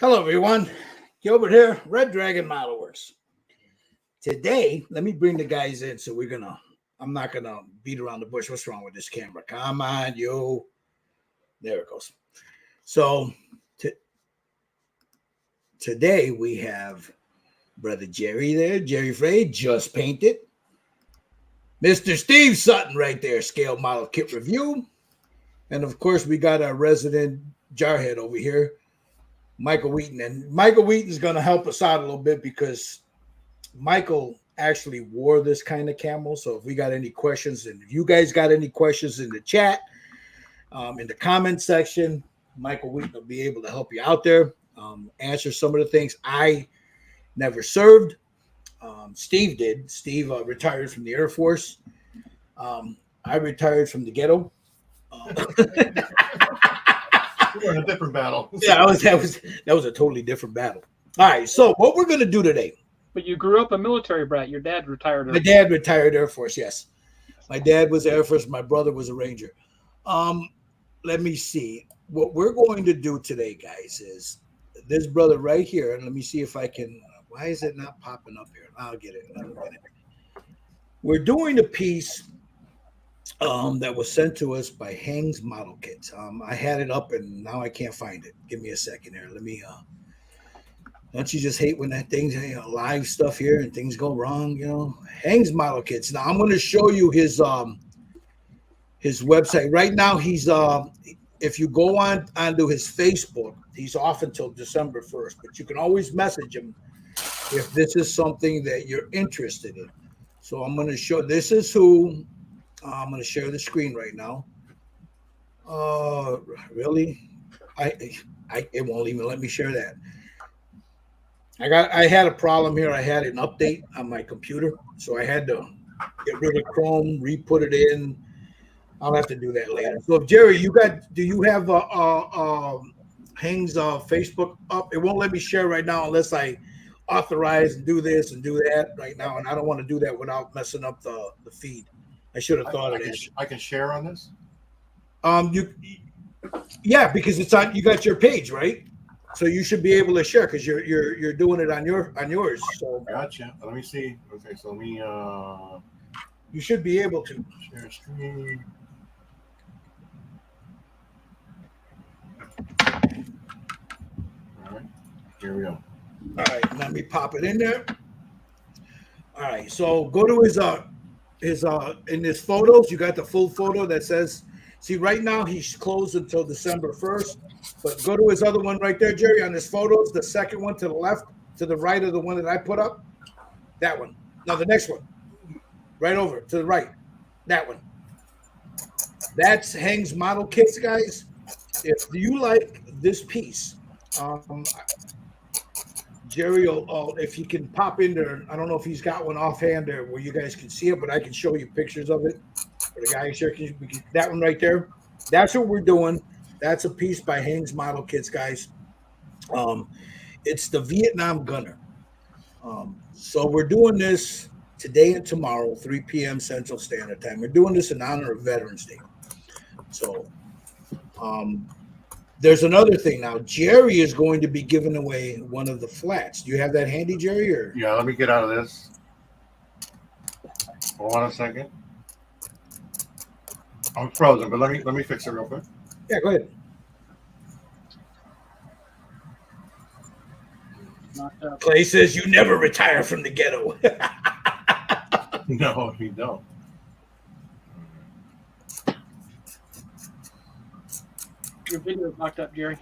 Hello, everyone. Gilbert here, Red Dragon Model Works. Today, let me bring the guys in. So I'm not gonna beat around the bush. What's wrong with this camera? Come on, you. There it goes. So today we have Brother Jerry there, Jerry Frey, just painted. Mr. Steve Sutton right there, scale model kit review. And of course, we got our resident jarhead over here, Michael Wheaton. And Michael Wheaton's going to help us out a little bit because Michael actually wore this kind of camo. So if we got any questions, and if you guys got any questions in the chat, in the comment section, Michael Wheaton will be able to help you out there, answer some of the things. I never served. Steve did. Steve retired from the Air Force. I retired from the ghetto. We're in a different battle. Yeah, that was a totally different battle. All right, so what we're going to do today. But you grew up a military brat. Your dad retired. My dad retired Air Force, yes. My dad was Air Force. My brother was a Ranger. Let me see. What we're going to do today, guys, is this brother right here. And let me see if I can. Why is it not popping up here? I'll get it in a minute. We're doing a piece that was sent to us by Hengs Model Kits. I had it up and now I can't find it. Give me a second here. Let me. Don't you just hate when that thing's live stuff here and things go wrong? Hengs Model Kits. Now I'm going to show you his website right now. He's if you go onto his Facebook, he's off until December 1st. But you can always message him if this is something that you're interested in. So I'm going to show. This is who. I'm going to share the screen right now. Really? It won't even let me share that. I had a problem here. I had an update on my computer, so I had to get rid of Chrome, re-put it in. I'll have to do that later. So, Jerry, do you have Hengs Facebook up? It won't let me share right now unless I authorize and do this and do that right now, and I don't want to do that without messing up the feed. I should have thought of this. I can share on this. Yeah, because it's on. You got your page, right? So you should be able to share because you're doing it on yours. So Gotcha. Let me see. Okay, so let me. You should be able to Share screen. All right. Here we go. All right, let me pop it in there. All right, so go to his in his photos. You got the full photo that says. See, right now he's closed until December 1st. But go to his other one right there, Jerry, on his photos. The second one to the left, to the right of the one that I put up. That one. No, the next one. Right over to the right. That one. That's Hengs Model Kits, guys. If you like this piece, Jerry, if you can pop in there, I don't know if he's got one offhand there where you guys can see it, but I can show you pictures of it. For the guy here, that one right there. That's what we're doing. That's a piece by Hengs Model Kits, guys. It's the Vietnam Gunner. So we're doing this today and tomorrow, 3 p.m. Central Standard Time. We're doing this in honor of Veterans Day. So there's another thing now. Jerry is going to be giving away one of the flats. Do you have that handy, Jerry? Or? Yeah, let me get out of this. Hold on a second. I'm frozen, but let me fix it real quick. Yeah, go ahead. Clay says you never retire from the ghetto. No, you don't. Your video is locked up, Jerry.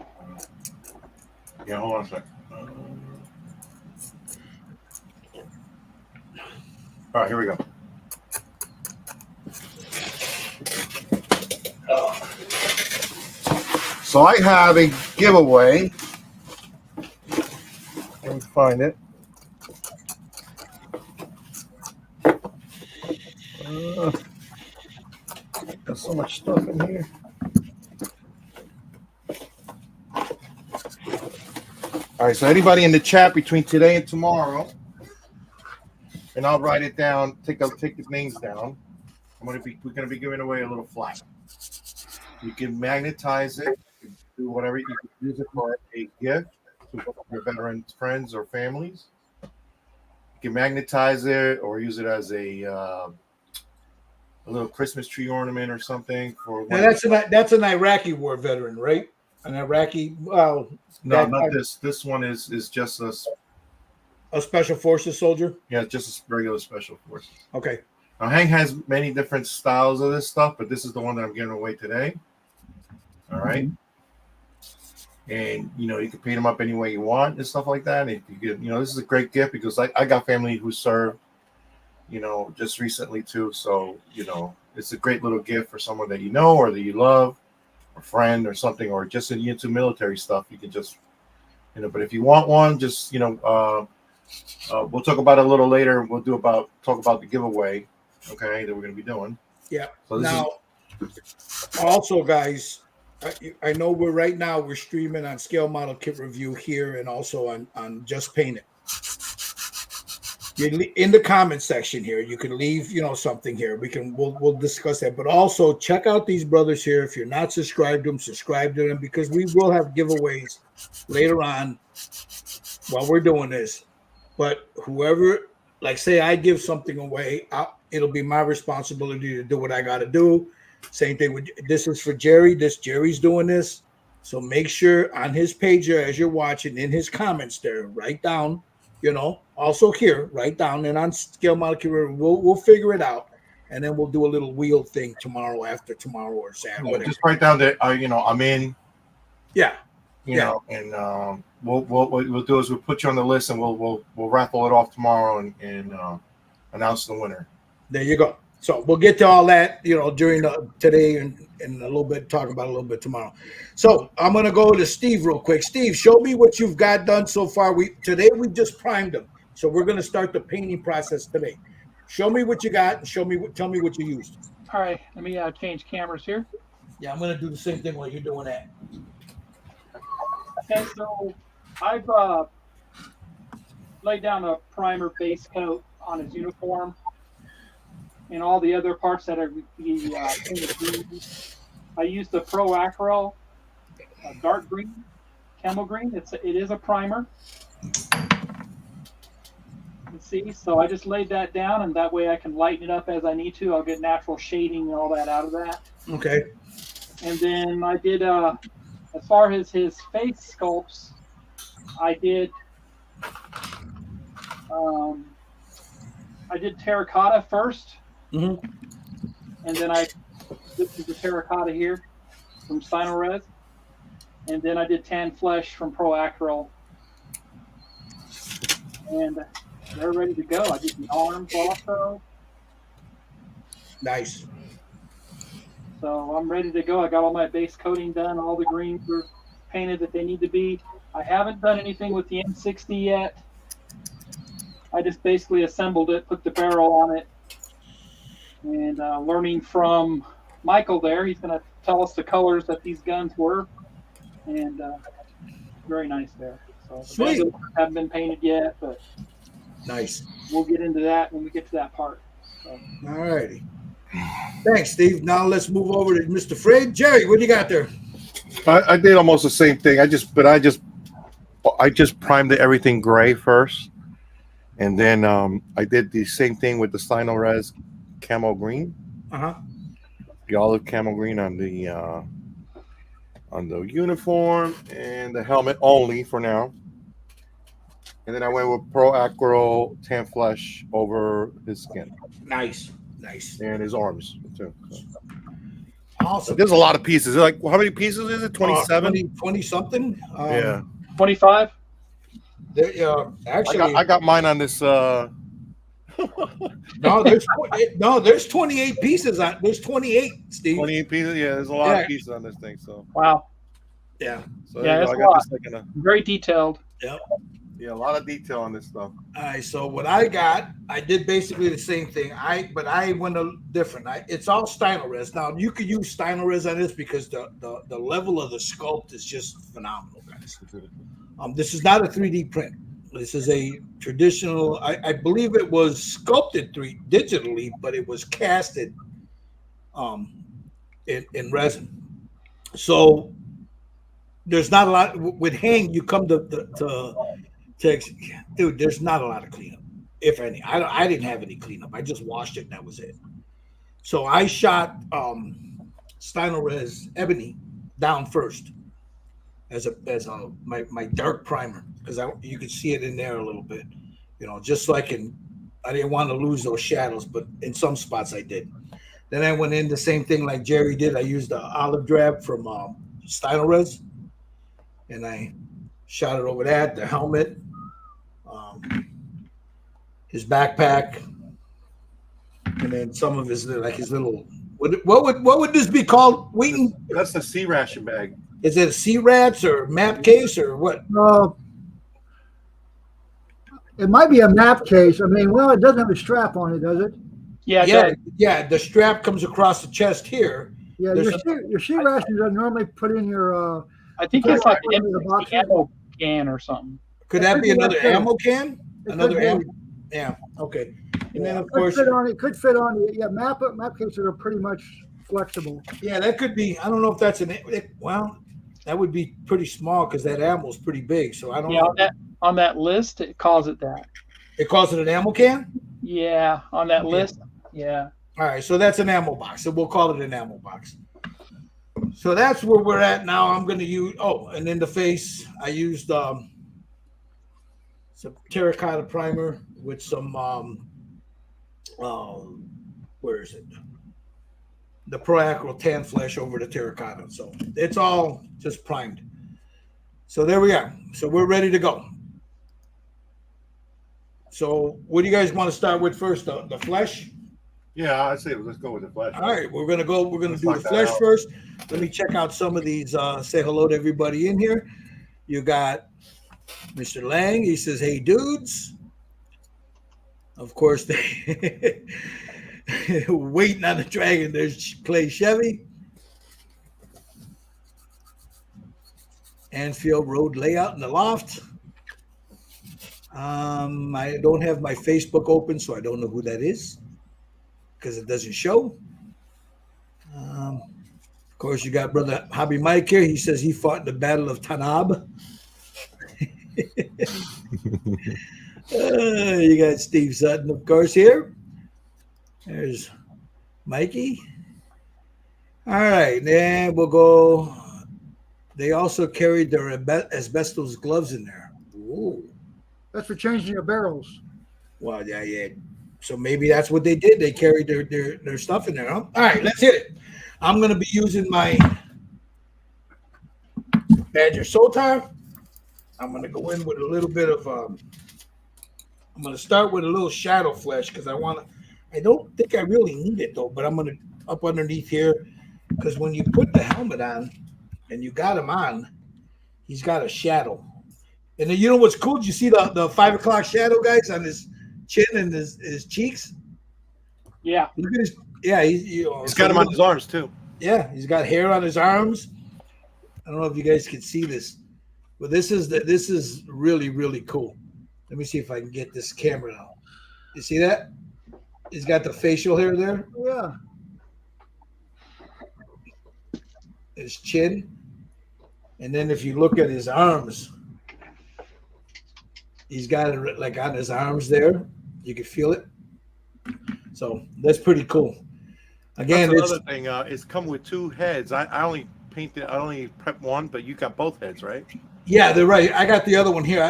Yeah, hold on a second. All right, here we go. So I have a giveaway. Let me find it. There's so much stuff in here. All right, so anybody in the chat between today and tomorrow, and I'll write it down. Take the names down. We're gonna be giving away a little flag. You can magnetize it, do whatever. You can use it for a gift. to your veteran friends or families. You can magnetize it or use it as a little Christmas tree ornament or something for. Now that's an Iraqi war veteran, right? An Iraqi. Well, no, not this. This one is just a special forces soldier. Yeah, just a regular special forces. Okay. Now, Hang has many different styles of this stuff, but this is the one that I'm giving away today. All right. And, you can paint them up any way you want and stuff like that. And if you get, this is a great gift because I got family who served, just recently too. So, it's a great little gift for someone that you know or that you love, a friend or something, or just into military stuff. You can just, but if you want one, just, we'll talk about it a little later. We'll talk about the giveaway, okay, that we're going to be doing. Yeah. So now, also, guys, I know we're streaming on Scale Model Kit Review here and also on Just Paint It. In the comment section here, you can leave, something here. We'll discuss that. But also check out these brothers here. If you're not subscribed to them, subscribe to them because we will have giveaways later on while we're doing this. But whoever, like say I give something away, it'll be my responsibility to do what I got to do. Same thing with this is for Jerry. Jerry's doing this. So make sure on his page here, as you're watching, in his comments there, write down, also here, write down, and on Scale Model Kit, we'll figure it out. And then we'll do a little wheel thing tomorrow, after tomorrow, or Saturday. Just write down that, I'm in. Yeah. And what we'll do is we'll put you on the list and we'll raffle it off tomorrow and announce the winner. There you go. So we'll get to all that, during today and a little bit, talk about a little bit tomorrow. So I'm going to go to Steve real quick. Steve, show me what you've got done so far. Today we just primed them. So we're going to start the painting process today. Show me what you got and tell me what you used. All right. Let me change cameras here. Yeah, I'm going to do the same thing while you're doing that. Okay, so I've laid down a primer base coat on his uniform and all the other parts that are painted green. I used the Pro Acryl dark green, camel green. It is a primer. Let's see. So I just laid that down, and that way I can lighten it up as I need to. I'll get natural shading and all that out of that. Okay. And then I did, as far as his face sculpts, I did terracotta first. Mm-hmm. And then this is the terracotta here from Sinores. And then I did tan flesh from Pro Acryl. And they're ready to go. I did the arms also. Nice. So I'm ready to go. I got all my base coating done. All the greens are painted that they need to be. I haven't done anything with the M60 yet. I just basically assembled it, put the barrel on it, and learning from Michael there, he's going to tell us the colors that these guns were, and very nice there. So the Sweet. Haven't been painted yet, but nice. We'll get into that when we get to that part. So. All righty. Thanks, Steve. Now let's move over to Mr. Fred. Jerry, what do you got there? I did almost the same thing. I just primed everything gray first, and then I did the same thing with the Sinores camo green. The olive camo green on the uniform and the helmet only for now. And then I went with Pro Acryl tan flesh over his skin. Nice. And his arms too. So. Awesome. There's a lot of pieces. Like, how many pieces is it? 27? 20 something? Yeah. 25? Actually, I got mine on this. No, there's 28 pieces on. There's 28, Steve. 28 pieces. Yeah, there's a lot of pieces on this thing. So. Wow. Yeah. So yeah, I got this like very detailed. Yep. Yeah, a lot of detail on this stuff. All right, so what I got, I did basically the same thing. But I went a different. It's all Stynylrez. Now you could use Stynylrez on this because the level of the sculpt is just phenomenal, guys. This is not a 3D print. This is a traditional. I believe it was sculpted digitally, but it was casted in resin. So there's not a lot with Hang. You come to dude. There's not a lot of cleanup, if any. I didn't have any cleanup. I just washed it and that was it. So I shot Steinolrez Ebony down first as my dark primer because you could see it in there a little bit, just so I didn't want to lose those shadows, but in some spots I did. Then I went in the same thing like Jerry did. I used the olive drab from Steinolrez, and I shot it over that, the helmet, his backpack, and then some of his little. What would this be called, Wheaton? That's the sea ration bag. Is it a C-Rats or map case or what? It might be a map case. I mean, well, it doesn't have a strap on it, does it? Yeah. The strap comes across the chest here. Yeah, your sea rations are normally put in your. I think it's like an ammo can or something. Could that be another ammo can? Another ammo? Yeah. Okay. And then of course it could fit on the map cases are pretty much flexible. Yeah, that could be. I don't know if that's that would be pretty small because that ammo is pretty big. So I don't know. On that list, it calls it that. It calls it an ammo can? Yeah, on that list. Yeah. All right, so that's an ammo box. So we'll call it an ammo box. So that's where we're at now. I'm going to use, and in the face, I used some terracotta primer with some, where is it? The Pro-Acryl tan flesh over the terracotta. So it's all just primed. So there we are. So we're ready to go. So what do you guys want to start with first? The flesh? Yeah, I'd say let's go with the flesh. All right, we're gonna do the flesh first. Let me check out some of these. Say hello to everybody in here. You got Mr. Lang. He says, "Hey, dudes." Of course, they waiting on the dragon. There's Clay Chevy. Anfield Road layout in the loft. I don't have my Facebook open, so I don't know who that is because it doesn't show. Of course, you got Brother Hobby Mike here. He says he fought in the Battle of Tanab. You got Steve Sutton, of course, here. There's Mikey. All right, then we'll go. They also carried their asbestos gloves in there. Ooh. That's for changing your barrels. Well, yeah. So maybe that's what they did. They carried their stuff in there, huh? All right, let's hit it. I'm going to be using my Badger Sotar. I'm going to go in with a little bit of, I'm going to start with a little shadow flesh because I don't think I really need it though, but I'm going to up underneath here because when you put the helmet on and you got him on, he's got a shadow. And then you know what's cool? Did you see the 5 o'clock shadow, guys, on his chin and his cheeks? Yeah. Look at he's got him on his arms too. Yeah, he's got hair on his arms. I don't know if you guys can see this, but this is really, really cool. Let me see if I can get this camera out. You see that? He's got the facial hair there. Yeah. His chin. And then if you look at his arms, he's got it like on his arms there. You can feel it. So that's pretty cool. Again, that's another thing. It's come with 2 heads. I only prepped one, but you got both heads, right? Yeah, they're right. I got the other one here.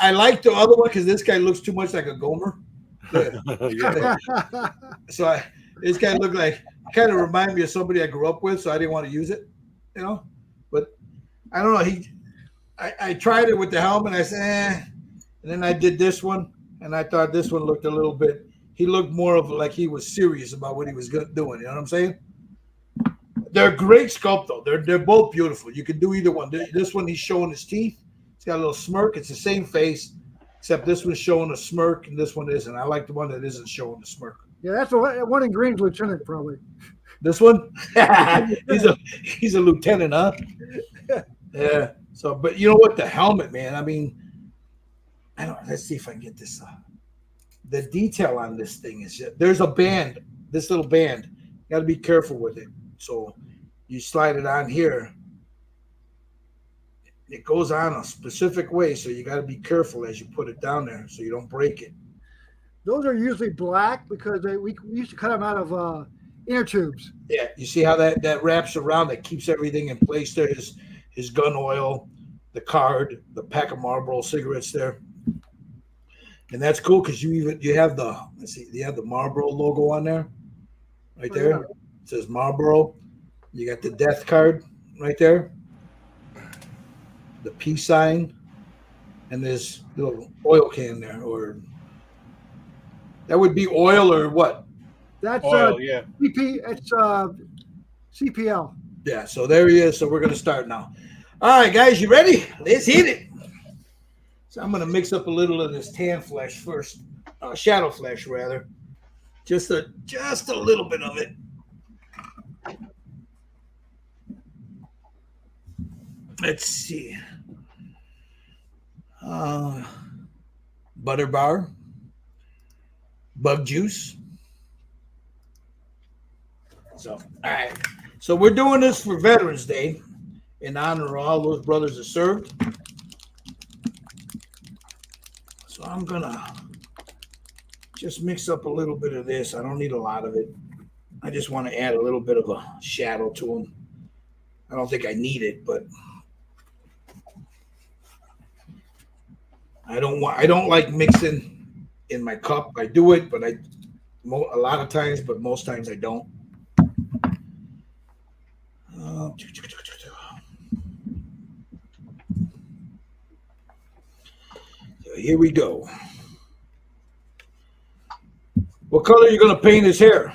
I like the other one because this guy looks too much like a Gomer. Yeah. So this guy looked like kind of remind me of somebody I grew up with, so I didn't want to use it, But I don't know. I tried it with the helmet. I said, and then I did this one, and I thought this one looked a little bit. He looked more of like he was serious about what he was doing. You know what I'm saying? They're great sculpt though. They're both beautiful. You can do either one. This one he's showing his teeth. He's got a little smirk. It's the same face, except this one's showing a smirk and this one isn't. I like the one that isn't showing the smirk. Yeah, that's the one in Green's lieutenant probably. This one? he's a lieutenant, huh? Yeah. So, but you know what? The helmet, man. I mean, I don't. Let's see if I can get this. The detail on this thing is there's a band. This little band. You got to be careful with it. So, you slide it on here, it goes on a specific way, so you got to be careful as you put it down there so you don't break it. Those are usually black because we used to cut them out of inner tubes. Yeah, you see how that wraps around, that keeps everything in place there. His gun oil, the card, the pack of Marlboro cigarettes there. And that's cool because you have the Marlboro logo on there, right there. Yeah. It says Marlboro. You got the death card right there, the peace sign, and this little oil can there, or that would be oil or what? That's Oil, yeah. It's CPL. Yeah. So there he is. So we're gonna start now. All right, guys, you ready? Let's hit it. So I'm gonna mix up a little of this tan flesh first, shadow flesh rather, just a little bit of it. Let's see. Butter bar, bug juice. So, all right. So we're doing this for Veterans Day in honor of all those brothers that served. So I'm gonna just mix up a little bit of this. I don't need a lot of it. I just want to add a little bit of a shadow to them. I don't think I need it, but I don't like mixing in my cup. I do it, but a lot of times, but most times I don't. So here we go. What color are you going to paint his hair?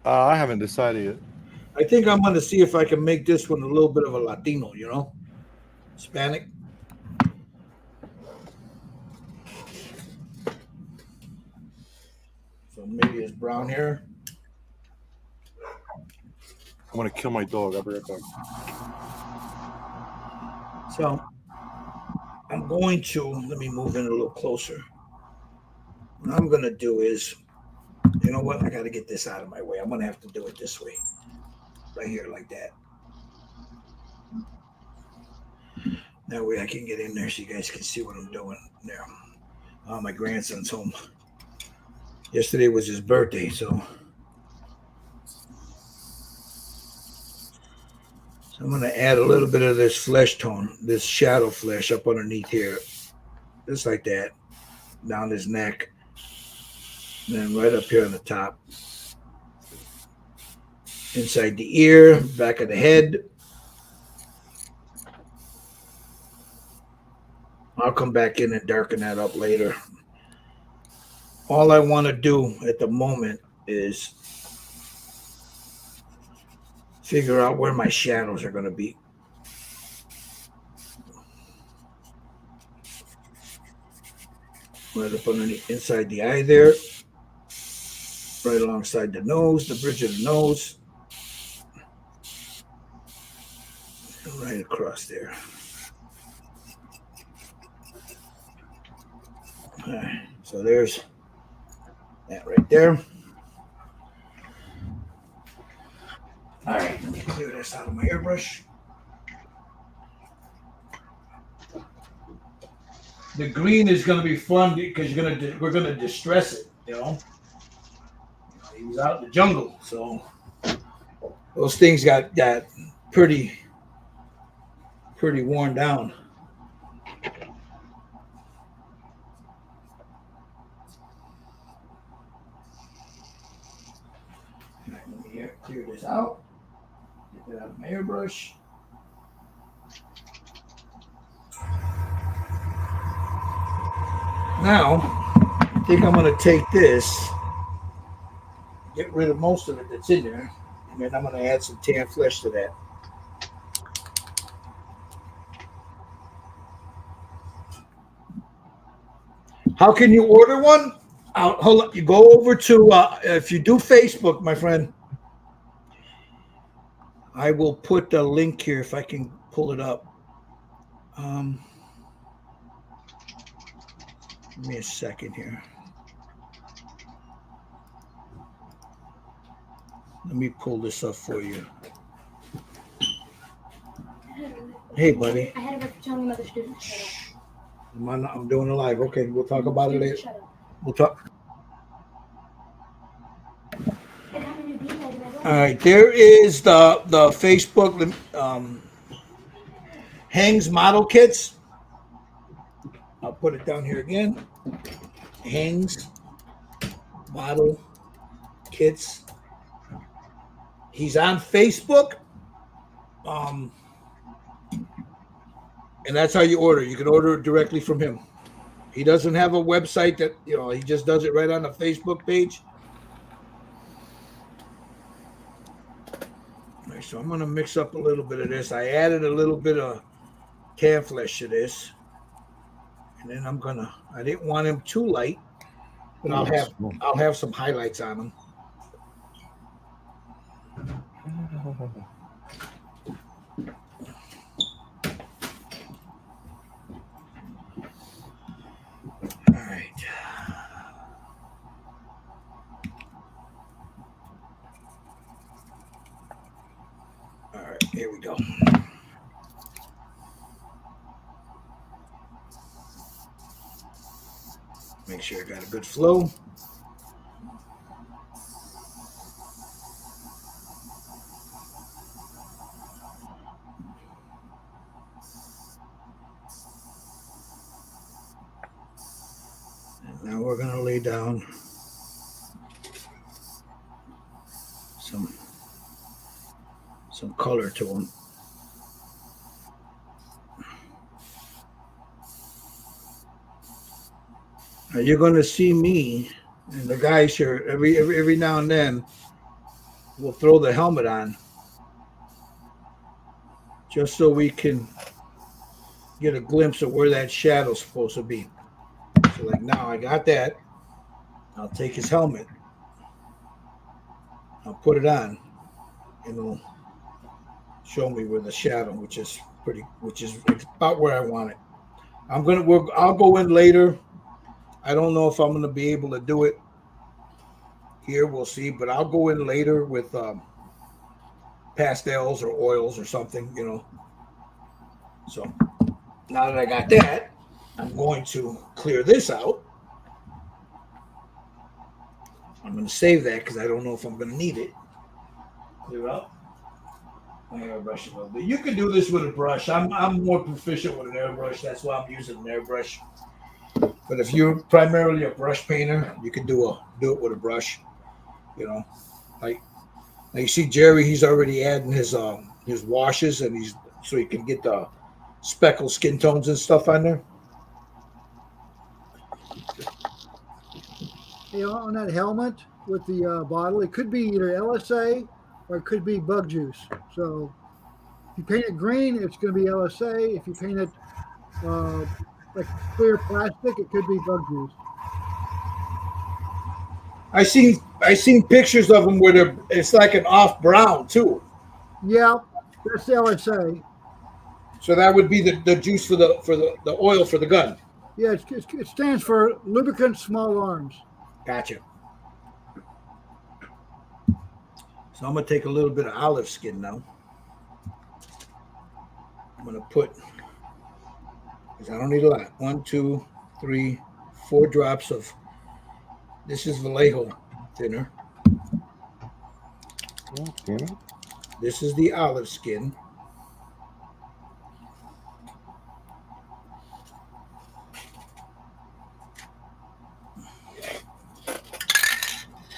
I haven't decided yet. I think I'm going to see if I can make this one a little bit of a Latino, Hispanic. So maybe it's brown hair. I'm gonna kill my dog. I'll be right back. So I'm going to, let me move in a little closer. What I'm going to do is, you know what? I got to get this out of my way. I'm going to have to do it this way. Right here, like that. That way I can get in there so you guys can see what I'm doing there. My grandson's home. Yesterday was his birthday, so I'm going to add a little bit of this flesh tone, this shadow flesh up underneath here. Just like that. Down his neck. And then right up here on the top. Inside the ear, back of the head. I'll come back in and darken that up later. All I want to do at the moment is figure out where my shadows are going to be. Right up underneath, inside the eye there. Right alongside the nose, the bridge of the nose. And right across there. All right, so there's that right there. All right, let me clear this out of my airbrush. The green is going to be fun because we're going to distress it, He was out in the jungle, so those things got pretty worn down. All right, let me clear this out. Get that out of my airbrush. Now, I think I'm going to take this, get rid of most of it that's in there, and then I'm going to add some tan flesh to that. How can you order one? Hold up. You go over to, if you do Facebook, my friend, I will put the link here if I can pull it up. Give me a second here. Let me pull this up for you. Hey, buddy. I had a record telling another student to shut I'm doing a live. Okay, we'll talk about it up. later. Shut up. We'll talk. I got a new beanbag and I don't. All right, there is the Facebook Hengs model kits. I'll put it down here again. Hengs model kits. He's on Facebook. Um, and that's how you order. You can order it directly from him. He doesn't have a website that, he just does it right on the Facebook page. All right, so I'm going to mix up a little bit of this. I added a little bit of can flesh to this. And then I didn't want him too light, but I'll have some highlights on him. All right. All right, here we go. Make sure I got a good flow. And now we're going to lay down some color to them. Now you're going to see me and the guys here every now and then. We'll throw the helmet on just so we can get a glimpse of where that shadow's supposed to be. So like now I got that. I'll take his helmet. I'll put it on. And it'll show me where the shadow, which is about where I want it. I'll go in later. I don't know if I'm gonna be able to do it here. We'll see, but I'll go in later with pastels or oils or something, So now that I got that, I'm going to clear this out. I'm going to save that because I don't know if I'm going to need it. Clear out. I gotta brush it a little bit. You can do this with a brush. I'm more proficient with an airbrush. That's why I'm using an airbrush. But if you're primarily a brush painter, you can do it with a brush. Like you see Jerry, he's already adding his washes, and so he can get the speckled skin tones and stuff on there. Hey, on that helmet with the bottle, it could be either LSA or it could be bug juice. So if you paint it green, it's going to be LSA. If you paint it like clear plastic, it could be bug juice. I seen pictures of them where it's like an off brown too. Yeah, that's the LSA. So that would be the juice for the oil for the gun. Yeah, it stands for lubricant small arms. Gotcha. So I'm gonna take a little bit of olive skin now. I'm gonna put, because I don't need a lot. 1, 2, 3, 4 drops of. This is Vallejo thinner. Okay. This is the olive skin.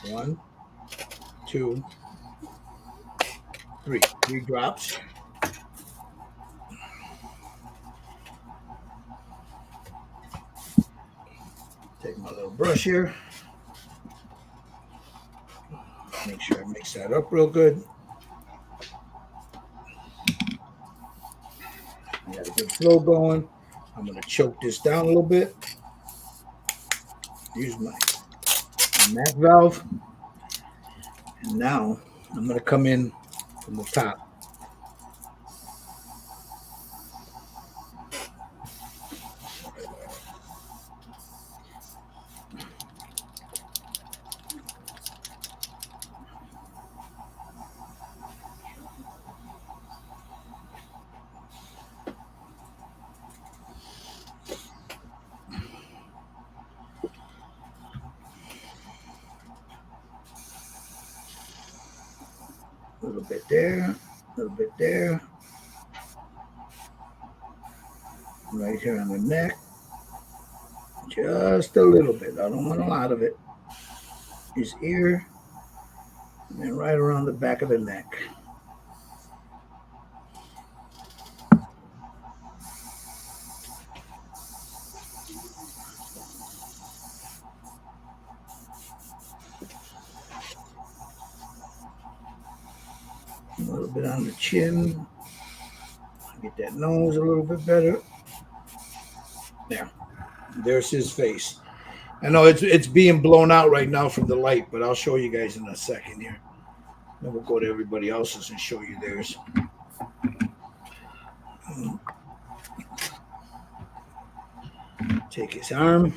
One, 2, 3. 3 drops. Take my little brush here. Make sure I mix that up real good. I got a good flow going. I'm going to choke this down a little bit. Use my MAC valve. And now I'm going to come in from the top. little bit there, a little bit there. Right here on the neck. Just a little bit. I don't want a lot of it. His ear. And then right around the back of the neck. A little bit on the chin. Get that nose a little bit better. There. There's his face. I know it's being blown out right now from the light, but I'll show you guys in a second here. Then we'll go to everybody else's and show you theirs. Take his arm.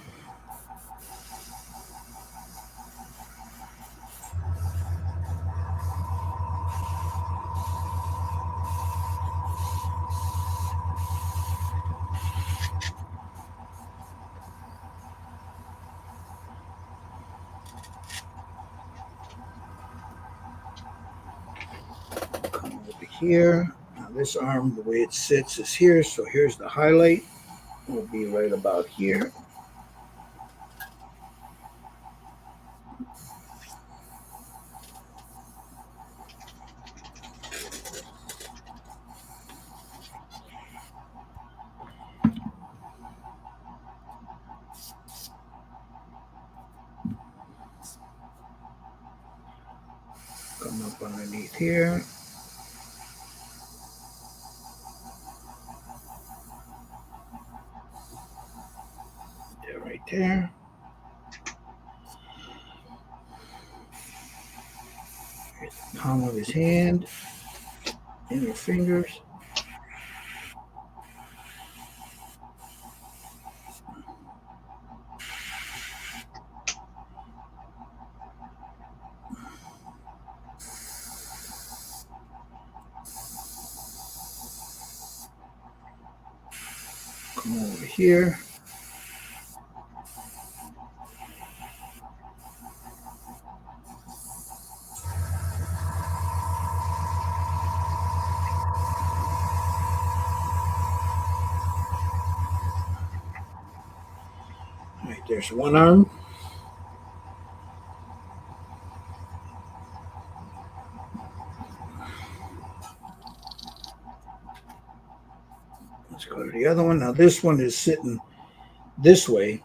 Come over here. Now this arm, the way it sits is here. So here's the highlight. Will be right about here. Come up underneath here. There, right there. Here's the palm of his hand and your fingers. Come over here. All right, there's one arm. Let's go to the other one. Now this one is sitting this way,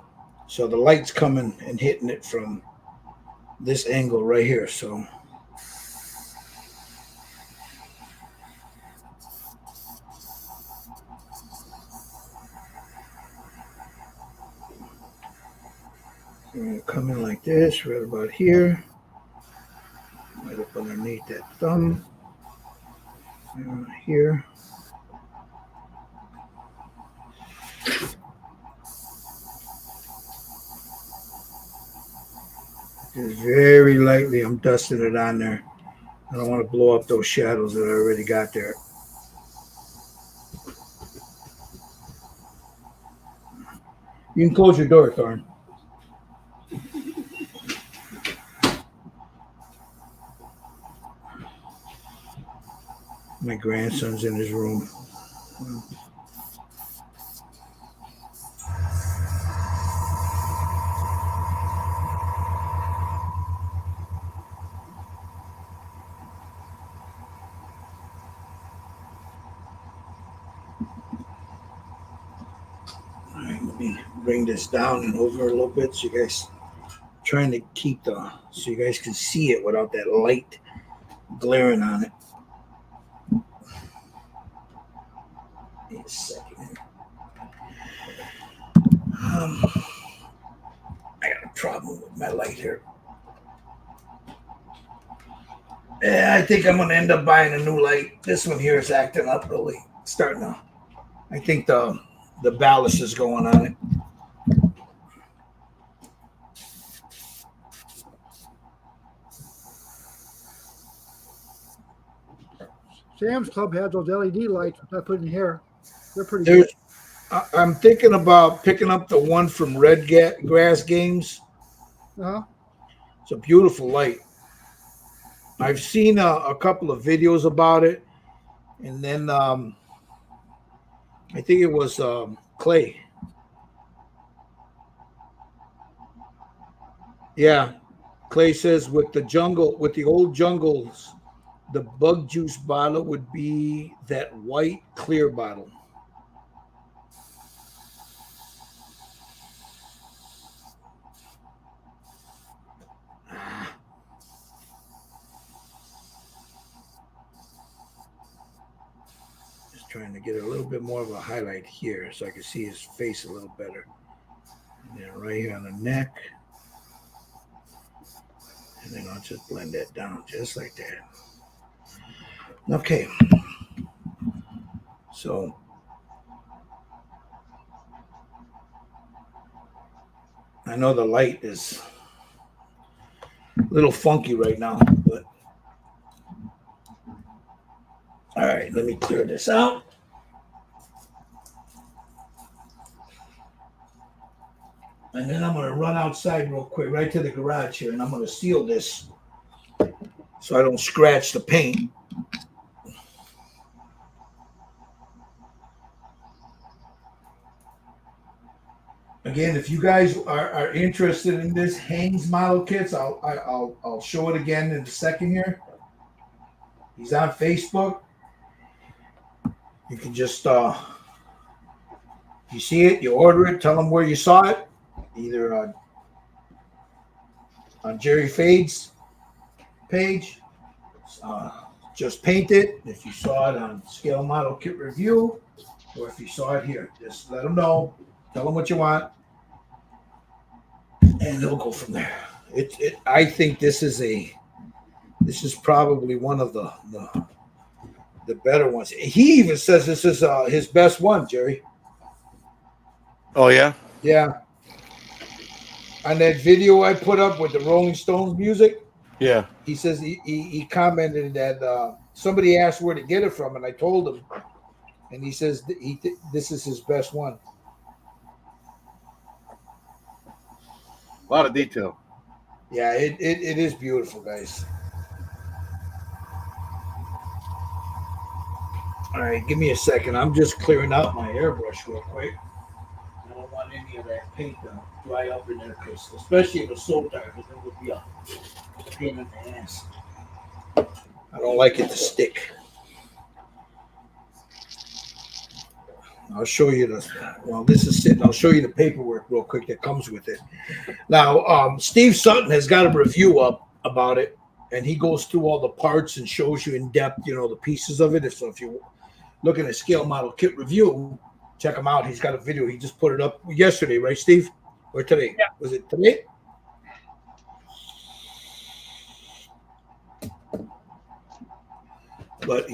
so the light's coming and hitting it from this angle right here. So we're going to come in like this, right about here, right up underneath that thumb, here. Just very lightly, I'm dusting it on there. I don't want to blow up those shadows that I already got there. You can close your door, Thorn. My grandson's in his room. All right, let me bring this down and over a little bit so you guys trying to keep so you guys can see it without that light glaring on it. Wait a second. I got a problem with my light here. Yeah, I think I'm gonna end up buying a new light. This one here is acting up really. Starting to. I think the ballast is going on it. Sam's Club has those LED lights which I put in here. They're pretty There's, good. I'm thinking about picking up the one from Red Grass Games. Uh-huh. It's a beautiful light. I've seen a couple of videos about it, and then I think it was Clay. Yeah, Clay says with the old jungles, the bug juice bottle would be that white clear bottle. Just trying to get a little bit more of a highlight here so I can see his face a little better. And then right here on the neck. And then I'll just blend that down just like that. Okay. So I know the light is a little funky right now, but all right, let me clear this out. And then I'm going to run outside real quick, right to the garage here, and I'm going to seal this so I don't scratch the paint. Again, if you guys are interested in this Hengs model kits, I'll show it again in a second here. He's on Facebook. You can just you see it, you order it, tell them where you saw it, either on Jerry Fade's page. Just paint it. If you saw it on Scale Model Kit Review, or if you saw it here, just let them know. Tell them what you want, and they'll go from there. I think this is probably one of the better ones. He even says this is his best one, Jerry. Oh yeah, yeah. On that video I put up with the Rolling Stones music, yeah. he says he commented that somebody asked where to get it from, and I told him, and he says this is his best one. A lot of detail. Yeah, it is beautiful, guys. All right, give me a second. I'm just clearing out my airbrush real quick. I don't want any of that paint to dry up in there, especially if it's so dark, because it would be a pain in the ass. I don't like it to stick. I'll show you while this is sitting, I'll show you the paperwork real quick that comes with it. Now, Steve Sutton has got a review up about it, and he goes through all the parts and shows you in depth, the pieces of it. So if you're looking at Scale Model Kit Review, check him out. He's got a video. He just put it up yesterday, right, Steve? Or today? Yeah. Was it today? But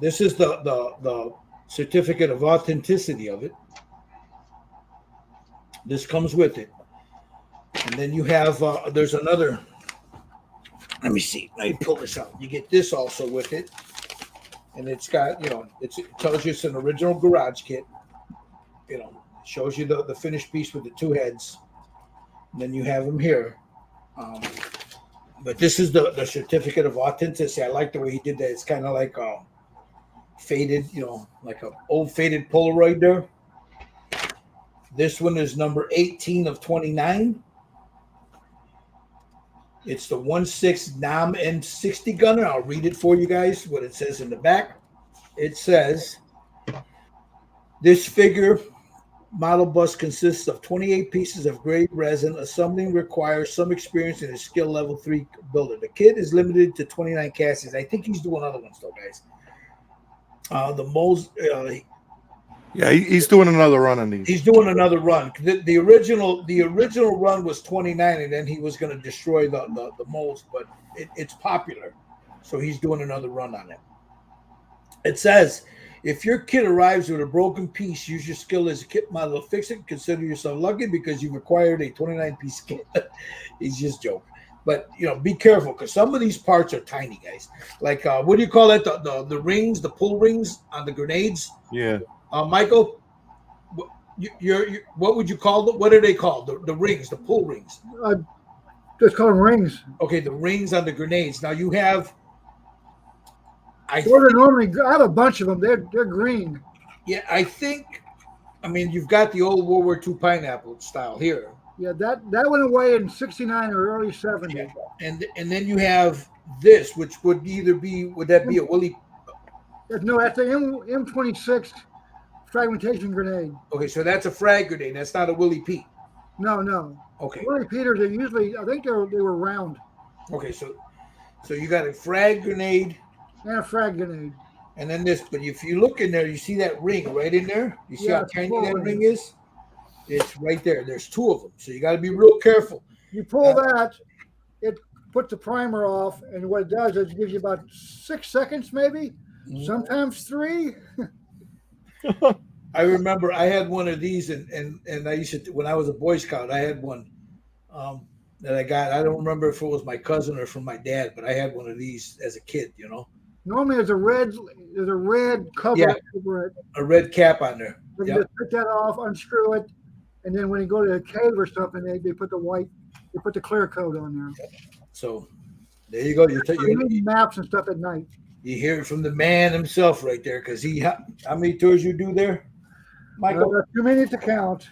this is the certificate of authenticity of it. This comes with it. And then you have, there's another, let me see. Let me pull this out. You get this also with it. And it's got, it tells you it's an original garage kit. Shows you the finished piece with the two heads. And then you have them here. But this is the certificate of authenticity. I like the way he did that. It's kind of like faded, like an old faded Polaroid there. This one is number 18 of 29. It's the 1.6 NAM N60 gunner. I'll read it for you guys, what it says in the back. It says, this figure model bus consists of 28 pieces of grade resin. Assembling requires some experience in a skill level 3 builder. The kit is limited to 29 castings. I think he's doing other ones though, guys. The most... Yeah, he's doing another run on these. He's doing another run. The original run was 29, and then he was going to destroy the molds, but it's popular, so he's doing another run on it. It says, if your kit arrives with a broken piece, use your skill as a kit model to fix it. Consider yourself lucky because you've acquired a 29-piece kit. He's just joking. But, be careful because some of these parts are tiny, guys. Like, what do you call that? The rings, the pull rings on the grenades? Yeah. Michael, what would you call them? What are they called? The rings, the pull rings. Just call them rings. Okay, the rings on the grenades. Now you have. Those are normally. I have a bunch of them. They're green. Yeah, I think. I mean, you've got the old World War II pineapple style here. Yeah, that went away in '69 or early '70s. Yeah. And then you have this, which would either be would that be a Willie? No, that's the M26 fragmentation grenade. Okay, so that's a frag grenade. That's not a Willie Pete. No. Okay. Willie Peters, they usually, I think they were round. Okay, so you got a frag grenade And a frag grenade. and then this. But if you look in there, you see that ring right in there. You see how it's tiny full that of ring it. is? It's right there. There's two of them, so you got to be real careful. You pull that, it puts the primer off, and what it does is it gives you about 6 seconds, maybe, sometimes 3. I remember I had one of these, and I used to when I was a Boy Scout, I had one that I got. I don't remember if it was my cousin or from my dad, but I had one of these as a kid. You know, Normally, there's a red cover Yeah. over it. a red cap on there. You Yep. just take that off, unscrew it, and then when you go to a cave or something, they put the clear coat on there. So there you go. You need maps and stuff at night. You hear it from the man himself right there, because how many tours you do there, Michael? Too many to count.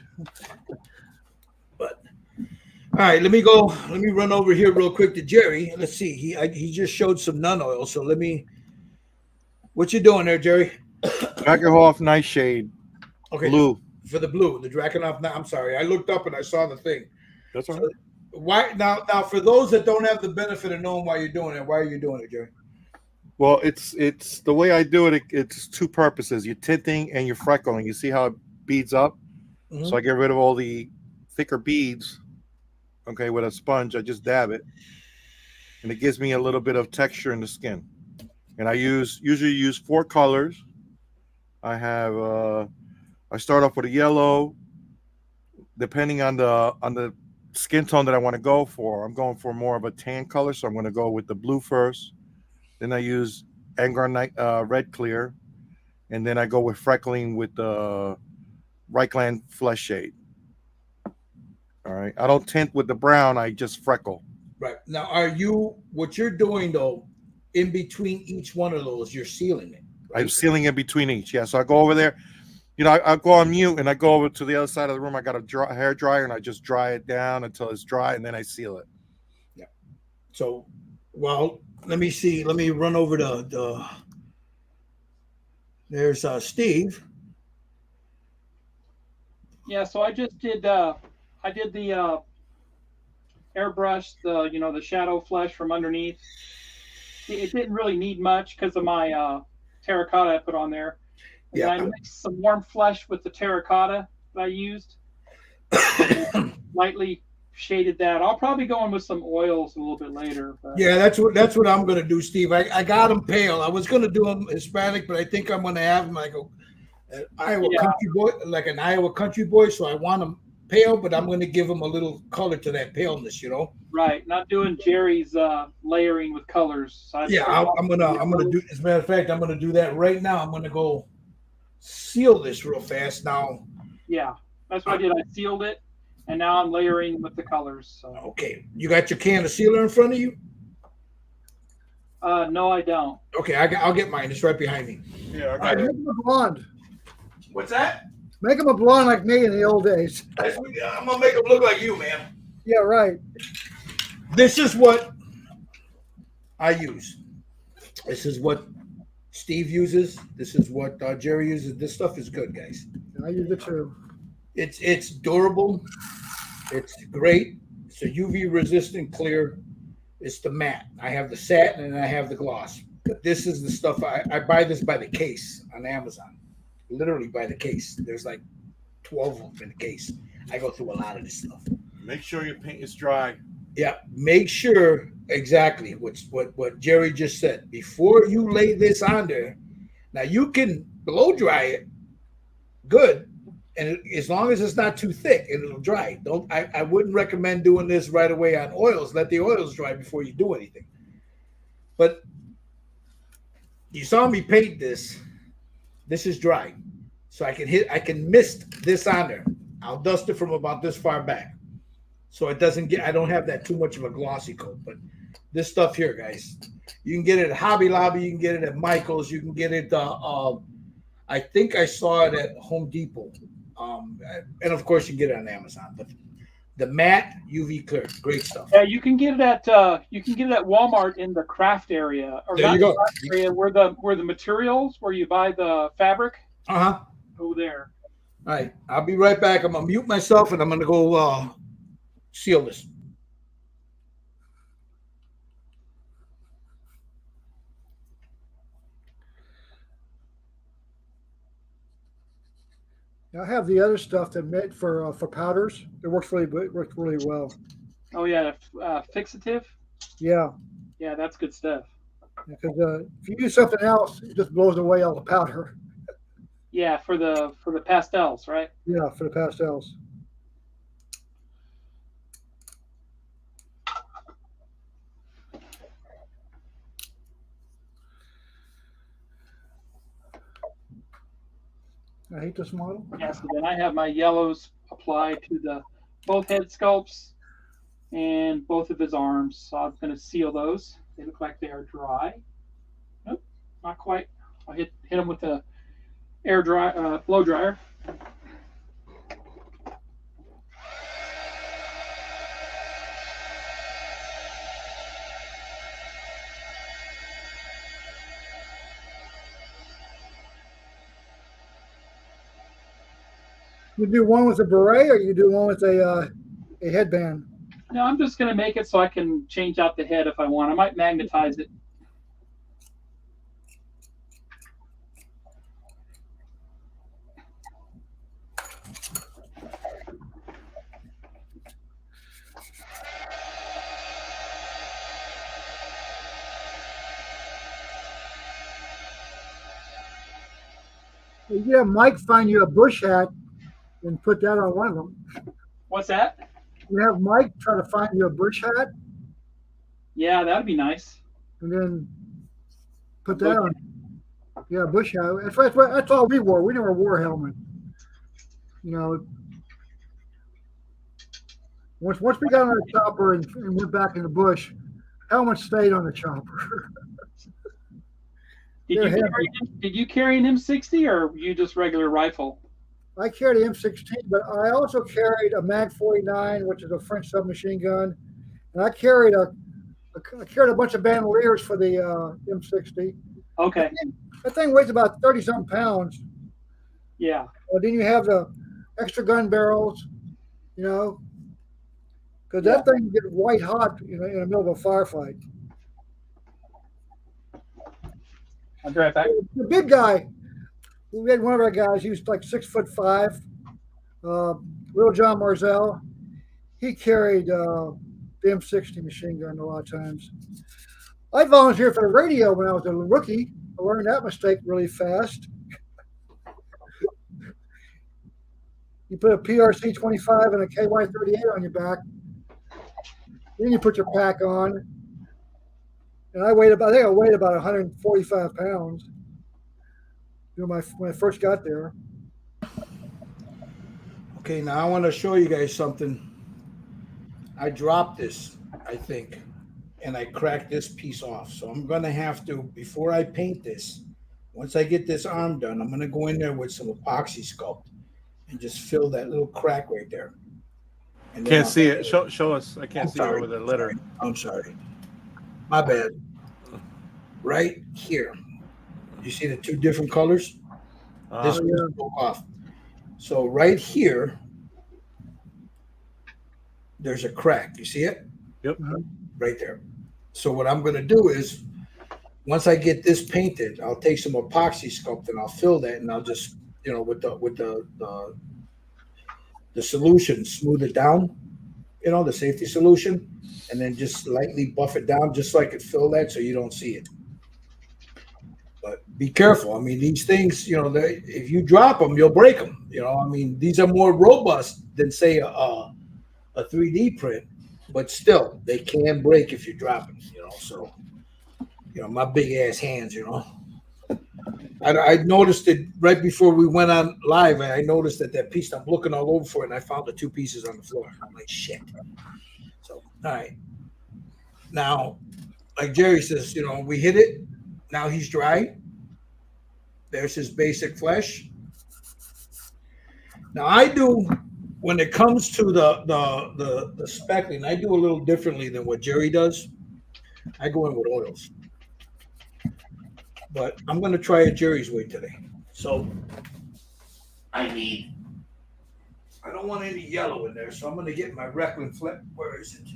But all right, let me run over here real quick to Jerry. Let's see. He just showed some nun oil. So what you doing there, Jerry? Dragonhoff Nightshade. Okay, Blue. for the blue, the Drakenhof. I'm sorry, I looked up and I saw the thing. That's all right. Why now for those that don't have the benefit of knowing why you're doing it, why are you doing it, Jerry? Well, it's the way I do it. It's two purposes: you're tinting and you're freckling. You see how it beads up. Mhm. So I get rid of all the thicker beads. Okay, with a sponge, I just dab it, and it gives me a little bit of texture in the skin. And I usually use 4 colors. I have I start off with a yellow, depending on the skin tone that I want to go for. I'm going for more of a tan color, so I'm going to go with the blue first. Then I use Angron red clear, and then I go with freckling with the Reichland flesh shade. All right, I don't tint with the brown. I just freckle. Right now, what you're doing though, in between each one of those, you're sealing it. Right? I'm sealing in between each. Yeah, so I go over there. You know, I go on mute and I go over to the other side of the room. I got a hair dryer and I just dry it down until it's dry, and then I seal it. Yeah. So, well, let me see. Let me run over to there's Steve. Yeah, so I just did the airbrush, the shadow flesh from underneath. It didn't really need much because of my terracotta I put on there. And Yeah. I mixed some warm flesh with the terracotta that I used. Lightly shaded that. I'll probably go in with some oils a little bit later. But. Yeah, that's what I'm gonna do, Steve. I got them pale. I was gonna do them Hispanic, but I think I'm gonna have them like an Iowa country boy, like an Iowa country boy. So I want them pale, but I'm gonna give them a little color to that paleness, you know. Right, not doing Jerry's layering with colors. So I'm gonna do. As a matter of fact, I'm gonna do that right now. I'm gonna go seal this real fast now. Yeah, that's what I did. I sealed it, and now I'm layering with the colors. So. Okay, you got your can of sealer in front of you? No, I don't. Okay, I'll get mine. It's right behind me. Yeah, Make them a blonde. What's that? Make them a blonde like me in the old days. I'm gonna make them look like you, man. Yeah, right. This is what I use. This is what Steve uses. This is what Jerry uses. This stuff is good, guys. I use it too. It's durable. It's great. It's a UV resistant clear. It's the matte. I have the satin and I have the gloss. But this is the stuff I buy this by the case on Amazon. Literally by the case. There's like 12 of them in the case. I go through a lot of this stuff. Make sure your paint is dry. Yeah, make sure exactly what Jerry just said. Before you lay this on there, now you can blow dry it good, and as long as it's not too thick, it'll dry. I wouldn't recommend doing this right away on oils. Let the oils dry before you do anything. But you saw me paint this. This is dry. So I can mist this on there. I'll dust it from about this far back. so it doesn't get. I don't have that too much of a glossy coat. But this stuff here, guys, you can get it at Hobby Lobby. You can get it at Michael's. You can get it. I think I saw it at Home Depot, and of course you can get it on Amazon. But the matte UV clear, great stuff. Yeah, you can get it at Walmart in the craft area, or There not you go. the craft area where the materials where you buy the fabric. Uh-huh. Go there. All right, I'll be right back. I'm gonna mute myself and I'm gonna go seal this. I have the other stuff that made for powders. It works really well. Oh yeah, fixative. Yeah, Yeah, that's good stuff. because if you use something else, it just blows away all the powder. Yeah, for the pastels, right? Yeah, for the pastels. I hate this model. Yeah, so then I have my yellows applied to the both head sculpts and both of his arms. So I'm going to seal those. They look like they are dry. Nope, not quite. I'll hit them with the blow dryer. You do one with a beret, or you do one with a headband. No, I'm just going to make it so I can change out the head if I want. I might magnetize it. You can have Mike find you a bush hat and put that on one of them. What's that? You have Mike try to find you a bush hat Yeah, that'd be nice. and then put that on. Yeah, bush hat. That's all we wore. We never wore a helmet. You know, once we got on the chopper and went back in the bush, helmets stayed on the chopper. Did you carry an M60 or you just regular rifle? I carried an M16, but I also carried a Mag 49, which is a French submachine gun, and I carried a bunch of bandoliers for the M60. Okay. That thing weighs about 30-something pounds. Yeah. Well, then you have the extra gun barrels, you know, because that thing can get white hot, you know, in the middle of a firefight. I'll be right back. The big guy, we had one of our guys, he was like 6'5", Little John Marzell. He carried the M60 machine gun a lot of times. I volunteered for the radio when I was a rookie. I learned that mistake really fast. You put a PRC 25 and a KY 38 on your back. Then you put your pack on. And I think I weighed about 145 pounds. You know, when I first got there. Okay, now I want to show you guys something. I dropped this, I think, and I cracked this piece off. So I'm going to have to, before I paint this, once I get this arm done, I'm going to go in there with some epoxy sculpt and just fill that little crack right there. And Can't see it. Show us. I can't see it over the litter. I'm sorry. My bad. Right here. You see the two different colors? This one broke off. So right here, there's a crack. You see it? Yep. Right there. So what I'm going to do is, once I get this painted, I'll take some epoxy sculpt and I'll fill that, and I'll just, you know, with the solution, smooth it down, you know, the safety solution, and then just lightly buff it down just so I could fill that so you don't see it. But be careful. I mean, these things, you know, if you drop them, you'll break them. You know, I mean, these are more robust than, say, a 3D print, but still, they can break if you drop them, you know. So, you know, my big ass hands, you know. I noticed it right before we went on live. I noticed that piece. I'm looking all over for it, and I found the two pieces on the floor. I'm like, shit. So, all right. Now, like Jerry says, we hit it. Now he's dry. There's his basic flesh. Now I do when it comes to the speckling, I do a little differently than what Jerry does. I go in with oils, but I'm going to try it Jerry's way today. So I don't want any yellow in there, so I'm going to get my Recklin flip. Where is it?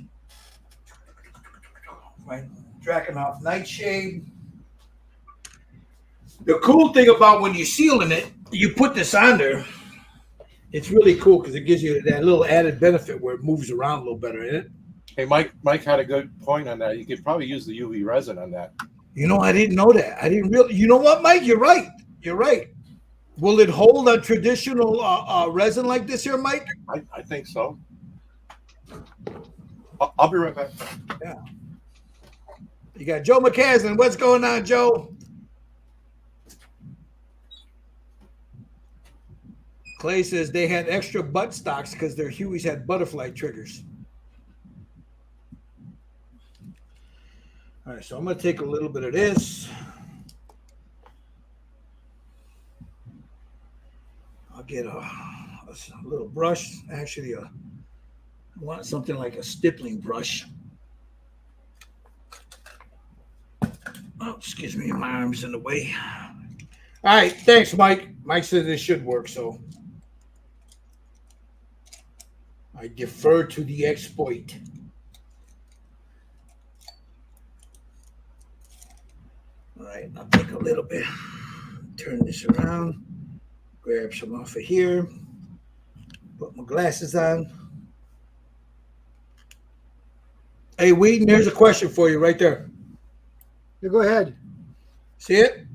My Drakenhof Nightshade. The cool thing about when you're sealing it, you put this on there. It's really cool because it gives you that little added benefit where it moves around a little better in it. Hey, Mike had a good point on that. You could probably use the UV resin on that. I didn't know that. I didn't really. You know what, Mike? You're right. You're right. Will it hold a traditional resin like this here, Mike? I think so. I'll be right back. Yeah. You got Joe McCaslin. What's going on, Joe? Clay says they had extra butt stocks because their Hueys had butterfly triggers. All right, so I'm going to take a little bit of this. I'll get a little brush. Actually, I want something like a stippling brush. Oh, excuse me, my arm's in the way. All right, thanks, Mike. Mike said this should work, so I defer to the exploit. All right, I'll take a little bit, turn this around, grab some off of here, put my glasses on. Hey, Wheaton, there's a question for you right there. You go ahead. See it?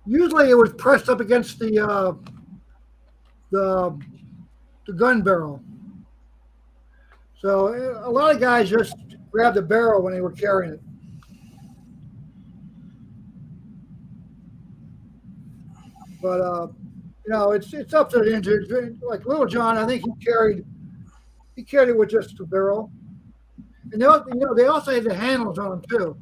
Usually it was pressed up against the gun barrel. So a lot of guys just grabbed the barrel when they were carrying it. But it's up to the engine. Like Little John, I think he carried it with just the barrel. And they also had the handles on them too.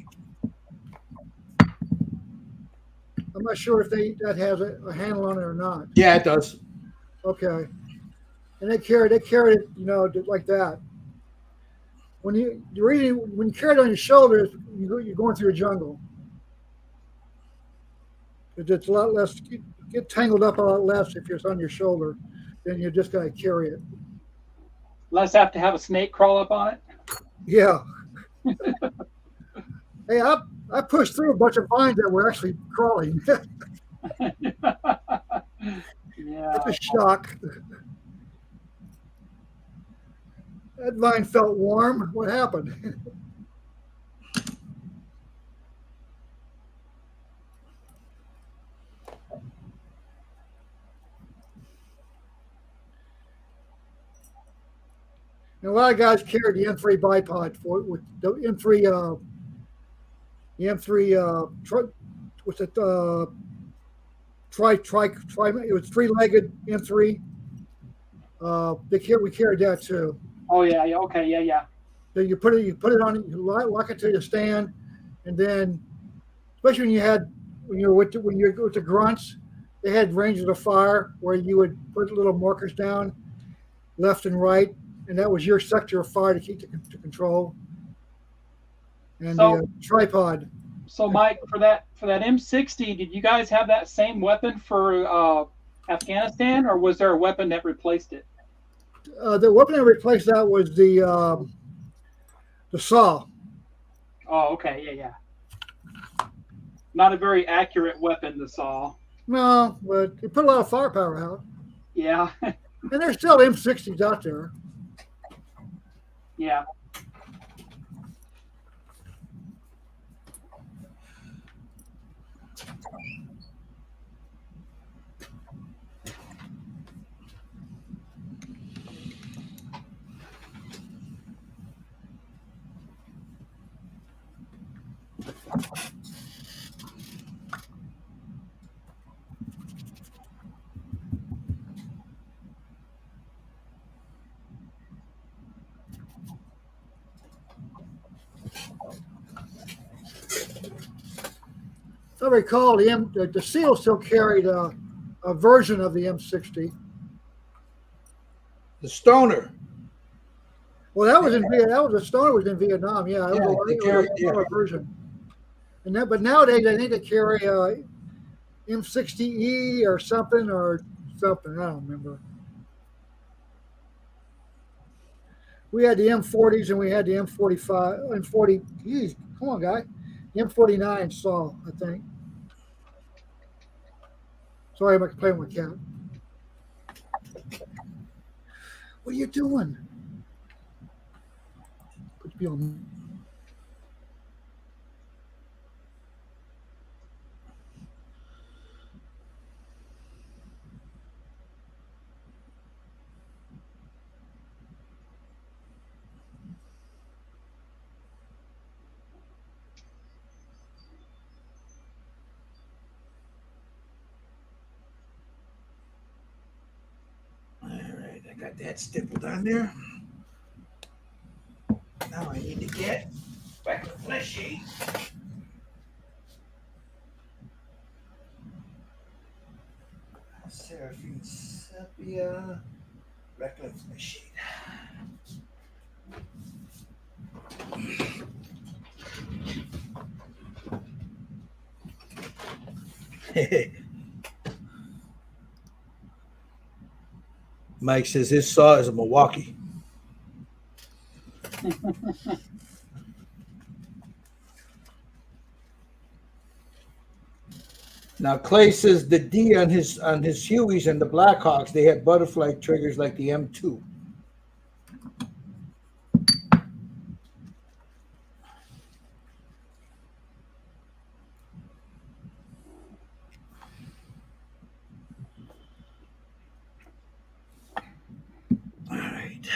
I'm not sure if that has a handle on it or not. Yeah, it does. Okay. And they carried it, like that. When you carry it on your shoulders, you're going through a jungle. It's a lot less. You get tangled up a lot less if it's on your shoulder than you're just going to carry it. Less have to have a snake crawl up on it. Yeah. Hey, I pushed through a bunch of vines that were actually crawling. Yeah. That's a shock. That vine felt warm. What happened? And a lot of guys carried the M3 bipod with the M3. The M3. What's it? It was three-legged M3. We carried that too. Oh yeah. Okay. Yeah. So you put it on, you lock it to the stand, and then, especially when you're with the grunts, they had ranges of fire where you would put little markers down, left and right, and that was your sector of fire to keep to control. And the tripod. So Mike, for that M60, did you guys have that same weapon for Afghanistan, or was there a weapon that replaced it? The weapon that replaced that was the saw. Oh, okay, yeah. Not a very accurate weapon, the saw. No, but it put a lot of firepower out. Yeah. And there's still M60s out there. Yeah. If I recall, the Seal still carried a version of the M60. The Stoner. Well, that was in Vietnam. That was the Stoner was in Vietnam. Yeah, it was They it carry, was a smaller version. And that, but nowadays I think they carry a M60E or something or something. I don't remember. We had the M40s and we had the M45 and 40. Geez, come on, guy. The M49 saw, I think. Sorry, I'm playing with my cat. What are you doing? Put me on. All right, I got that stippled on there. Now I need to get back to flesh sheet. Seraphine Sepia, Reckless Machine. Mike says his saw is a Milwaukee. Now Clay says the D on his Hueys and the Blackhawks, they had butterfly triggers like the M2. All right.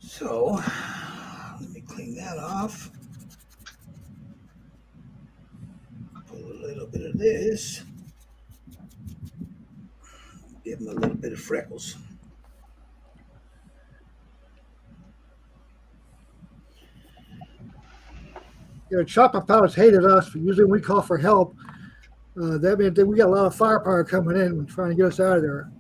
So let me clean that off. Pull a little bit of this. Give him a little bit of freckles. Chopper pilots hated us. Usually we call for help. That meant that we got a lot of firepower coming in and trying to get us out of there.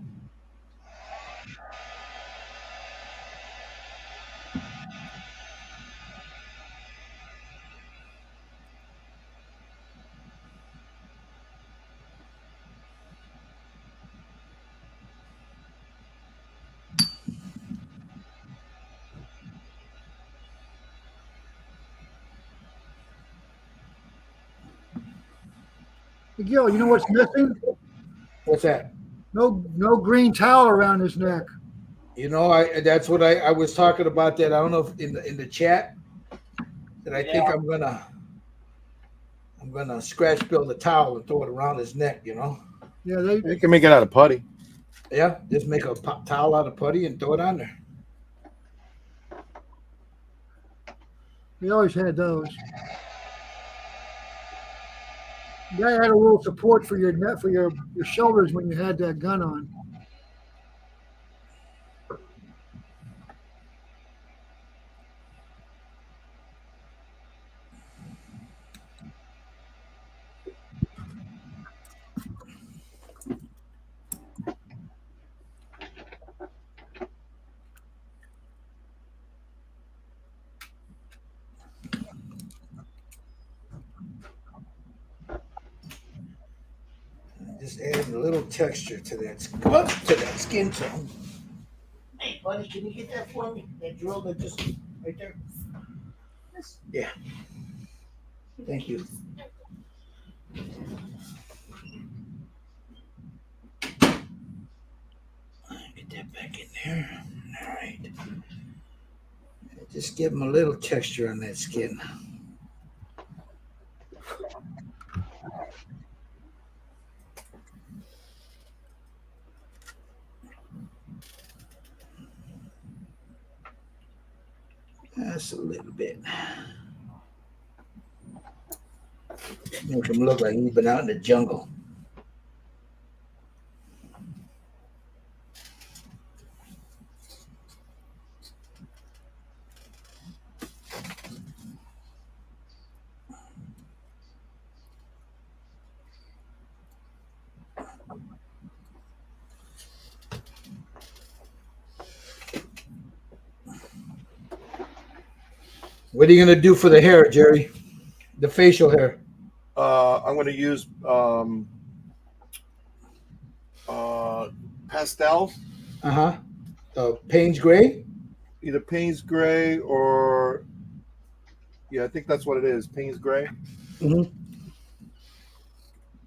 Gil, you know what's missing? What's that? No green towel around his neck. You know, that's what I was talking about. That I don't know if in the chat that I think I'm gonna scratch build a towel and throw it around his neck. You know. Yeah, You can make it out of putty. Yeah, just make a towel out of putty and throw it on there. we always had those. You gotta have a little support for your neck, for your shoulders when you had that gun on. Just add a little texture to that skin tone. Hey, buddy, can you get that for me? That drill that just right there. Yeah. Thank you. Get that back in there. All right. Just give them a little texture on that skin. That's a little bit. Make him look like he's been out in the jungle. What are you gonna do for the hair, Jerry? The facial hair. I'm going to use pastel, Uh-huh. Payne's gray. either Payne's gray or yeah, I think that's what it is, Payne's gray. Mm-hmm.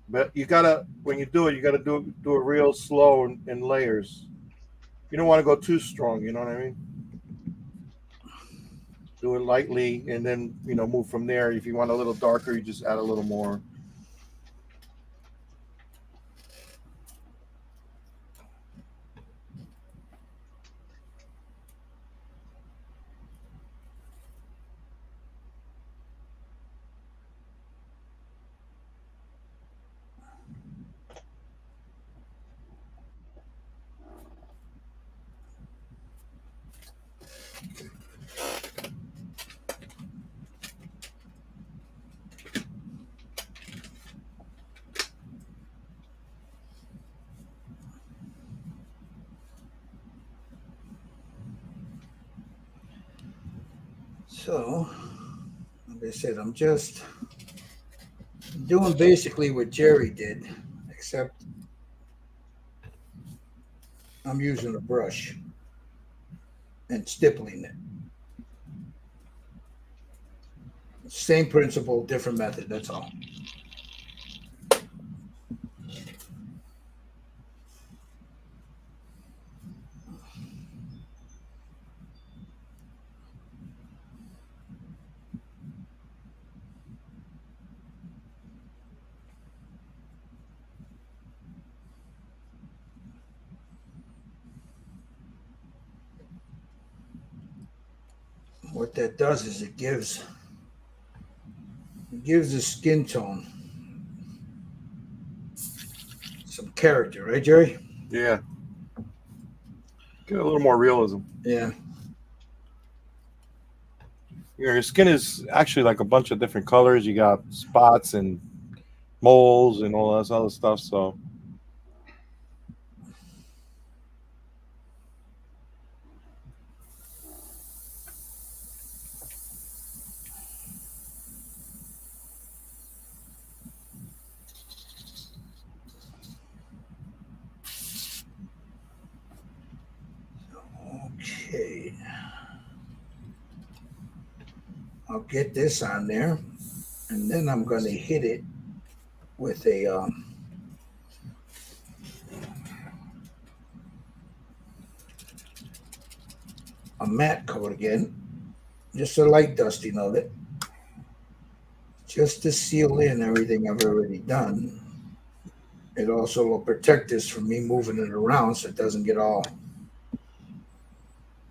But you gotta, when you do it, you gotta do it real slow in layers. You don't want to go too strong. You know what I mean? Do it lightly, and then move from there. If you want a little darker, you just add a little more. So, like I said, I'm just doing basically what Jerry did, except I'm using a brush and stippling it. Same principle, different method. That's all. What that does is it gives the skin tone some character, right, Jerry? Yeah, get a little more realism. Yeah. Your skin is actually like a bunch of different colors. You got spots and moles and all that other stuff. So Okay. I'll get this on there, and then I'm going to hit it with a matte coat again, just a light dusting of it, just to seal in everything I've already done. It also will protect this from me moving it around so it doesn't get all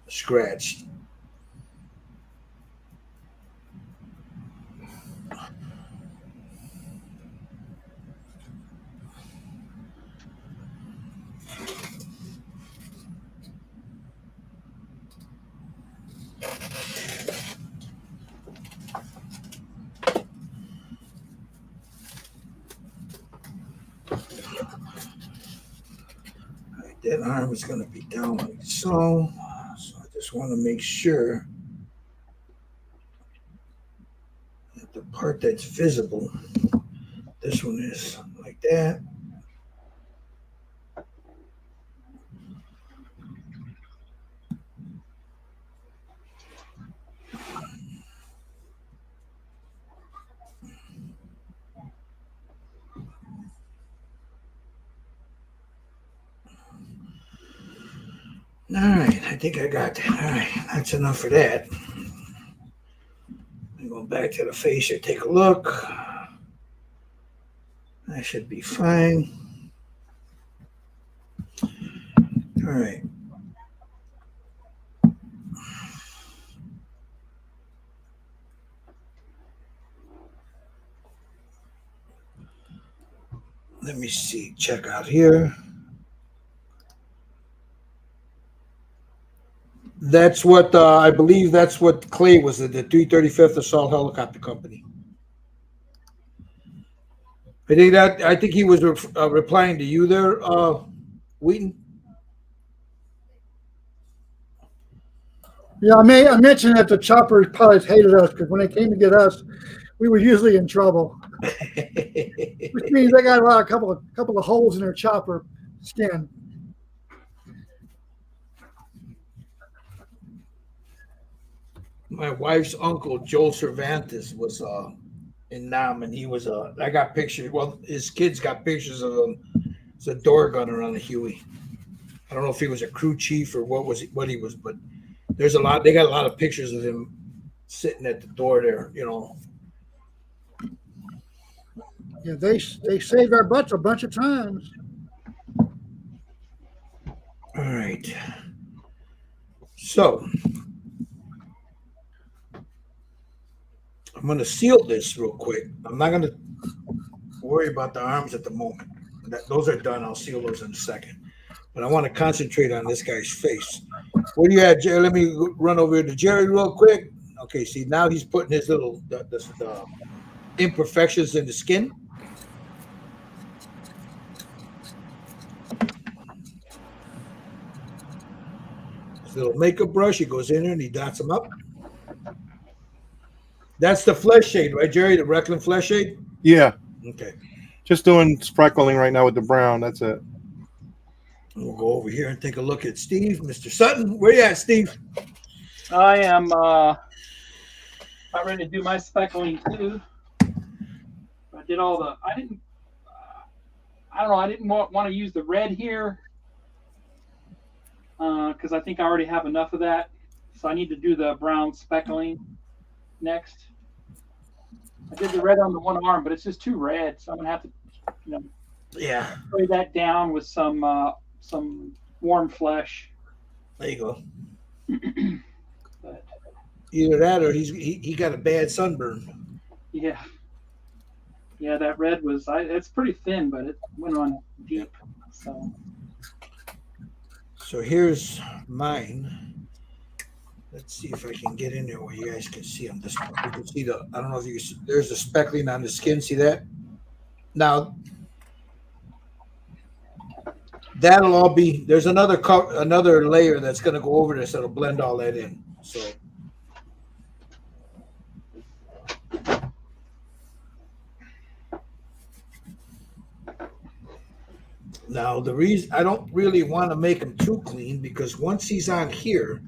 scratched. That arm is going to be down like so. So I just want to make sure that the part that's visible, this one is like that. All right, I think I got that. All right, that's enough for that. Go back to the face and take a look. That should be fine. All right. Let me see. Check out here. That's what I believe. That's what Clay was at the 335th Assault Helicopter Company. I think he was replying to you there, Wheaton. Yeah, I mentioned that the chopper pilots hated us because when they came to get us, we were usually in trouble. Which means they got a couple of holes in their chopper skin. My wife's uncle Joel Cervantes was in Nam, and he was I got pictures. Well, his kids got pictures of him as a door gunner on the Huey. I don't know if he was a crew chief or what he was, but there's a lot. They got a lot of pictures of him sitting at the door there. You know. Yeah, they saved our butts a bunch of times. All right. So I'm going to seal this real quick. I'm not going to worry about the arms at the moment. Those are done. I'll seal those in a second. But I want to concentrate on this guy's face. Where you at, Jerry? Let me run over to Jerry real quick. Okay, see, now he's putting his little the imperfections in the skin. His little makeup brush, he goes in there and he dots them up. That's the flesh shade, right, Jerry? The Recklin flesh shade? Yeah. Okay. Just doing speckling right now with the brown. That's it. We'll go over here and take a look at Steve. Mr. Sutton, where you at, Steve? I am about ready to do my speckling too. I did all the. I didn't want to use the red here because I think I already have enough of that. So I need to do the brown speckling next. I did the red on the one arm, but it's just too red, so I'm gonna have to, Yeah, spray that down with some warm flesh. there you go. But Either that or he got a bad sunburn. yeah, that red was. It's pretty thin, but it went on deep. So here's mine. Let's see if I can get in there where you guys can see them. You can see I don't know if you can see, there's the speckling on the skin. See that? Now, that'll all be, there's another layer that's going to go over this that'll blend all that in. So. Now, the reason I don't really want to make him too clean because once he's on here,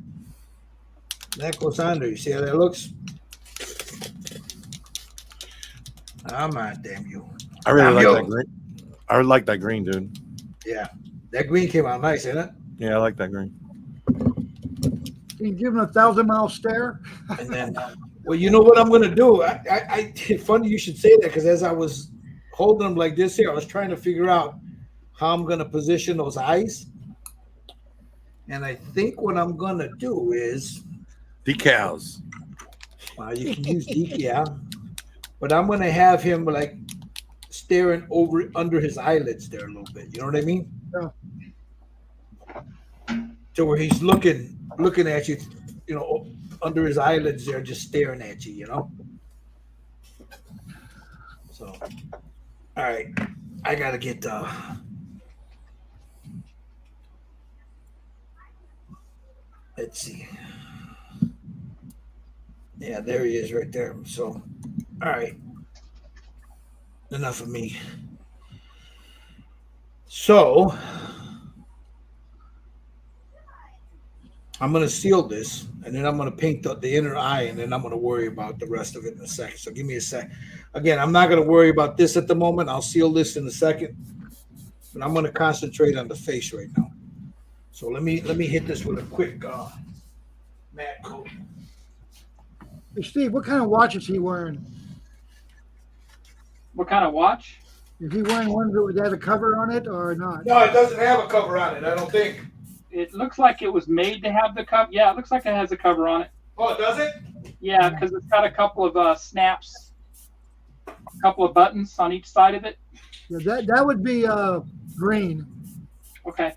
that goes on there. You see how that looks? Come on, damn you. I really like that green. I like that green, dude. Yeah. That green came out nice, isn't it? Yeah, I like that green. Can you give him a 1,000-mile stare? And then, well, you know what I'm going to do? Funny you should say that because as I was holding them like this here, I was trying to figure out how I'm going to position those eyes. And I think what I'm going to do is decals. You can use decal, but I'm going to have him like staring over under his eyelids there a little bit. You know what I mean? Yeah. To where he's looking at you, under his eyelids there, just staring at you, So, all right, I got to get let's see. Yeah, there he is right there. So, all right. Enough of me. So, I'm going to seal this, and then I'm going to paint the inner eye, and then I'm going to worry about the rest of it in a second. So give me a sec. Again, I'm not going to worry about this at the moment. I'll seal this in a second, but I'm going to concentrate on the face right now. So let me hit this with a quick matte coat. Hey, Steve, what kind of watch is he wearing? What kind of watch? Is he wearing one that has a cover on it or not? No, it doesn't have a cover on it, I don't think. It looks like it was made to have the cover. Yeah, it looks like it has a cover on it. Oh, does it? Yeah, because it's got a couple of snaps, a couple of buttons on each side of it. Yeah, that would be green. Okay.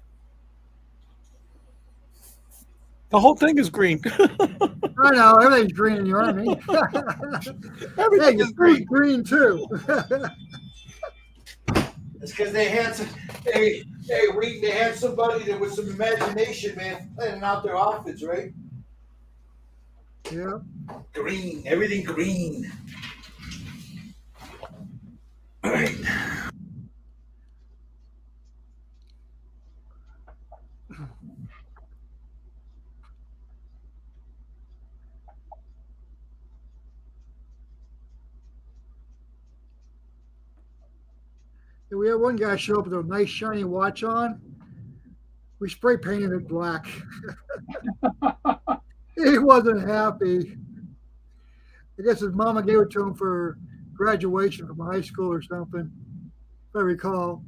The whole thing is green. I know everything's green in the army. Hey, Everything your is food's green. green too. It's because they had some. They had somebody that with some imagination, man, planning out their outfits, right? Yeah. Green, everything green. All right. We had one guy show up with a nice shiny watch on. We spray painted it black. He wasn't happy. I guess his mama gave it to him for graduation from high school or something, if I recall.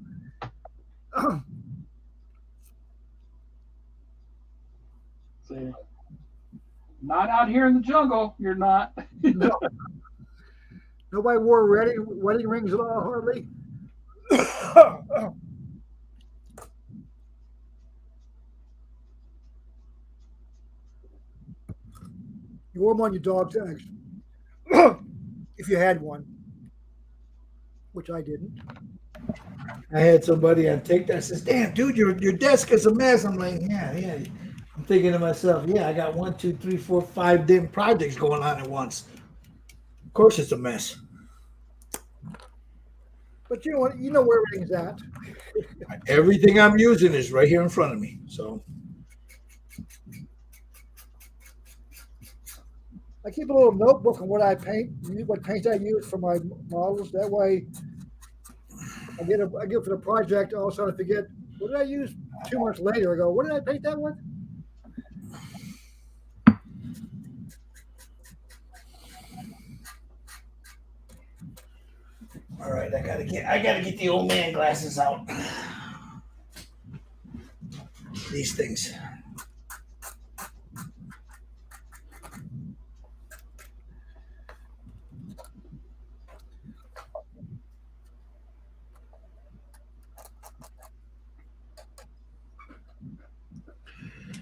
See, not out here in the jungle. You're not. No, nobody wore wedding rings at all, hardly. You wore them on your dog tags, if you had one, which I didn't. I had somebody on TikTok says, "Damn, dude, your desk is a mess." I'm like, yeah. I'm thinking to myself, yeah, I got 1, 2, 3, 4, 5 different projects going on at once. Of course, it's a mess. But you know what? You know where everything's at. Everything I'm using is right here in front of me. So I keep a little notebook on what I paint, what paint I use for my models. That way, I get for the project. All of a sudden, I forget what did I use 2 months later. I go, what did I paint that with? all right, I gotta get the old man glasses out. These things.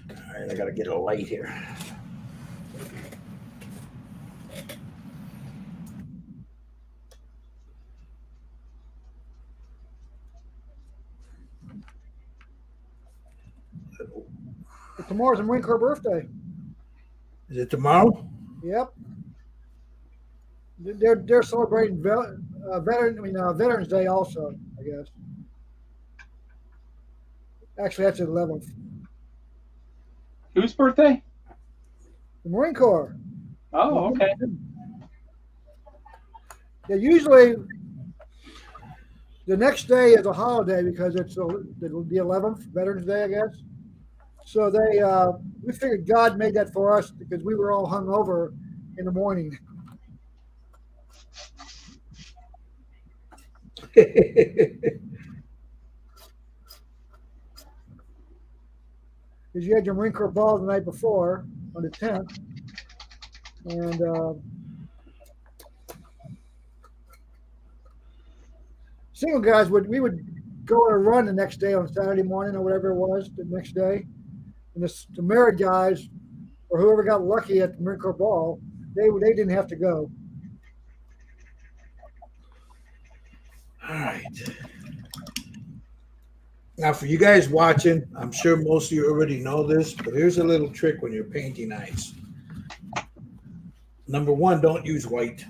All right, I gotta get a light here. But tomorrow's a Marine Corps birthday. Is it tomorrow? Yep, they're celebrating Veterans Day also. I guess. Actually, that's the 11th. Whose birthday? The Marine Corps. Oh, okay. Yeah, usually the next day is a holiday because it's the 11th, Veterans Day, I guess. So we figured God made that for us because we were all hung over in the morning. Because you had your Marine Corps ball the night before on the 10th, and single guys we would go on a run the next day on Saturday morning or whatever it was the next day, and the married guys or whoever got lucky at the Marine Corps ball, they didn't have to go. All right. Now, for you guys watching, I'm sure most of you already know this, but here's a little trick when you're painting eyes. Number one, don't use white.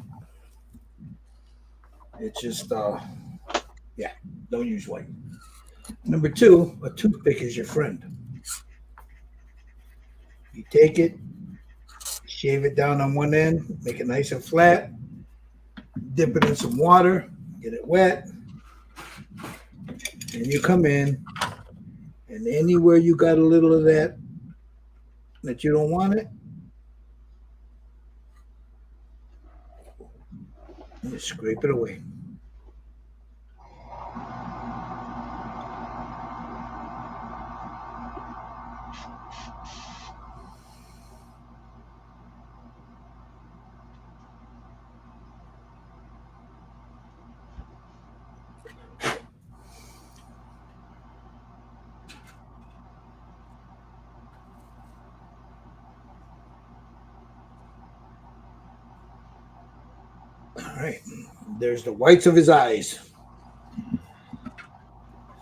It's just, don't use white. Number two, a toothpick is your friend. You take it, shave it down on one end, make it nice and flat, dip it in some water, get it wet, and you come in, and anywhere you got a little of that you don't want it, you scrape it away. All right. There's the whites of his eyes.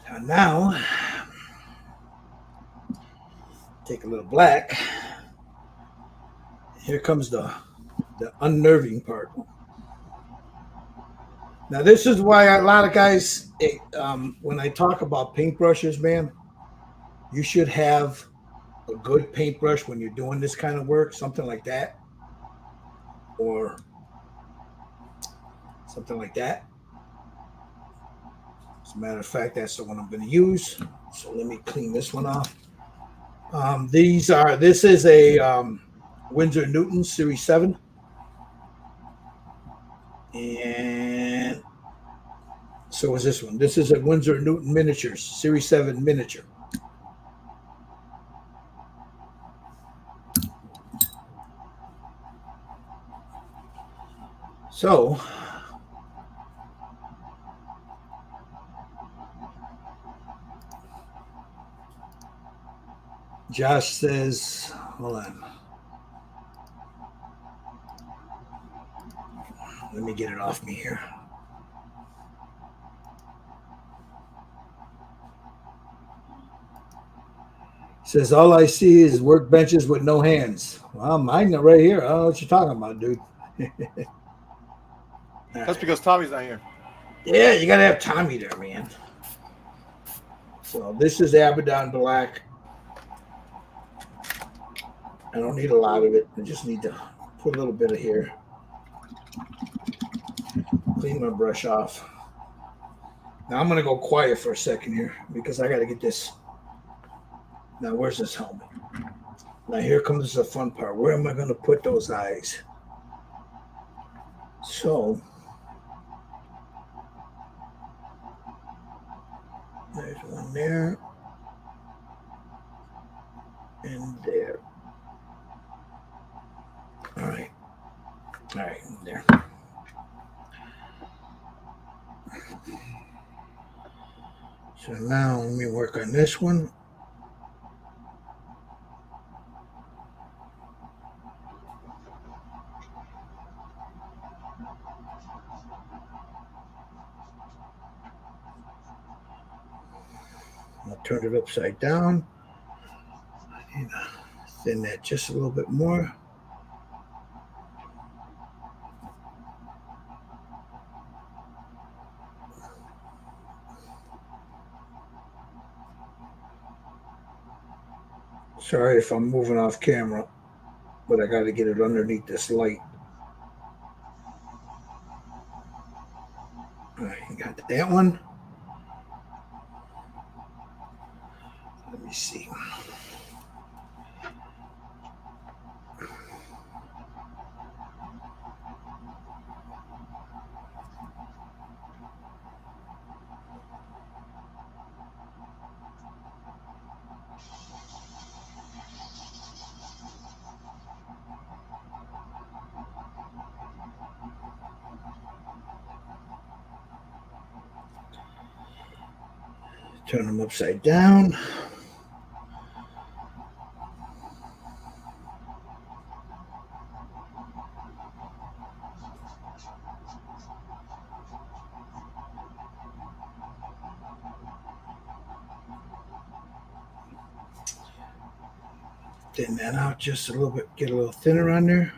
And now, take a little black. Here comes the unnerving part. Now, this is why a lot of guys, when I talk about paintbrushes, man, you should have a good paintbrush when you're doing this kind of work, something like that, or something like that. As a matter of fact, that's the one I'm going to use. So let me clean this one off. This is a Winsor Newton Series 7. And so is this one. This is a Winsor Newton Miniatures Series 7 miniature. So Josh says, hold on. Let me get it off me here. Says, all I see is workbenches with no hands. Well, mine are right here. I don't know what you're talking about, dude. That's because Tommy's not here. Yeah, you got to have Tommy there, man. So this is Abaddon Black. I don't need a lot of it. I just need to put a little bit of here. Clean my brush off. Now I'm going to go quiet for a second here because I got to get this. Now, where's this helmet? Now, here comes the fun part. Where am I going to put those eyes? So, there's one there and there. All right. All right, there. So now let me work on this one. I'll turn it upside down and thin that just a little bit more. Sorry if I'm moving off camera, but I got to get it underneath this light. All right, got that one. Let me see. Turn them upside down. Thin that out just a little bit, get a little thinner on there.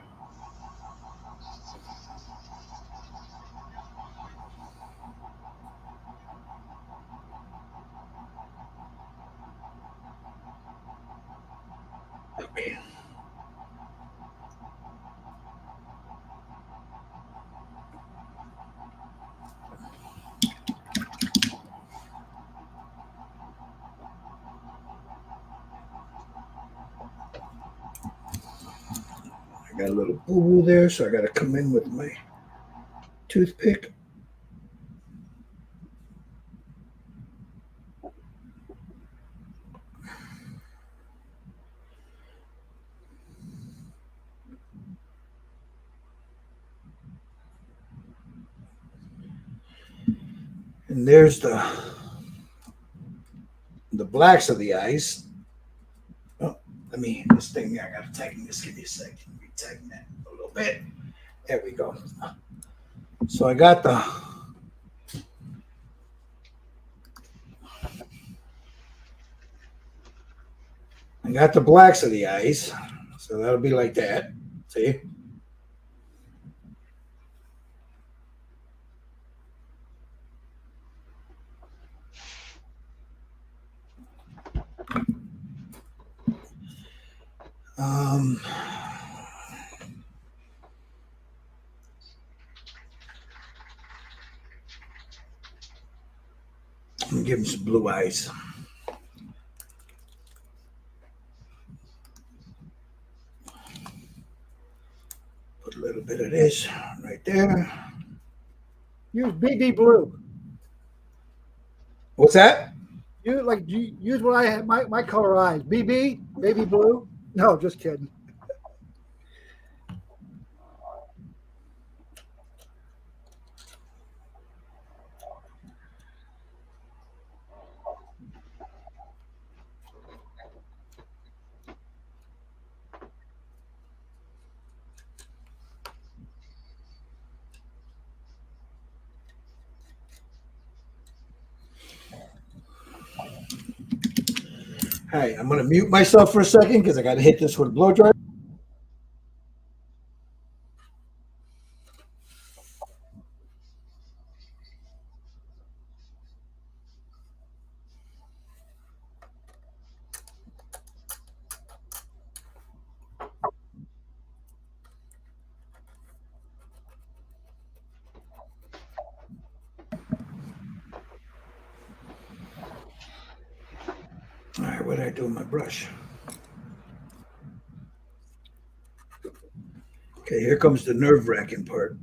Okay. I got a little boo-boo there, so I got to come in with my toothpick. And there's the blacks of the eyes. Oh, this thing, I got to tighten this. Give me a second. Let me tighten that a little bit. There we go. So I got the blacks of the eyes. So that'll be like that. See? Um, I'm gonna give him some blue eyes. Put a little bit of this right there. Use BB blue. What's that? Use what I have my color eyes. BB baby blue. No, just kidding. All right, I'm gonna mute myself for a second because I got to hit this with a blow dryer. All right, what did I do with my brush? Okay, here comes the nerve-wracking part.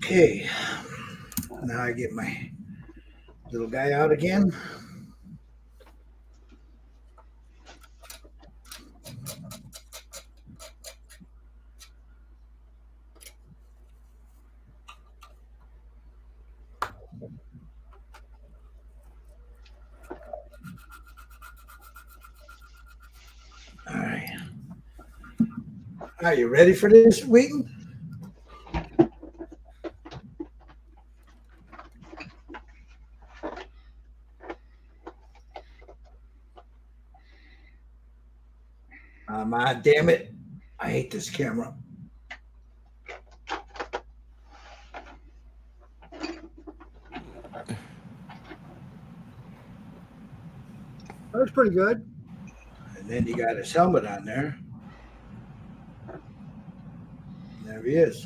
Okay, now I get my little guy out again. All right. Are you ready for this, Wheaton? Damn it. I hate this camera. That's pretty good. And then you got his helmet on there. There he is.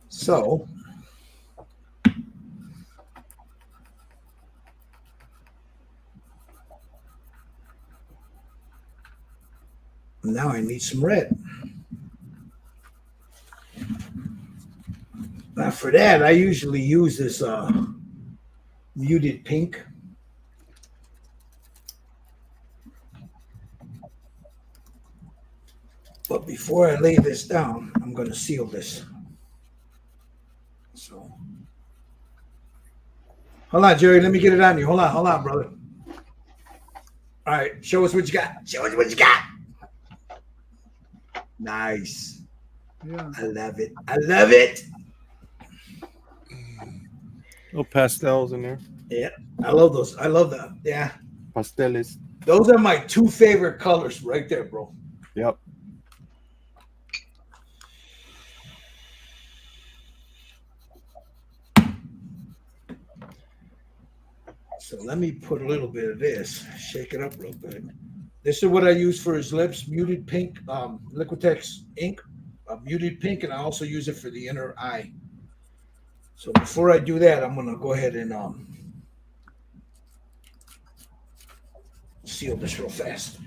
So now I need some red. Now for that, I usually use this muted pink. But before I lay this down, I'm going to seal this. So, hold on, Jerry. Let me get it on you. Hold on, brother. All right, show us what you got. Show us what you got. Nice. Yeah. I love it. I love it. No pastels in there. Yeah, I love those. I love that. Yeah. Pasteles. Those are my two favorite colors right there, bro. Yep. So let me put a little bit of this, shake it up real good. This is what I use for his lips, muted pink, Liquitex ink, muted pink, and I also use it for the inner eye. So before I do that, I'm gonna go ahead and seal this real fast.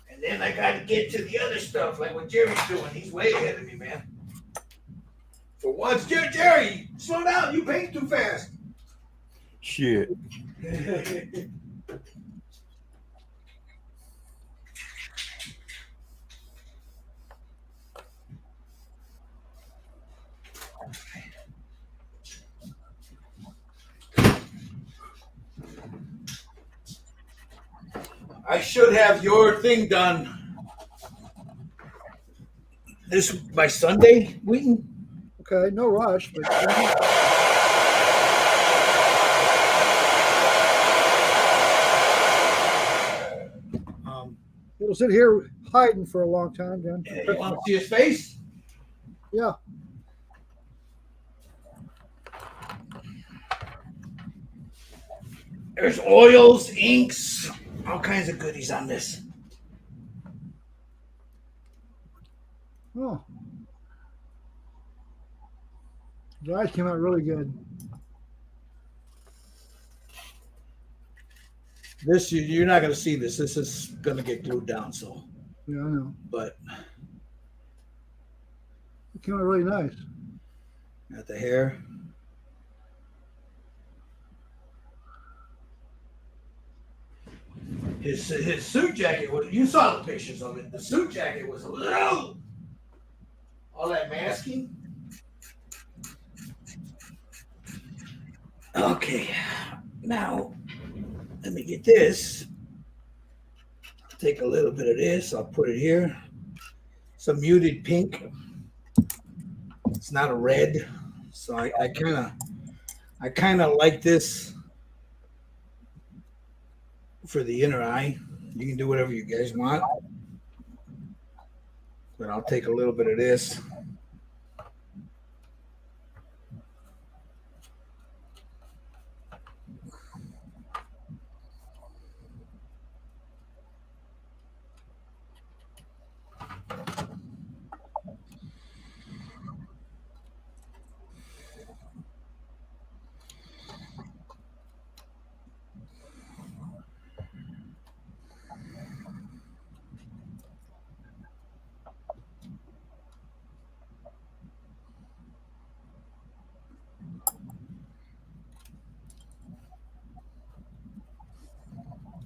And then I got to get to the other stuff, like what Jerry's doing. He's way ahead of me, man. For once, Jerry, slow down. You paint too fast. Shit. I should have your thing done this by Sunday, Wheaton. Okay, no rush, but it'll sit here hiding for a long time, then. You want to see his face? Yeah. There's oils, inks, all kinds of goodies on this. Oh. The eyes came out really good. This you're not going to see this. This is going to get glued down. So, Yeah, I know. but It came out really nice. got the hair. His suit jacket was. You saw the pictures of it. The suit jacket was a little. All that masking. Okay, now let me get this. Take a little bit of this. I'll put it here. Some muted pink. It's not a red, so I kind of like this for the inner eye. You can do whatever you guys want, but I'll take a little bit of this.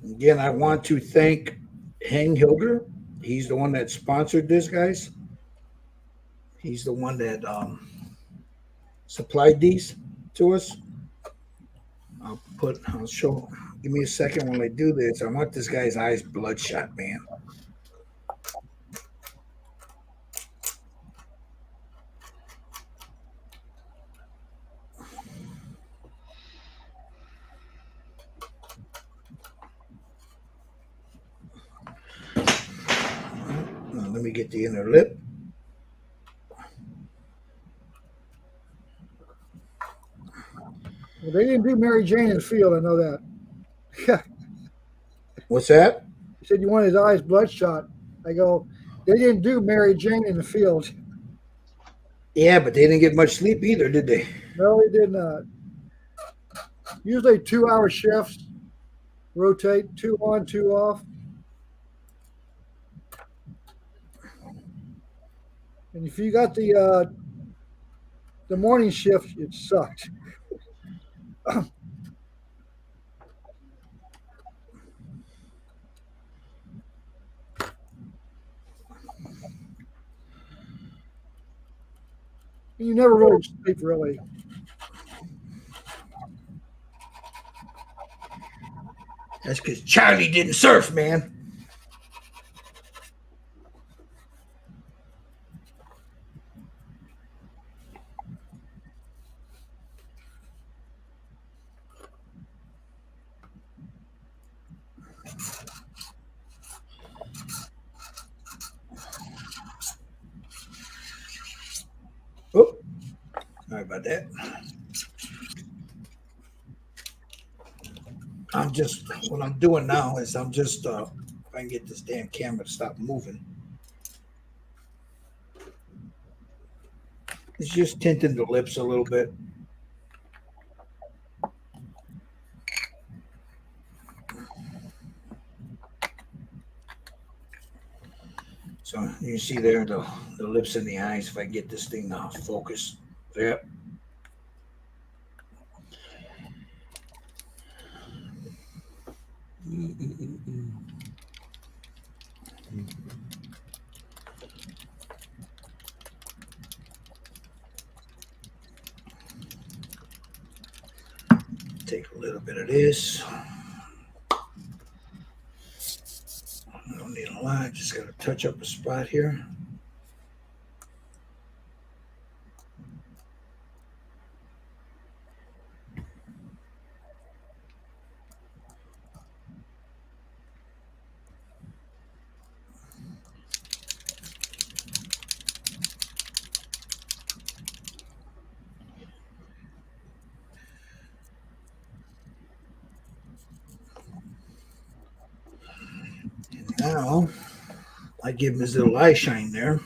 Again, I want to thank Hengs. He's the one that sponsored this, guys. He's the one that supplied these to us. I'll show. Give me a second when I do this. I want this guy's eyes bloodshot, man. Now, let me get the inner lip. Well, they didn't do Mary Jane in the field. I know that. What's that? You said you want his eyes bloodshot. I go, they didn't do Mary Jane in the field. Yeah, but they didn't get much sleep either, did they? No, they did not. Usually 2-hour shifts, rotate 2 on, 2 off. And if you got the morning shift, it sucked. You never really sleep, really. That's because Charlie didn't surf, man. Oh, sorry about that. What I'm doing now is if I can get this damn camera to stop moving. It's just tinting the lips a little bit. So you see there the lips and the eyes. If I get this thing to focus. Yep. Take a little bit of this. I don't need a lot. Just got to touch up a spot here. Now, I give him his little eye shine there.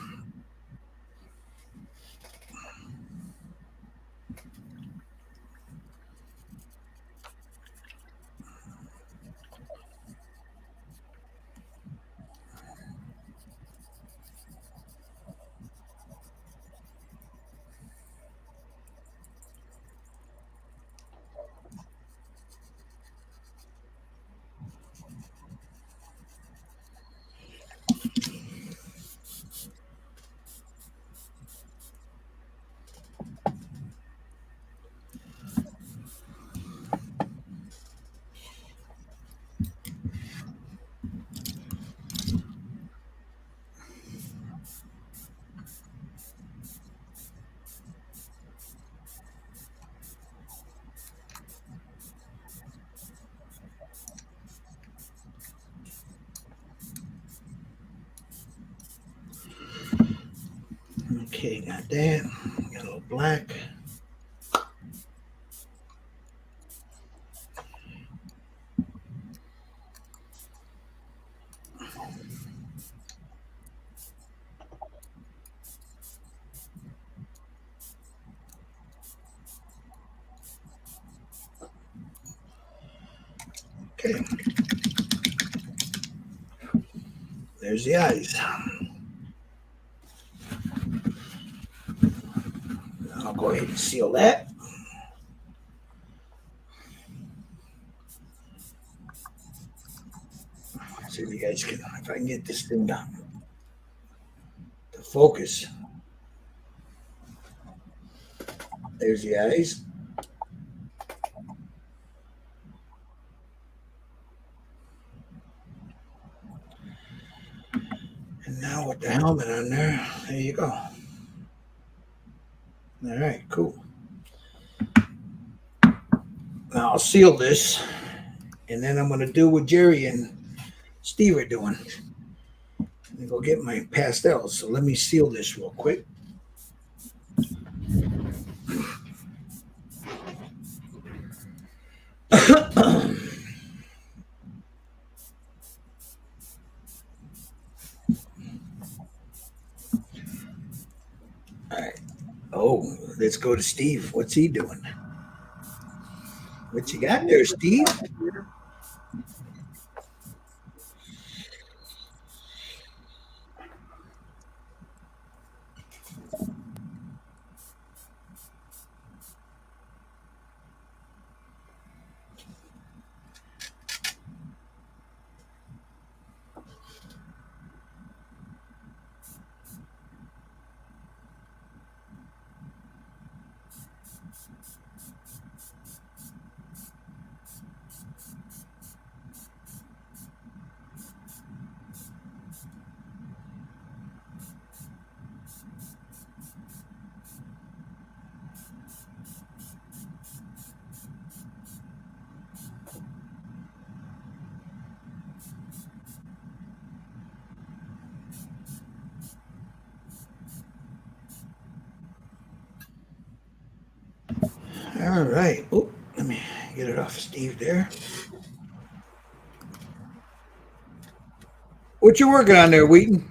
Okay, got that. Got a little black. Okay. There's the eyes. I'll go ahead and seal that. See if you guys can, if I can get this thing done. To focus. There's the eyes. And now with the helmet on there you go. All right, cool. Now I'll seal this, and then I'm going to do what Jerry and Steve are doing. I'm going to go get my pastels. So let me seal this real quick. All right. Oh, let's go to Steve. What's he doing? What you got there, Steve? All right. Oh, let me get it off Steve there. What you working on there, Wheaton?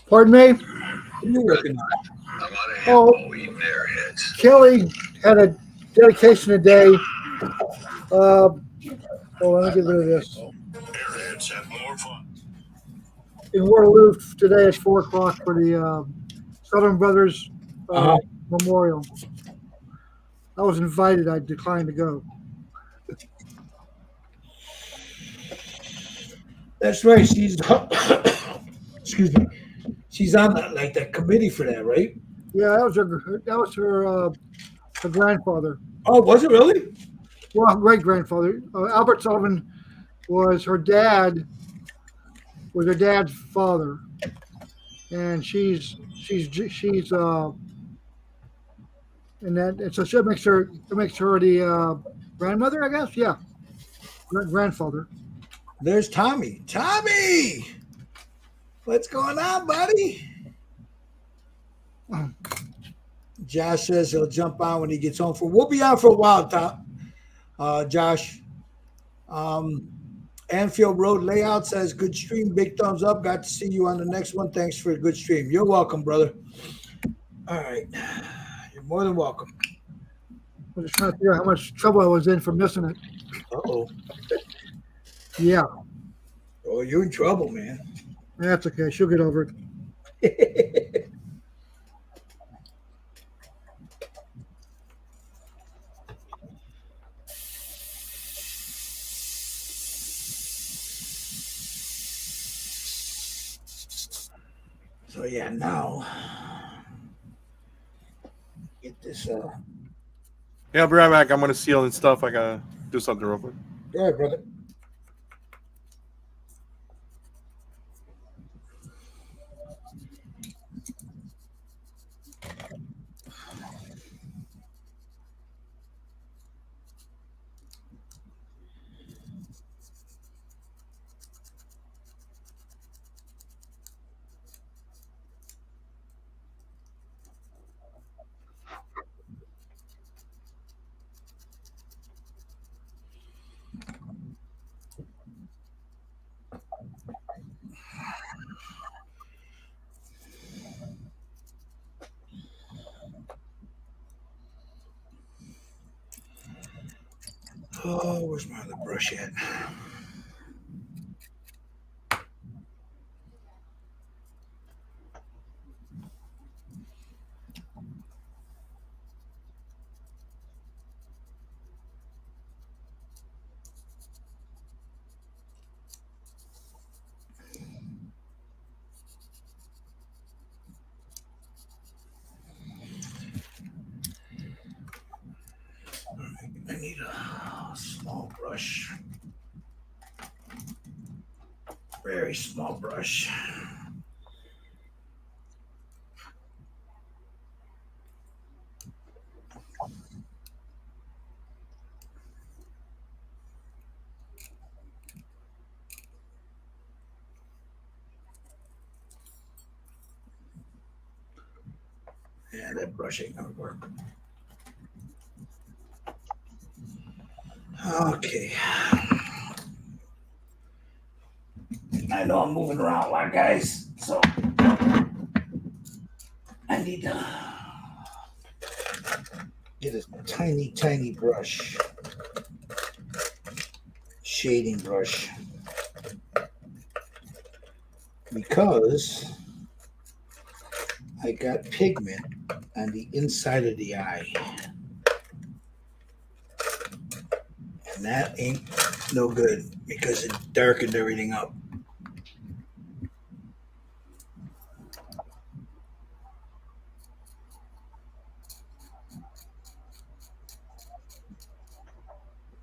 Pardon me? What you working on? Oh, Kelly had a dedication today. Let me get rid of this. Airheads have more fun. in Waterloo today at 4 o'clock for the Southern Brothers Uh-huh. Memorial. I was invited. I declined to go. That's right. She's excuse me. She's on that committee for that, right? Yeah, that was her grandfather. Oh, was it really? Well, great grandfather. Albert Sullivan was her dad. Was her dad's father, and she's and so it makes her the grandmother, I guess. Yeah, grandfather. There's Tommy. Tommy, what's going on, buddy? Josh says he'll jump on when he gets home. We'll be on for a while, Josh. Anfield Road Layout says good stream, big thumbs up. Got to see you on the next one. Thanks for a good stream. You're welcome, brother. All right, you're more than welcome. I was just trying to figure out how much trouble I was in for missing it. Uh-oh. Yeah, Oh, you're in trouble, man. that's okay. She'll get over it. So yeah, now get this. Yeah, I'll be right back. I'm gonna seal and stuff. I gotta do something real quick. All right, brother. Oh, where's my other brush at? I need a small brush. Very small brush. Yeah, that brush ain't gonna work. Okay. I know I'm moving around a lot, guys, so I need to get a tiny, tiny brush. Shading brush. Because I got pigment on the inside of the eye. And that ain't no good because it darkened everything up.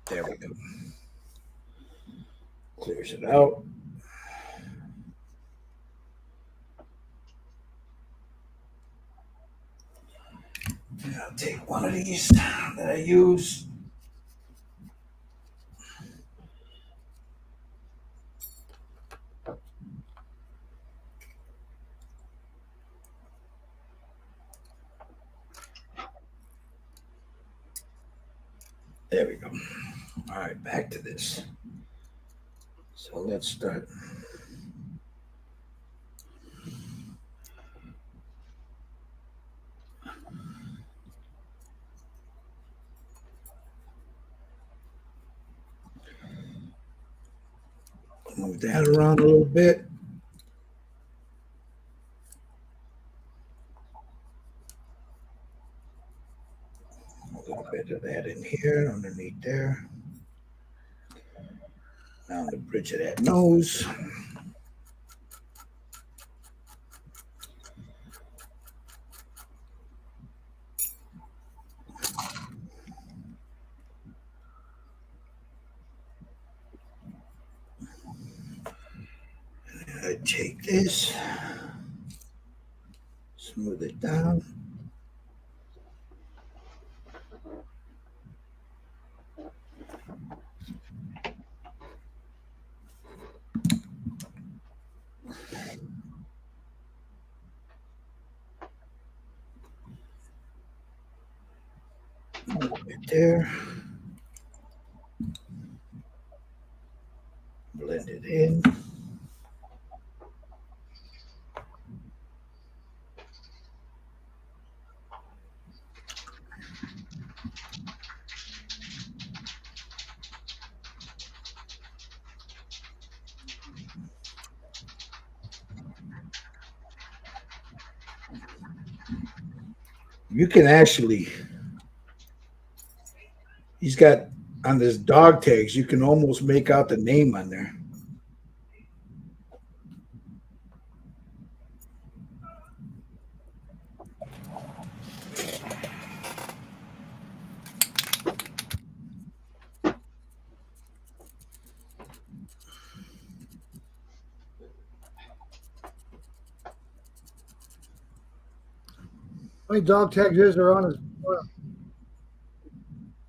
There we go. Clears it out. And I'll take one of these that I use. There we go. All right, back to this. So let's start. Move that around a little bit. bit of that in here underneath there. Down the bridge of that nose. And I take this, smooth it down. Right there. Blend it in. You can actually, he's got on this dog tags, you can almost make out the name on there. How many dog tags is there on his? How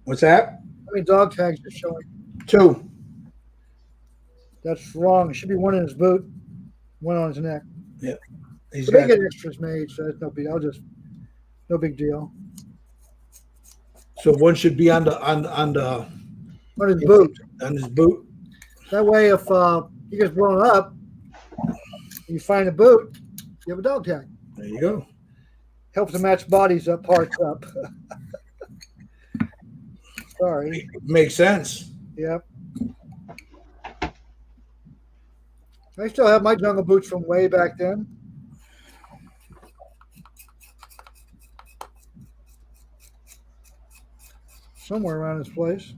What's that? many dog tags are showing? 2. That's wrong. It should be one in his boot, one on his neck. He's So they got, get extras made, so that's no big. No big deal. so one should be on the On his boot. on his boot. That way, if he gets blown up, you find a boot, you have a dog tag. There you go. Helps to match bodies up, parts up. Sorry. Makes sense. Yep. I still have my jungle boots from way back then. Somewhere around this place.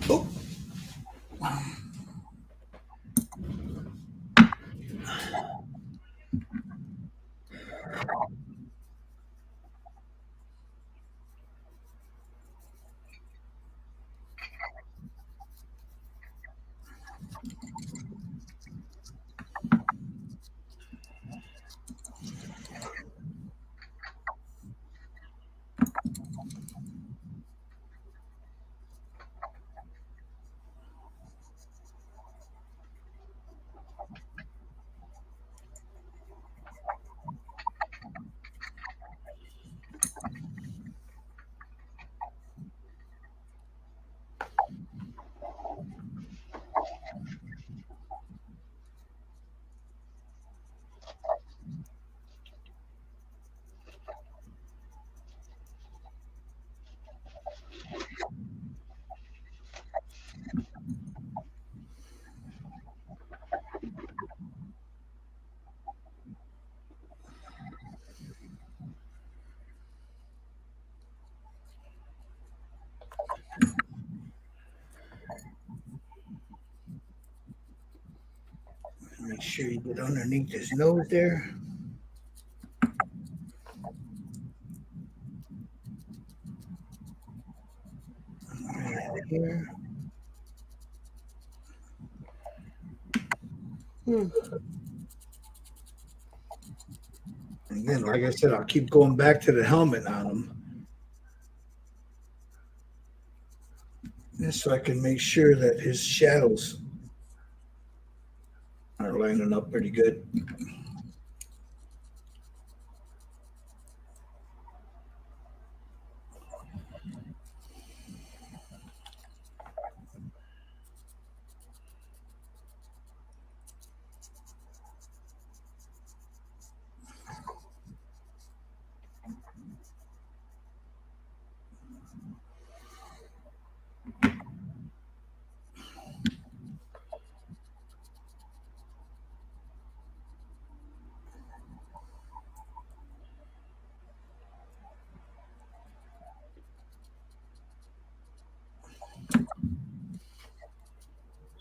Oh. Make sure you get underneath his nose there. Right here. And then, like I said, I'll keep going back to the helmet on him. Just so I can make sure that his shadows are lining up pretty good.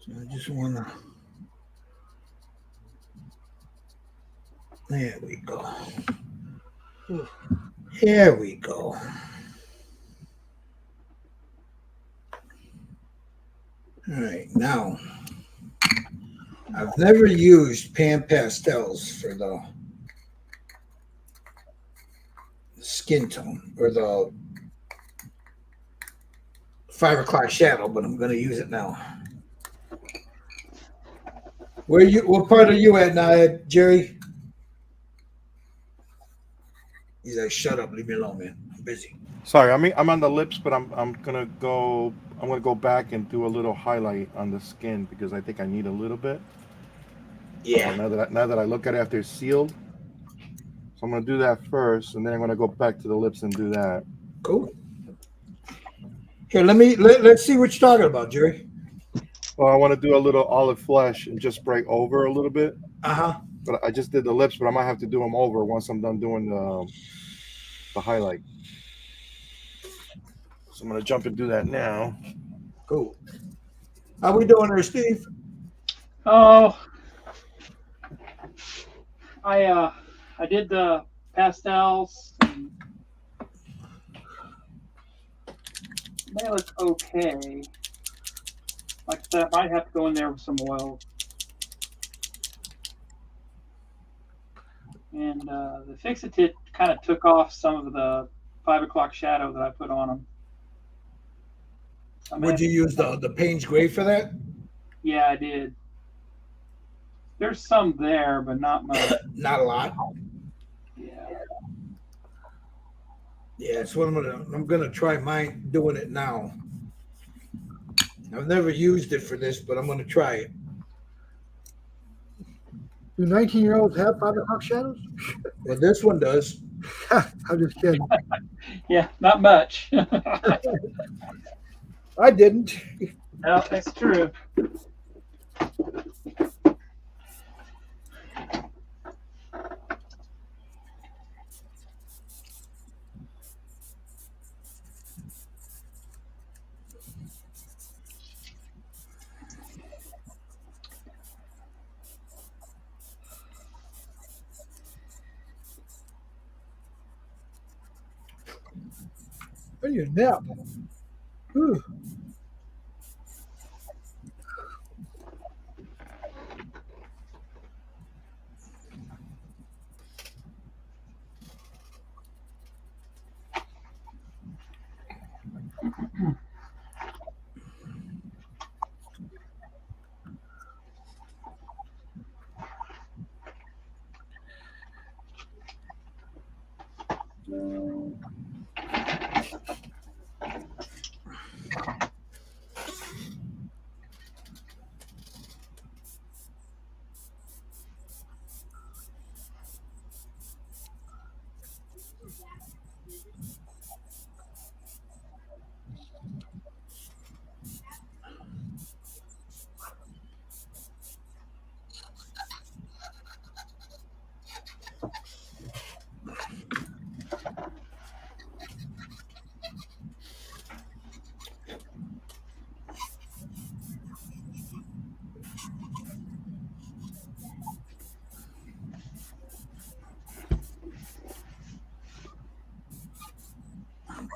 So I just want to. There we go. There we go. All right, now I've never used pan pastels for the skin tone or the 5 o'clock shadow, but I'm going to use it now. Where you? What part are you at now, Jerry? He's like, shut up, leave me alone, man. I'm busy. Sorry, I'm on the lips, but I'm gonna go back and do a little highlight on the skin because I think I need a little bit. Yeah. Now that I look at it after it's sealed, so I'm gonna do that first, and then I'm gonna go back to the lips and do that. Cool. Here, let's see what you're talking about, Jerry. Well, I want to do a little olive flesh and just break over a little bit. Uh-huh. But I just did the lips, but I might have to do them over once I'm done doing the highlight. So I'm gonna jump and do that now. Cool. How we doing there, Steve? Oh, I did the pastels. And they look okay. Like I said, I might have to go in there with some oil. And the Fix-A-Tit kind of took off some of the 5 o'clock shadow that I put on them. Would you use the Payne's Gray for that? Yeah, I did. There's some there, but not much. Not a lot. Yeah. Yeah, that's what I'm gonna try mine doing it now. I've never used it for this, but I'm gonna try it. Do 19-year-olds have 5 o'clock shadows? Well, this one does. I'm just kidding. Yeah, not much. I didn't. No, that's true. I need a nap. Ooh.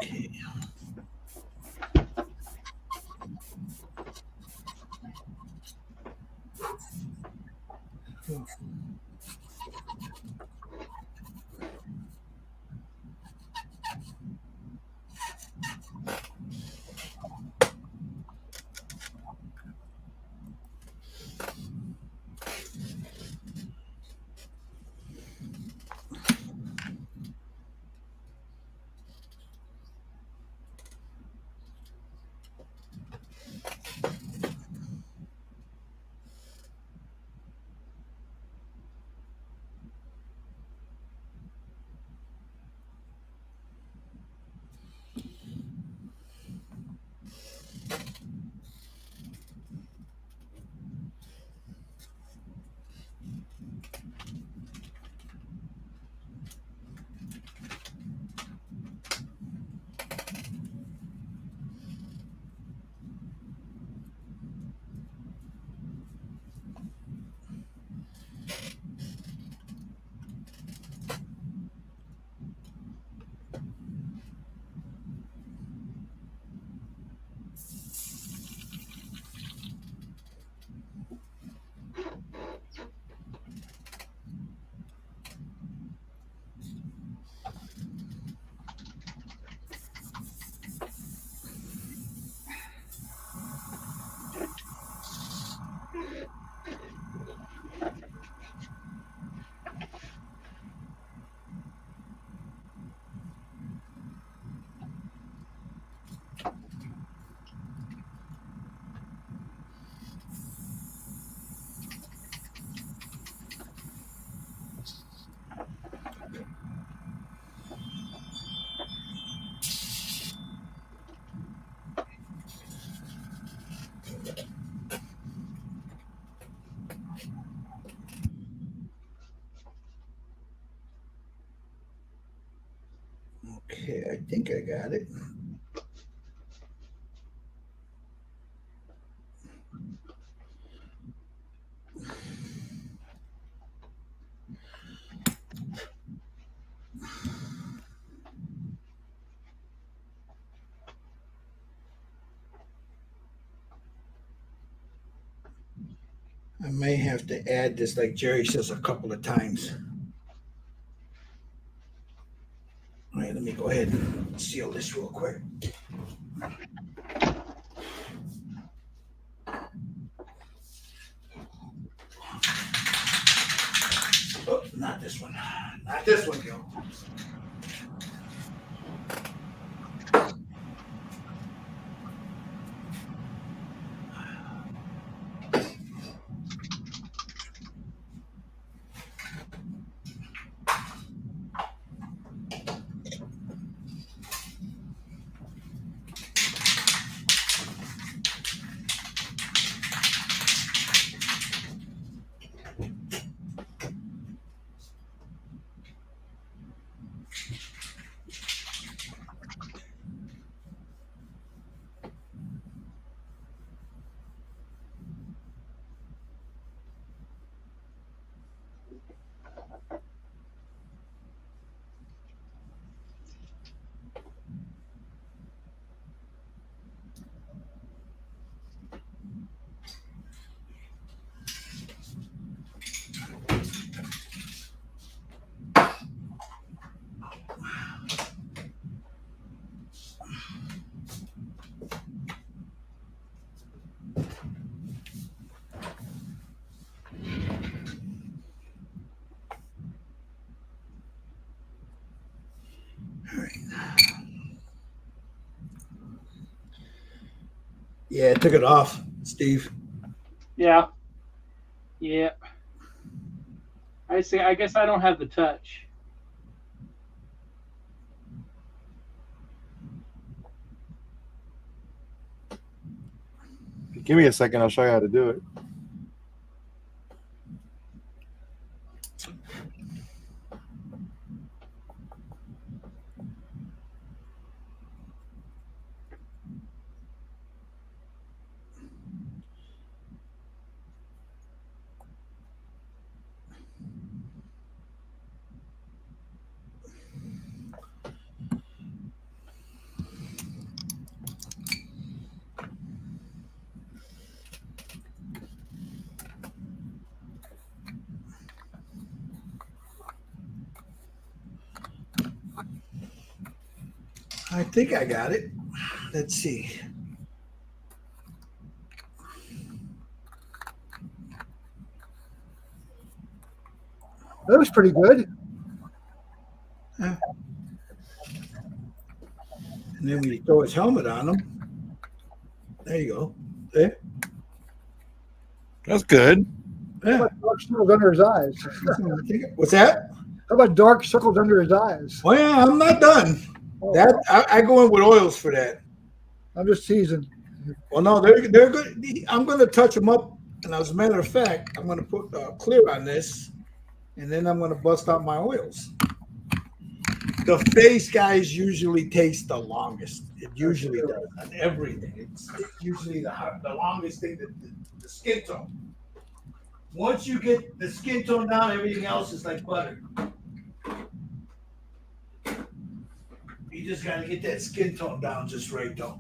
Okay. I think I got it. I may have to add this, like Jerry says, a couple of times. All right, let me go ahead and seal this real quick. Oh, not this one. Not this one, Joe. Yeah, I took it off, Steve. Yeah. Yeah. I see. I guess I don't have the touch. Give me a second. I'll show you how to do it. I think I got it. Let's see. That was pretty good. And then we throw his helmet on him. There you go. There. That's good. How Yeah. about dark circles under his eyes? What's that? How about dark circles under his eyes? Well, yeah, I'm not done. Oh, That I go in with oils for that. I'm just teasing. Well, no, they're good. I'm going to touch them up, and as a matter of fact, I'm going to put clear on this, and then I'm going to bust out my oils. The face guys usually takes the longest. It usually does on everything. It's usually the longest thing, the skin tone. Once you get the skin tone down, everything else is like butter. You just got to get that skin tone down just right, though.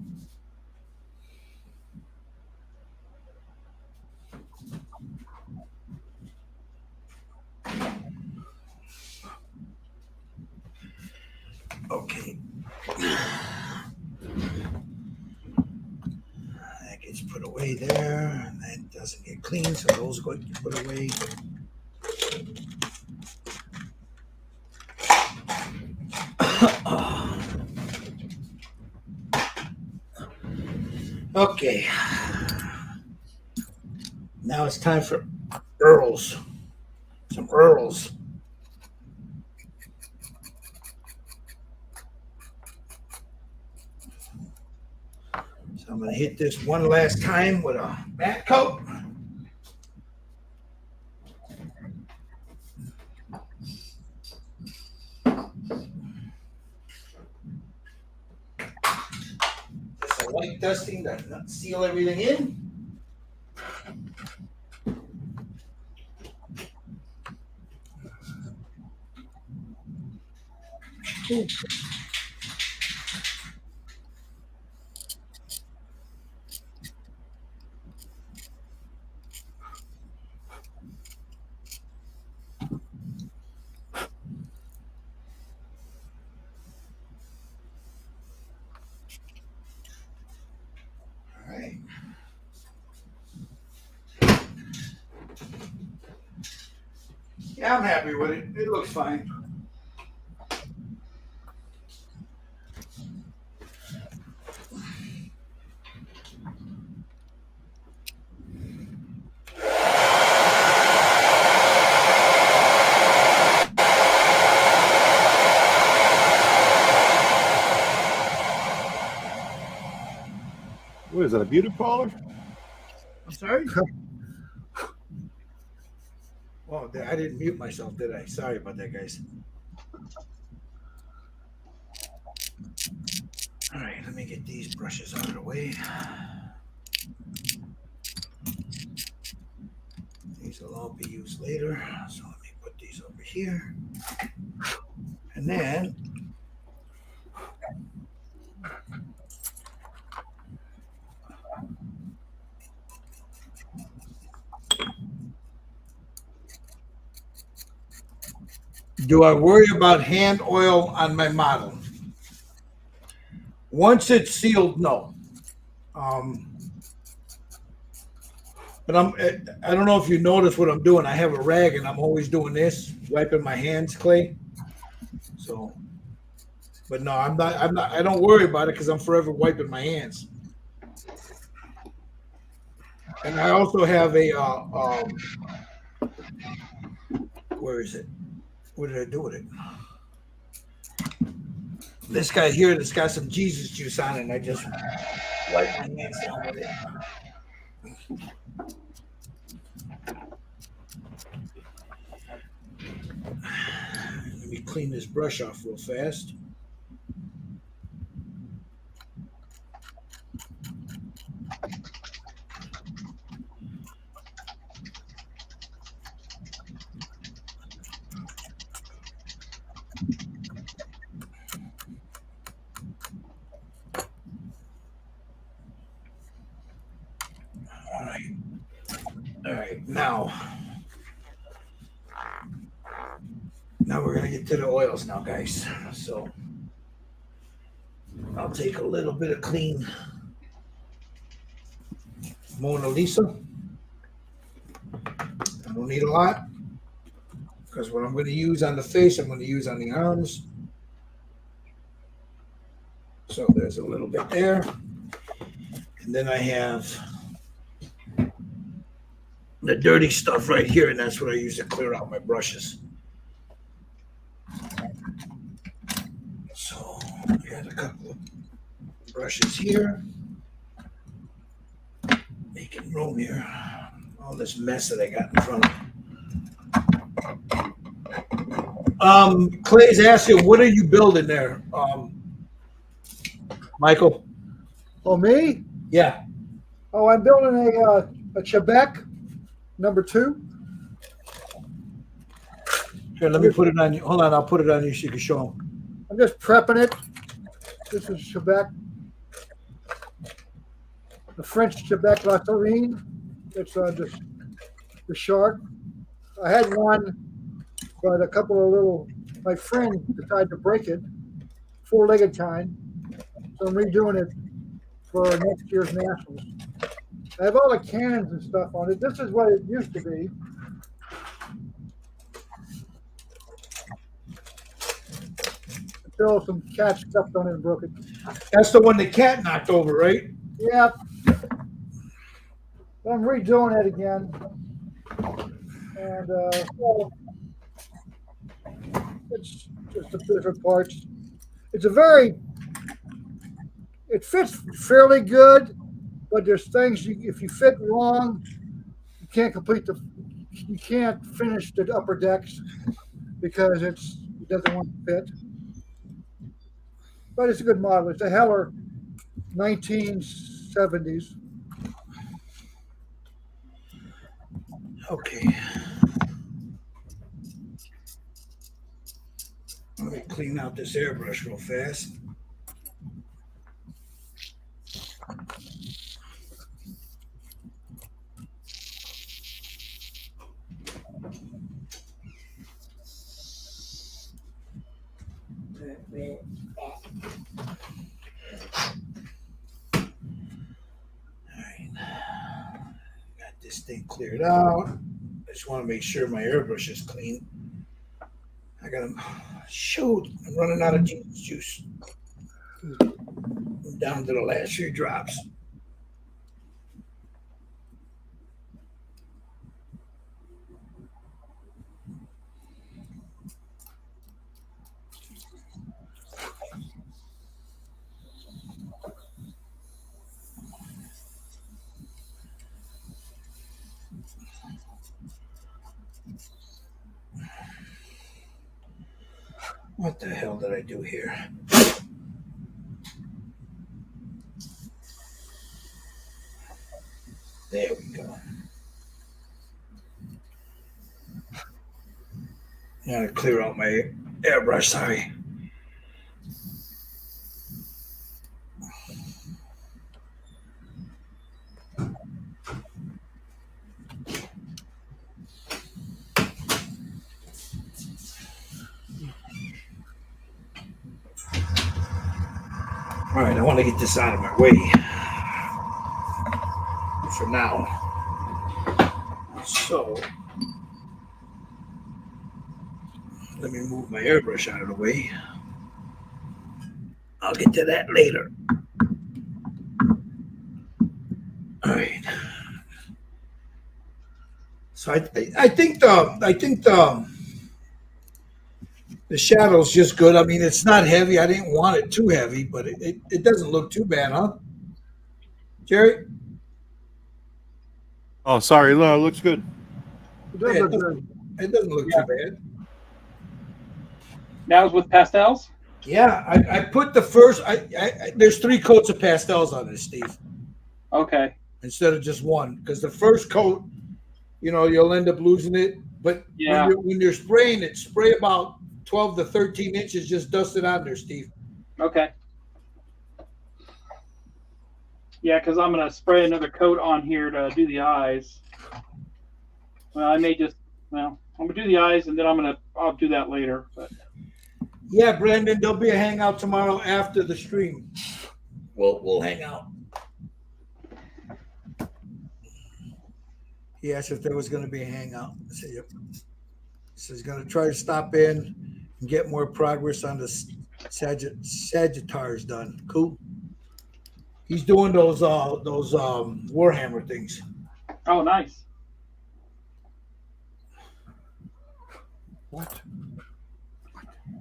Okay. That gets put away there. And that doesn't get clean, so those go get put away. Okay. Now it's time for Earls. Some Earls. So I'm going to hit this one last time with a matte coat. paint testing to seal everything in. All right. Yeah, I'm happy with it. It looks fine. What is that, a beauty parlor? I'm sorry? Well, I didn't mute myself, did I? Sorry about that, guys. All right, let me get these brushes out of the way. These will all be used later. So let me put these over here. And then do I worry about hand oil on my model? Once it's sealed, no. But I don't know if you notice what I'm doing. I have a rag and I'm always doing this, wiping my hands, Clay. So, but no, I'm not, I don't worry about it because I'm forever wiping my hands. And I also have a, where is it? What did I do with it? This guy here that's got some Jesus juice on it, and I just wipe my hands down with it. Let me clean this brush off real fast. All right, now we're gonna get to the oils now, guys. So I'll take a little bit of clean Mona Lisa. I don't need a lot because what I'm going to use on the face, I'm going to use on the arms. So there's a little bit there. And then I have the dirty stuff right here, and that's what I use to clear out my brushes. So I got a couple of brushes here. Making room here. All this mess that I got in front of me. Clay's asking, what are you building there, Michael? Oh, me? Yeah. Oh, I'm building a Quebec #2. Here, let me put it on you. Hold on, I'll put it on you so you can show them. I'm just prepping it. This is Quebec. The French Quebec La Tourine. It's the shark. I had one, but a couple of my friend decided to break it, 4-legged kind. So I'm redoing it for next year's Nationals. I have all the cannons and stuff on it. This is what it used to be. Until some cat stepped on it and broke it. That's the one the cat knocked over, right? Yep. I'm redoing it again. And well, it's just the different parts. It fits fairly good, but there's things if you fit wrong, you can't finish the upper decks because it doesn't want to fit. But it's a good model. It's a Heller 1970s. Okay. Let me clean out this airbrush real fast. Got this thing cleared out. I just want to make sure my airbrush is clean. I got to shoot. I'm running out of juice. I'm down to the last few drops. What the hell did I do here? There we go. I gotta clear out my airbrush, sorry. All right, I want to get this out of my way for now. So let me move my airbrush out of the way. I'll get to that later. All right. So I think the shadow's just good. I mean, it's not heavy. I didn't want it too heavy, but it doesn't look too bad, huh? Jerry? Oh, sorry. No, it looks good. It does Yeah, look good. It doesn't look too bad. Now it's with pastels. Yeah, I put the first. There's 3 coats of pastels on this, Steve, Okay. instead of just one, because the first coat, you'll end up losing it. But Yeah. when you're spraying it, spray about 12 to 13 inches. Just dust it on there, Steve. Okay. Yeah, because I'm gonna spray another coat on here to do the eyes. Well, I'm gonna do the eyes, and then I'll do that later. But Yeah, Brandon, there'll be a hangout tomorrow after the stream. We'll hang out. He asked if there was going to be a hangout. I said, yep. So he's going to try to stop in and get more progress on the Sagittars done. Cool. He's doing those Warhammer things. oh, nice. What?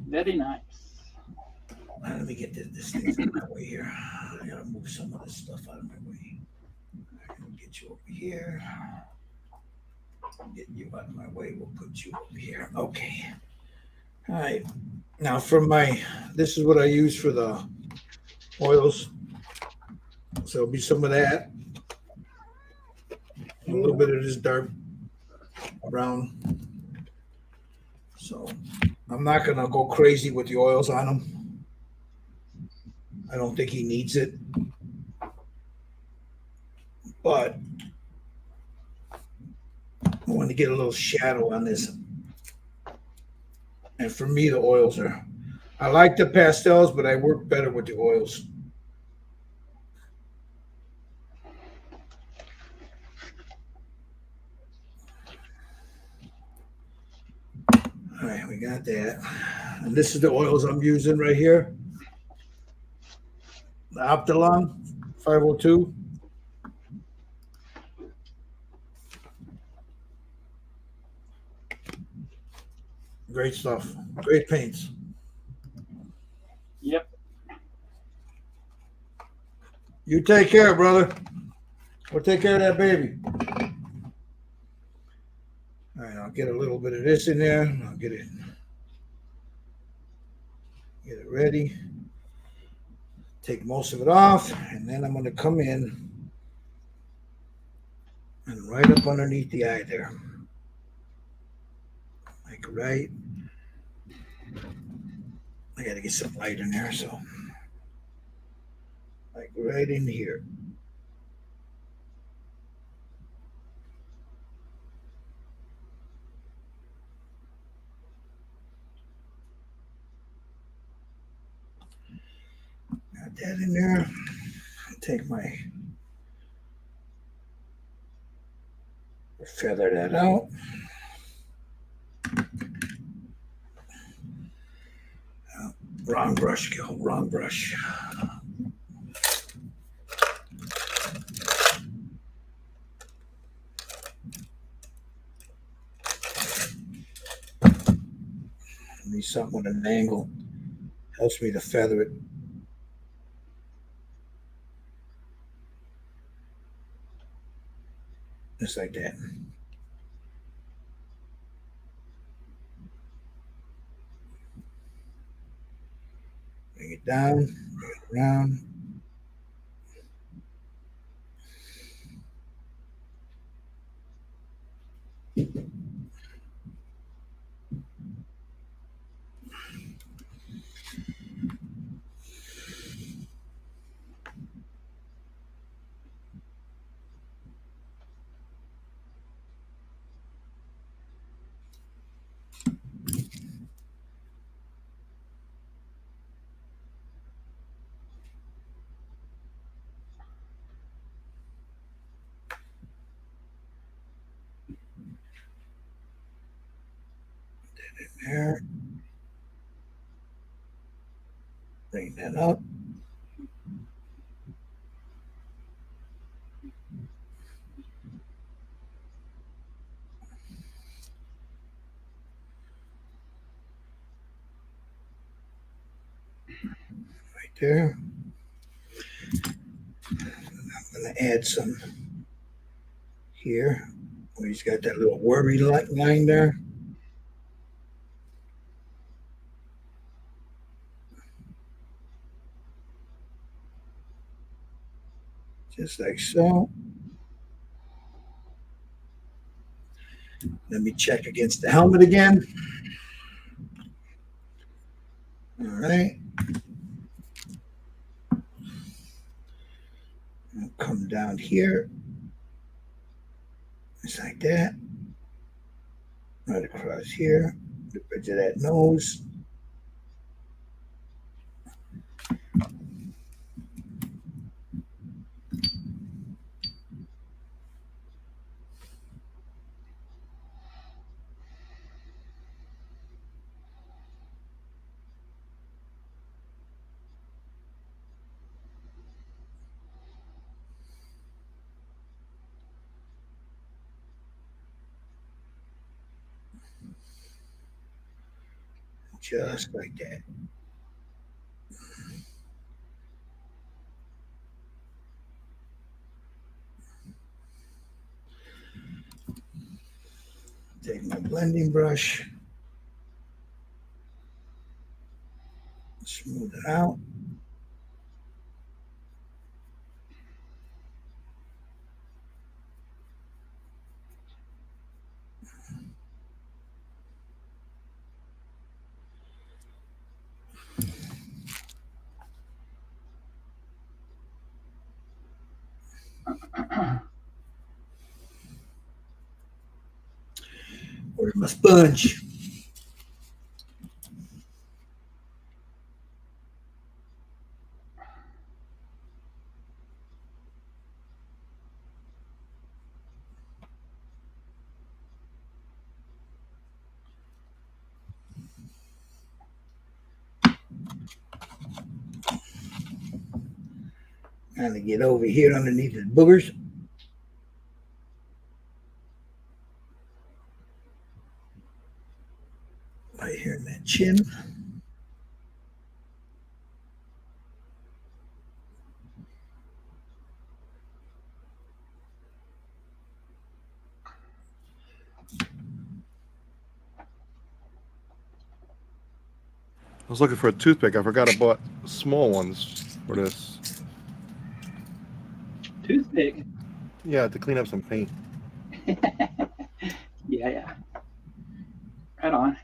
Very nice. Let me get this thing out of my way here. I gotta move some of this stuff out of my way. We'll get you over here. Get you out of my way. We'll put you over here. Okay. All right. Now this is what I use for the oils. So it'll be some of that. A little bit of this dark brown. So I'm not gonna go crazy with the oils on him. I don't think he needs it. But I want to get a little shadow on this. And for me, the oils I like the pastels, but I work better with the oils. All right, we got that. And this is the oils I'm using right here. The Optilon 502. Great stuff. Great paints. Yep. You take care, brother. We'll take care of that baby. All right, I'll get a little bit of this in there. I'll get it ready. take most of it off, and then I'm going to come in and right up underneath the eye there. Like right. I got to get some light in there, so like right in here. Got that in there. Take my feather that out. Wrong brush, Gil. Wrong brush. I need something with an angle. Helps me to feather it. Just like that. Bring it down, bring it around. There. Bring that up. Right there. I'm going to add some here where he's got that little worry line there. Just like so. Let me check against the helmet again. All right. I'll come down here. Just like that. Right across here. The bridge of that nose. Just like that. Take my blending brush. Smooth it out. Where's my sponge? Trying to get over here underneath his boogers. Right here in that chin. I was looking for a toothpick. I forgot I bought small ones. for this. Toothpick. Yeah, to clean up some paint. Yeah. Right on.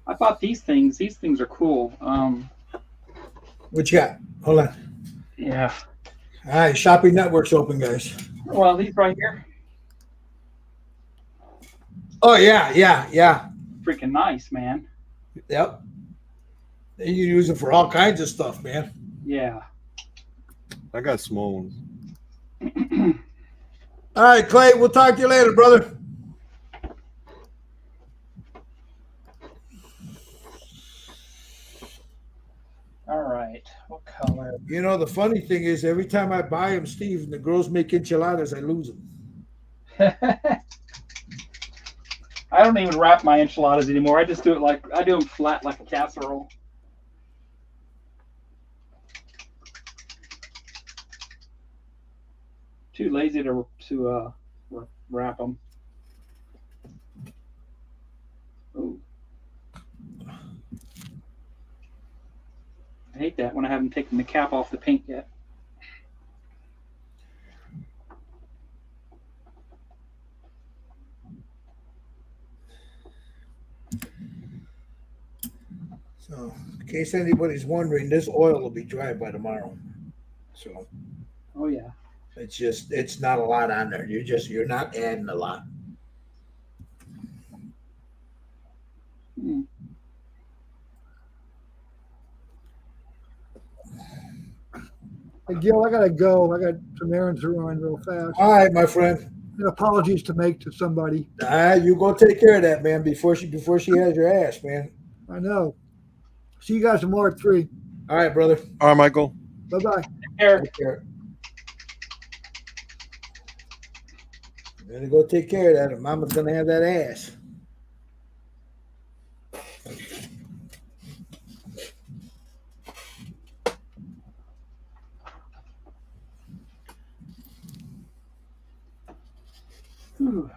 I bought these things. These things are cool. What you got? Hold on. Yeah. All right, Shopping Network's open, guys. Well, these right here, Oh yeah. freaking nice, man. Yep. You can use it for all kinds of stuff, man. Yeah. I got small ones. All right, Clay. We'll talk to you later, brother. All right. What color? You know, the funny thing is, every time I buy them, Steve, and the girls make enchiladas, I lose them. I don't even wrap my enchiladas anymore. I just do it like I do them flat like a casserole. Too lazy to wrap them. Ooh. I hate that when I haven't taken the cap off the paint yet. So, in case anybody's wondering, this oil will be dry by tomorrow. So, Oh yeah. it's not a lot on there. You're not adding a lot. Hmm. Hey, Gil, I gotta go. I got some errands to run real fast. All right, my friend. And apologies to make to somebody. You go take care of that, man, before she has your ass, man. I know. See you guys tomorrow at 3. All right, brother. All right, Michael. Bye-bye. Eric. Take care. I'm gonna go take care of that, or Mama's gonna have that ass. Whew.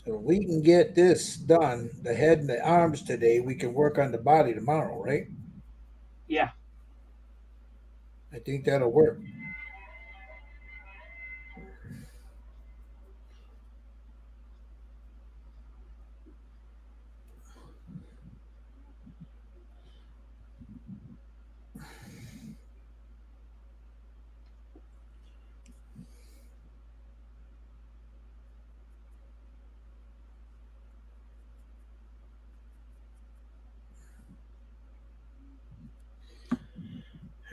So if we can get this done, the head and the arms today, we can work on the body tomorrow, right? Yeah. I think that'll work.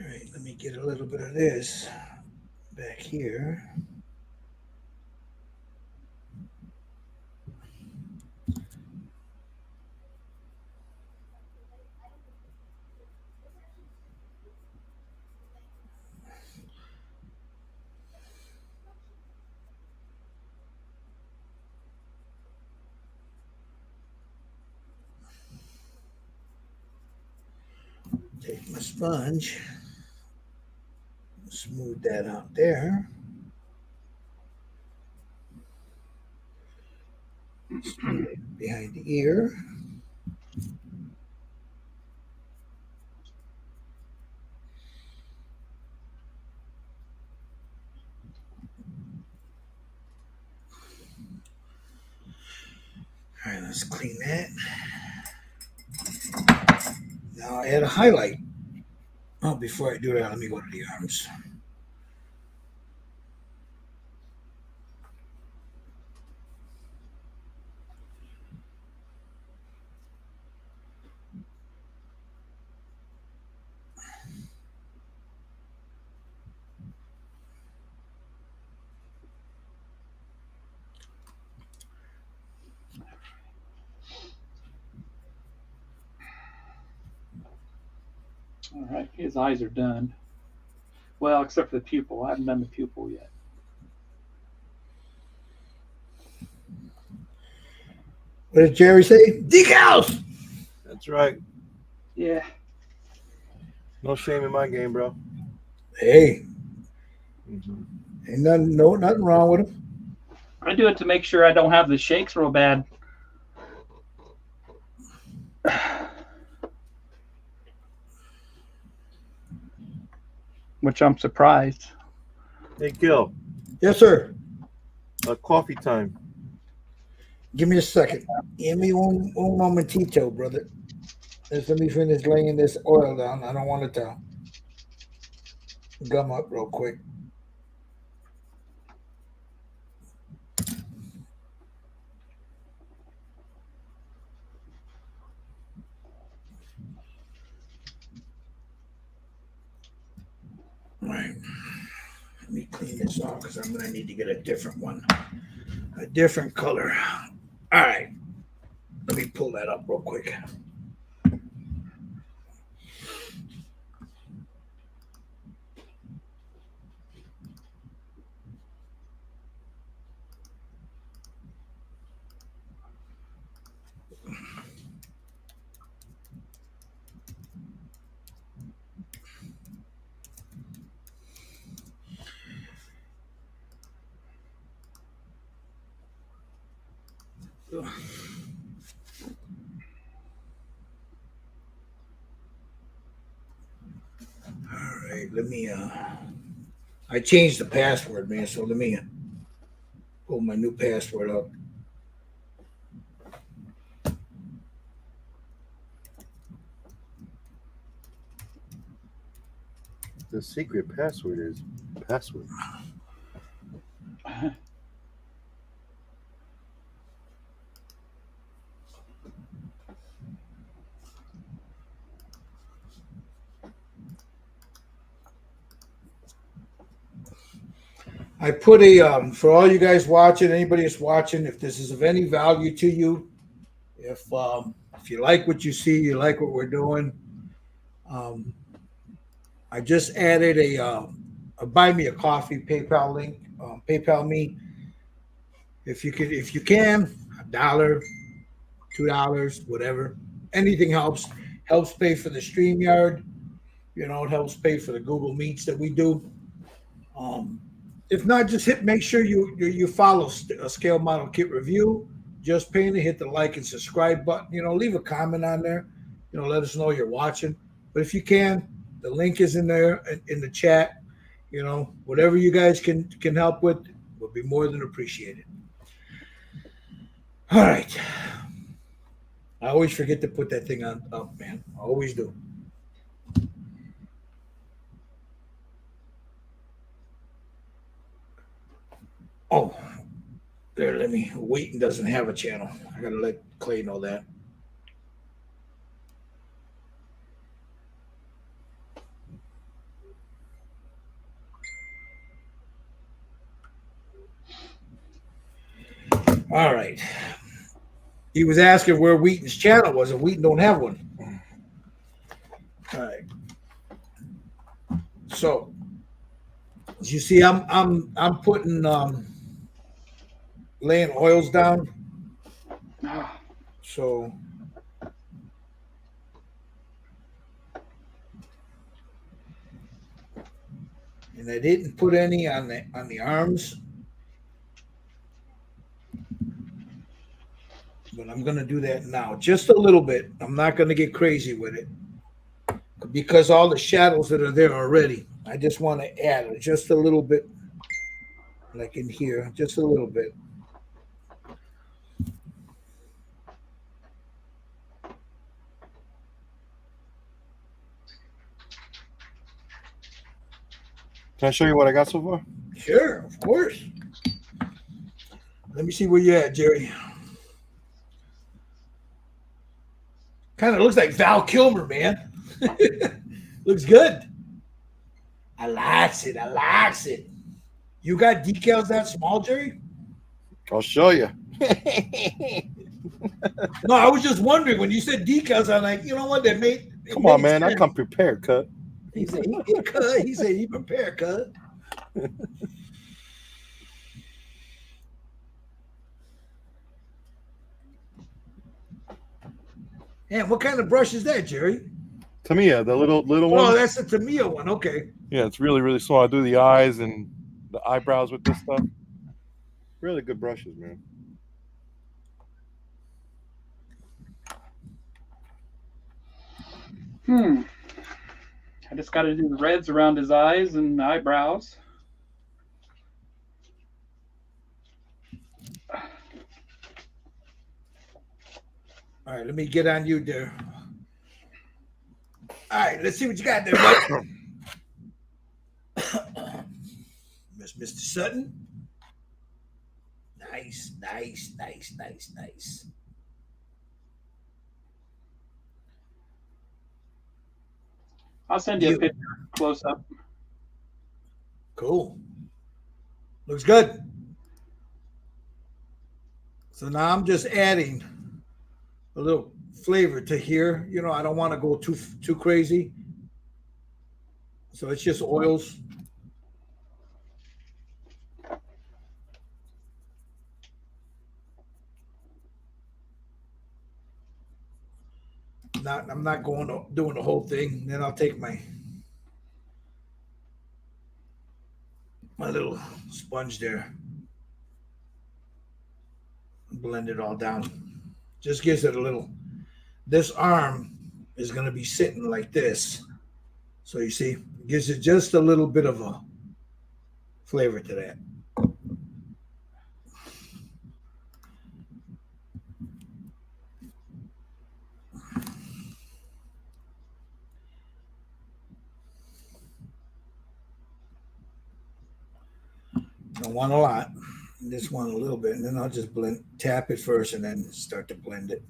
All right, let me get a little bit of this back here. Take my sponge, smooth that out there. Smooth it behind the ear. All right, let's clean that. Now add a highlight. Oh, before I do that, let me go to the arms. All right, his eyes are done. Well, except for the pupil. I haven't done the pupil yet. What did Jerry say? Decals! That's right. Yeah. No shame in my game, bro. Hey, Mhm. ain't nothing wrong with him. I do it to make sure I don't have the shakes real bad. Which I'm surprised. Hey, Gil. Yes, sir. Coffee time. Give me a second. Give me one momentito, brother. Just let me finish laying this oil down. I don't want it to gum up real quick. All right. Let me clean this off because I'm going to need to get a different one, a different color. All right. Let me pull that up real quick. All right, let me I changed the password, man, so let me pull my new password up. The secret password is password. I put a for all you guys watching, anybody that's watching, if this is of any value to you, if you like what you see, you like what we're doing, I just added a buy me a coffee PayPal link. PayPal me if you can $1, $2, whatever. Anything helps. Helps pay for the StreamYard. You know, it helps pay for the Google Meets that we do. If not, just make sure you follow a Scale Model Kit Review. Just Paint it, hit the like and subscribe button. You know, leave a comment on there. You know, let us know you're watching. But if you can, the link is in there in the chat. You know, whatever you guys can help with will be more than appreciated. All right. I always forget to put that thing on up, man. I always do. Oh, there, let me. Wheaton doesn't have a channel. I gotta let Clay know that. All right. He was asking where Wheaton's channel was, and Wheaton don't have one. All right. So, as you see, I'm putting laying oils down. So and I didn't put any on the arms. But I'm gonna do that now. Just a little bit. I'm not gonna get crazy with it. Because all the shadows that are there already. I just want to add just a little bit, like in here, just a little bit. Can I show you what I got so far? Sure, of course. Let me see where you're at, Jerry. Kind of looks like Val Kilmer, man. Looks good. I likes it. I likes it. You got decals that small, Jerry? I'll show you. No, I was just wondering when you said decals. I'm like, you know what? That made Come on, man. I come prepared, cut. He said he prepared, cuz. And what kind of brush is that, Jerry? Tamiya, the little Oh, one. that's the Tamiya one. Okay. Yeah, it's really, really small. I do the eyes and the eyebrows with this stuff. Really good brushes, man. I just got to do the reds around his eyes and eyebrows. All right, let me get on you there. All right, let's see what you got there, bud. Mr. Sutton. Nice. I'll send you a picture close up. Cool. Looks good. So now I'm just adding a little flavor to here. You know, I don't want to go too crazy. So it's just oils. I'm not doing the whole thing. Then I'll take my little sponge there, blend it all down. Just gives it a little. This arm is going to be sitting like this, so you see, gives it just a little bit of a flavor to that. Don't want a lot. This one a little bit, and then I'll just tap it first, and then start to blend it.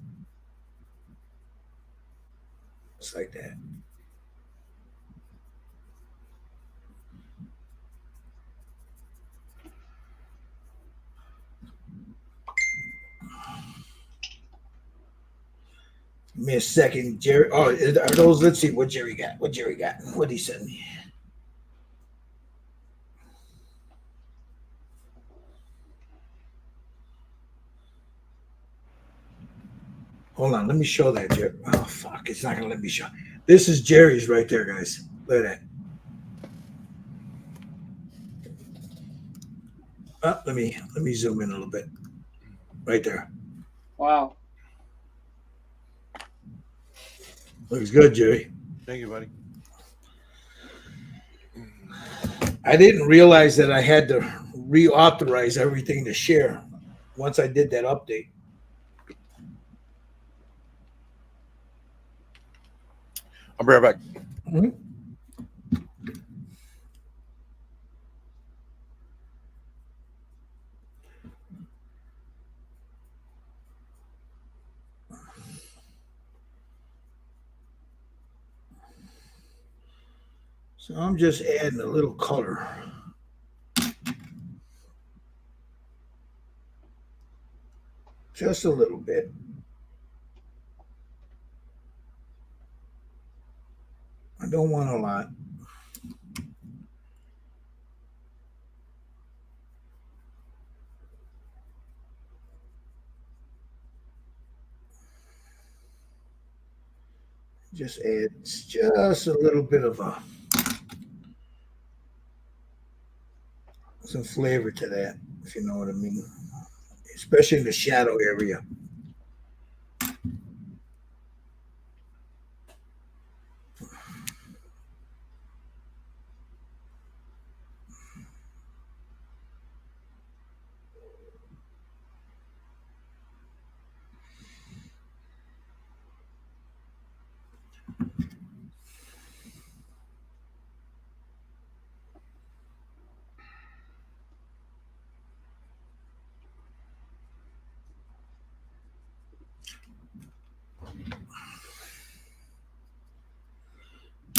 Just like that. Give me a second, Jerry. Oh, are those? Let's see what Jerry got. What did he send me? Hold on, let me show that, Jerry. Oh fuck, it's not gonna let me show. This is Jerry's right there, guys. Look at that. Let me zoom in a little bit. Right there. Wow. Looks good, Jerry. Thank you, buddy. I didn't realize that I had to reauthorize everything to share once I did that update. I'll be right back. Mm-hmm. So I'm just adding a little color. Just a little bit. I don't want a lot. Just add just a little bit of some flavor to that, if you know what I mean, especially in the shadow area.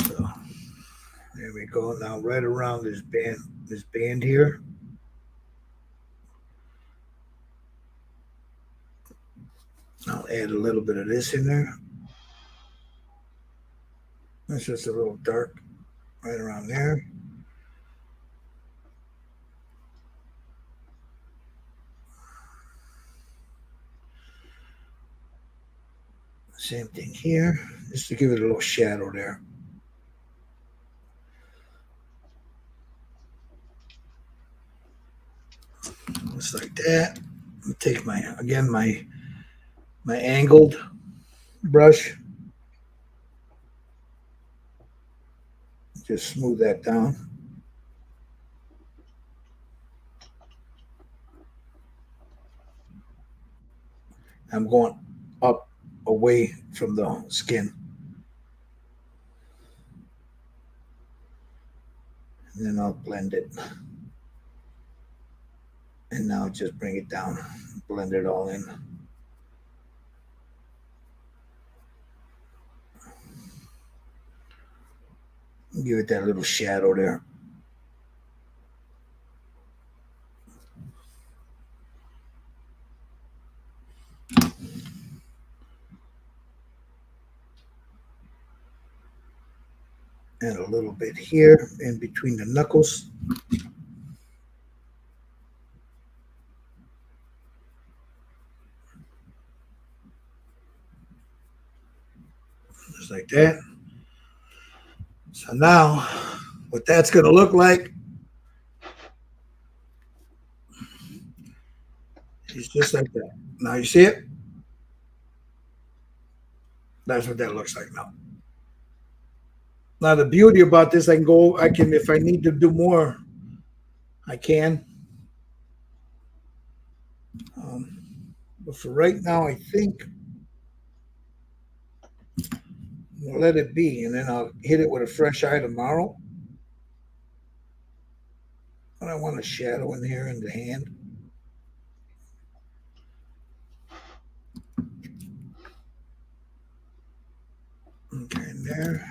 So there we go. Now right around this band here. I'll add a little bit of this in there. That's just a little dark. right around there. Same thing here, just to give it a little shadow there. Just like that. I'll take my angled brush, just smooth that down. I'm going up away from the skin. And then I'll blend it. And now just bring it down, blend it all in. Give it that little shadow there. And a little bit here in between the knuckles. Just like that. So now, what that's going to look like is just like that. Now you see it? That's what that looks like now. Now the beauty about this, I can, if I need to do more, I can. But for right now, I think I'll let it be, and then I'll hit it with a fresh eye tomorrow. But I want a shadow in here in the hand. Okay, in there.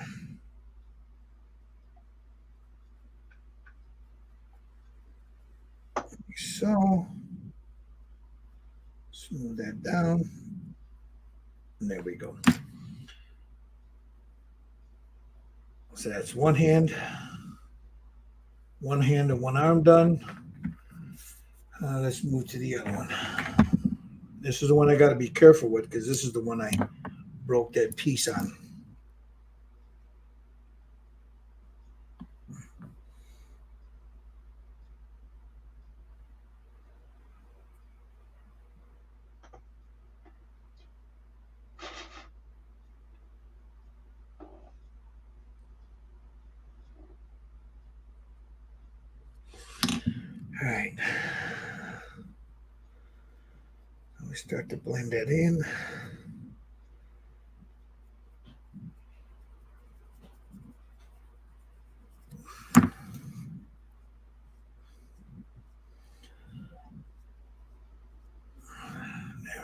So, smooth that down. And there we go. So that's one hand and one arm done. Let's move to the other one. This is the one I got to be careful with because this is the one I broke that piece on. All right. We start to blend that in.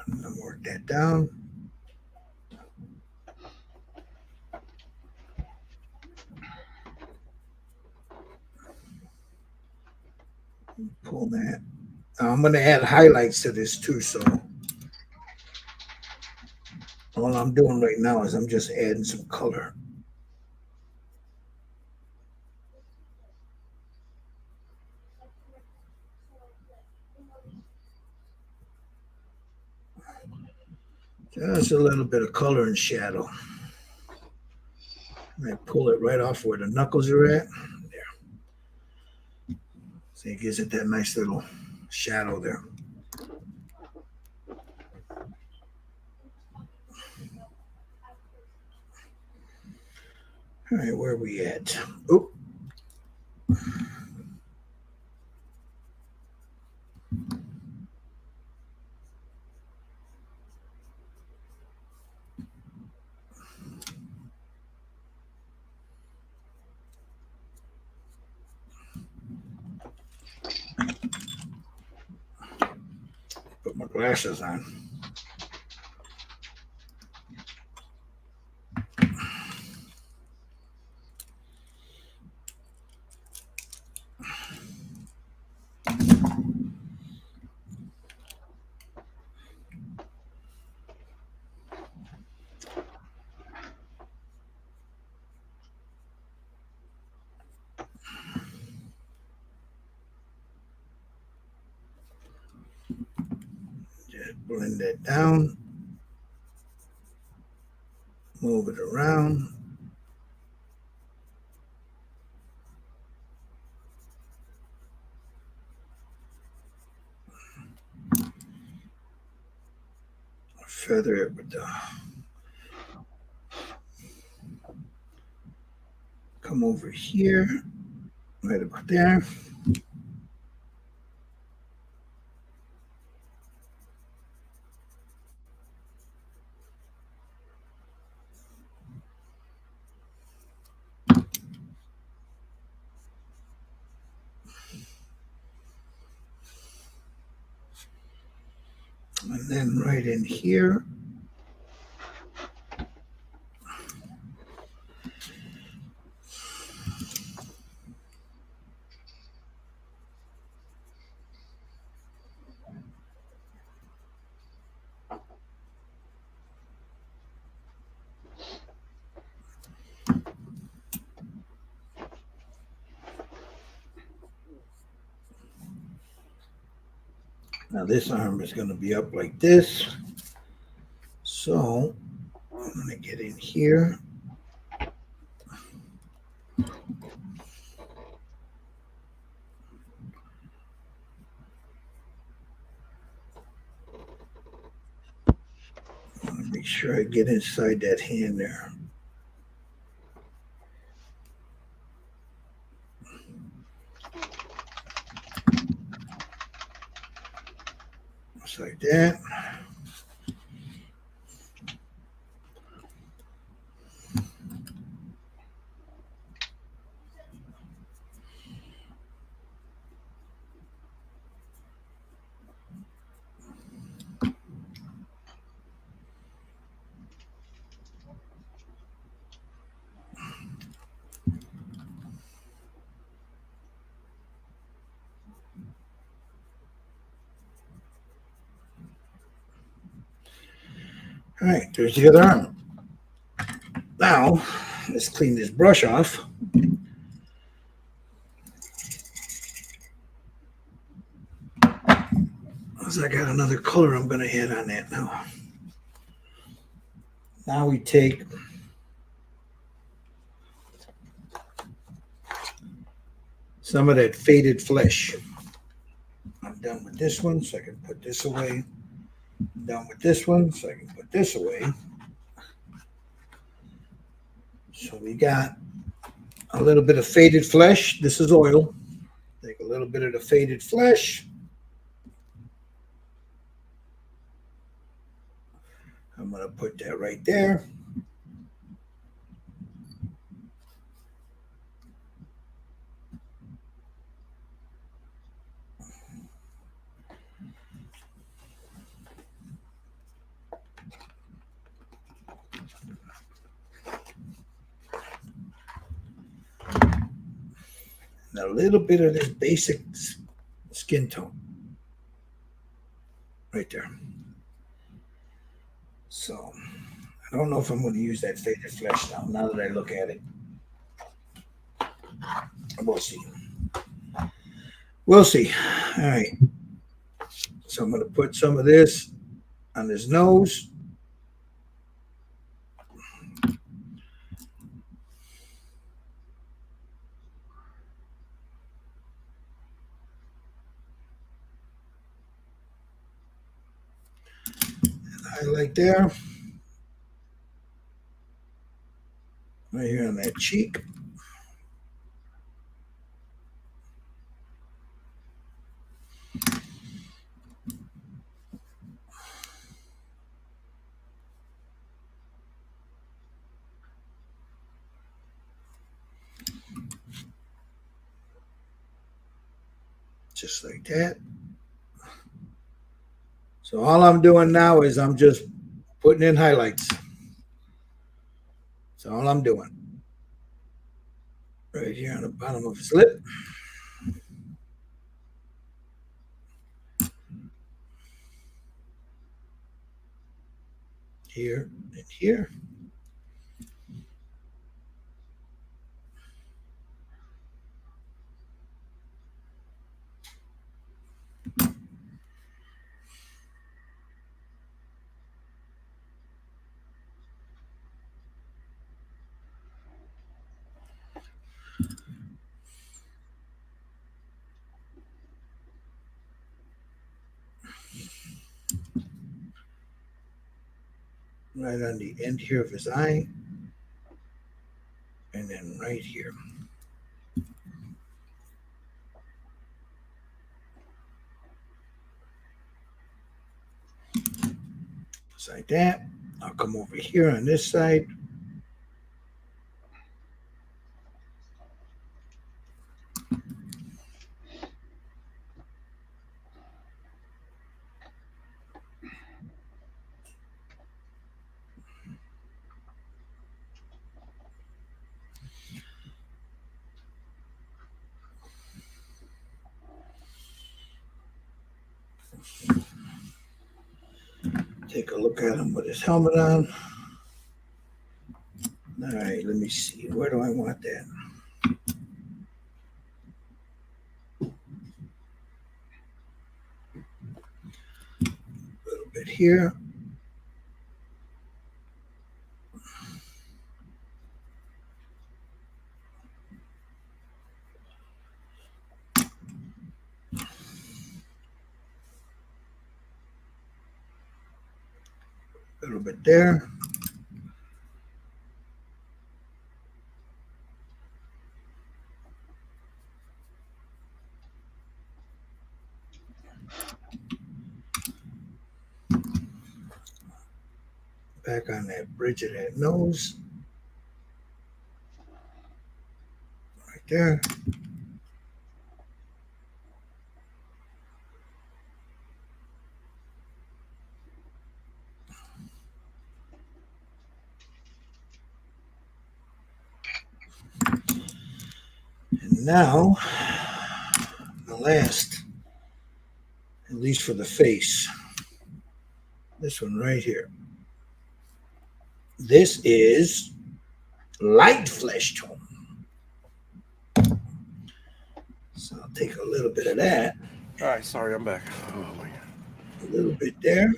Now, work that down. Pull that. Now I'm going to add highlights to this too, so all I'm doing right now is I'm just adding some color. Just a little bit of color and shadow. And I pull it right off where the knuckles are at. There. So it gives it that nice little shadow there. All right, where are we at? Oh. Put my glasses on. Blend that down. Move it around. Feather it with the. Come over here. Right about there. And then right in here. Now this arm is going to be up like this. So I'm going to get in here. Make sure I get inside that hand there. Just like that. All right, there's the other arm. Now, let's clean this brush off. Because I got another color I'm going to add on that now. Now we take some of that faded flesh. I'm done with this one, so I can put this away. I'm done with this one, so I can put this away. So we got a little bit of faded flesh. This is oil. Take a little bit of the faded flesh. I'm going to put that right there. And a little bit of this basic skin tone. Right there. So I don't know if I'm going to use that faded flesh now that I look at it. We'll see. We'll see. All right. So I'm going to put some of this on his nose. Highlight there. Right here on that cheek. Just like that. So all I'm doing now is I'm just putting in highlights. That's all I'm doing. Right here on the bottom of his lip. Here and here. right on the end here of his eye, and then right here. Just like that. I'll come over here on this side. Take a look at him with his helmet on. All right, let me see. Where do I want that? A little bit here. A little bit there. Back on that bridge of that nose. Right there. And now, the last, at least for the face, this one right here. This is light flesh tone. So I'll take a little bit of that. All right, sorry, I'm back. Oh my God. A little bit there.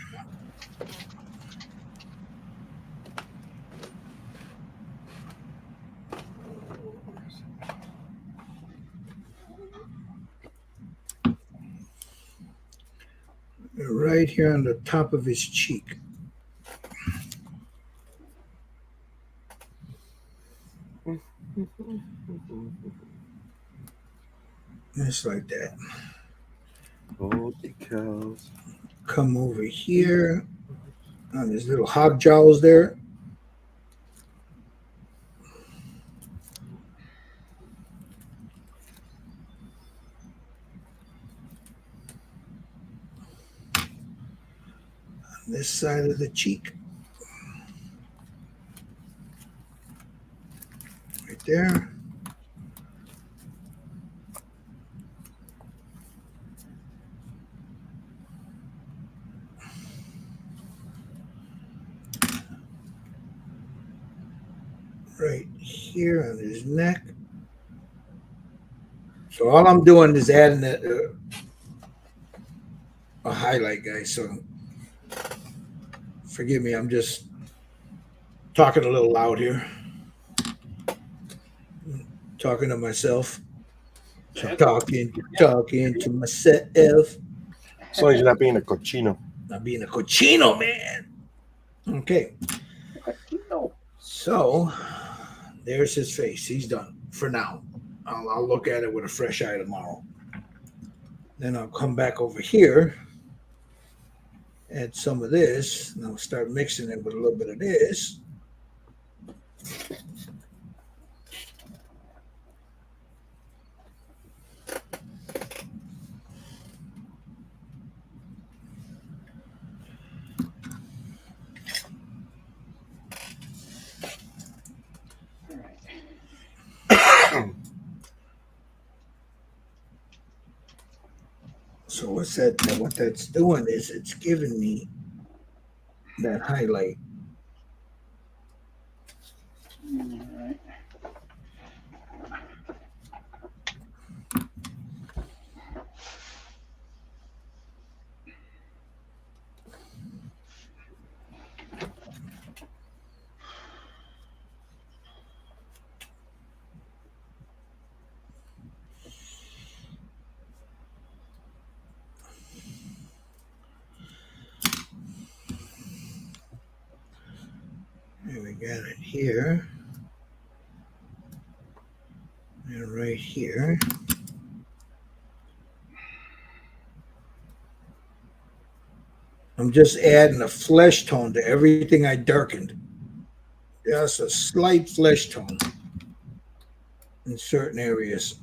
Right here on the top of his cheek. Just like that. Holy cows. Come over here on his little hob jowls there. On this side of the cheek. Right there. Right here on his neck. So all I'm doing is adding a highlight, guys. So forgive me, I'm just talking a little loud here. Talking to myself. So talking to myself. As long as you're not being a cochino. Not being a cochino, man. Okay. So there's his face. He's done for now. I'll look at it with a fresh eye tomorrow. Then I'll come back over here, add some of this, and I'll start mixing it with a little bit of this. So what that's doing is it's giving me that highlight. All right. got it here. And right here. I'm just adding a flesh tone to everything I darkened. Just a slight flesh tone in certain areas.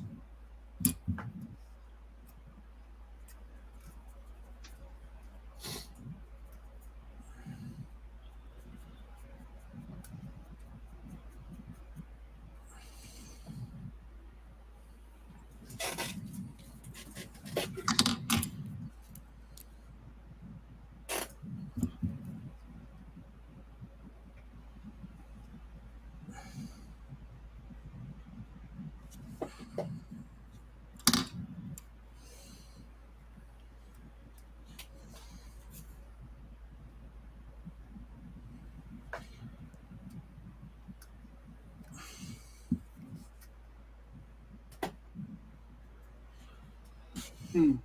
Hmm.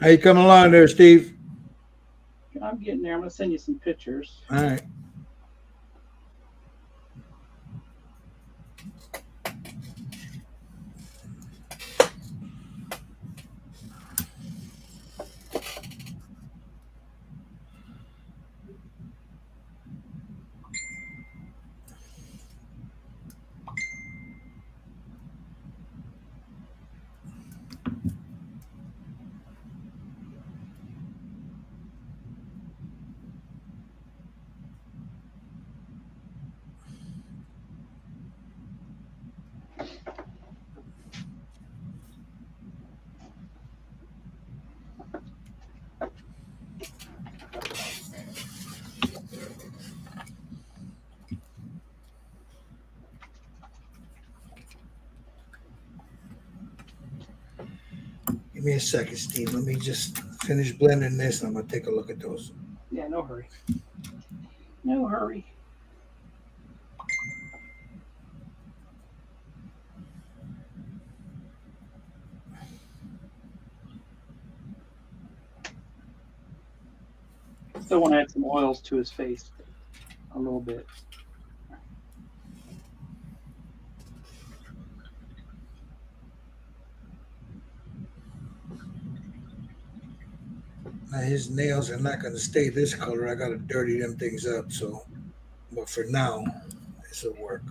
How you coming along there, Steve? I'm getting there. I'm gonna send you some pictures. All right. Give me a second, Steve. Let me just finish blending this, and I'm gonna take a look at those. Yeah, no hurry. No hurry. Still want to add some oils to his face a little bit. Now his nails are not gonna stay this color. I gotta dirty them things up. So, but for now, this will work.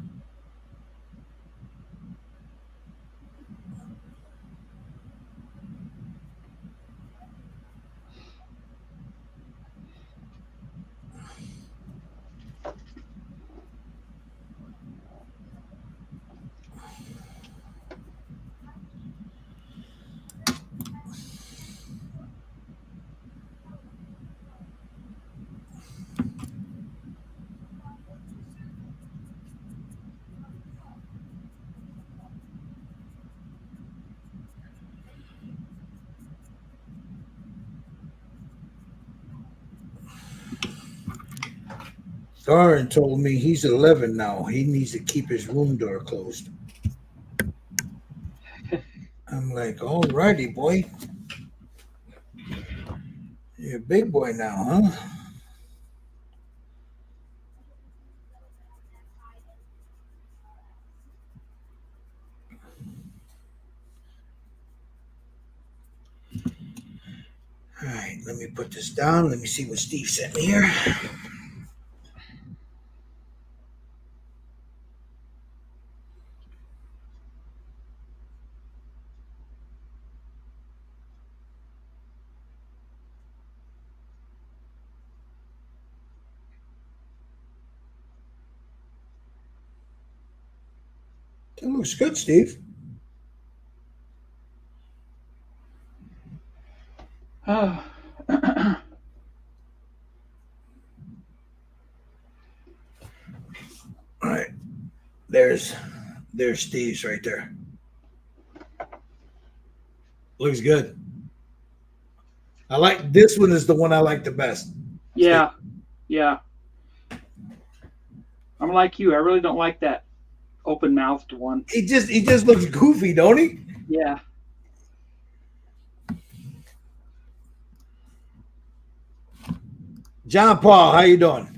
Darren told me he's 11 now. He needs to keep his room door closed. I'm like, all righty, boy. You're a big boy now, huh? All right, let me put this down. Let me see what Steve sent me here. That looks good, Steve. Oh. All right, there's Steve's right there. Looks good. I like this one. Is the one I like the best. Yeah, yeah. I'm like you. I really don't like that open mouthed one. He just looks goofy, don't he? Yeah. John Paul, how you doing?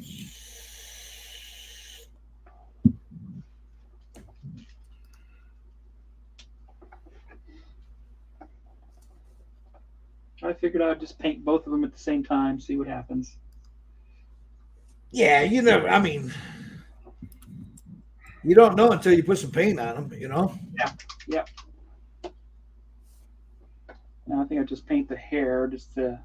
I figured I'd just paint both of them at the same time, see what happens. Yeah, you never. I mean, you don't know until you put some paint on them. You know. Yeah. Now I think I just paint the hair just to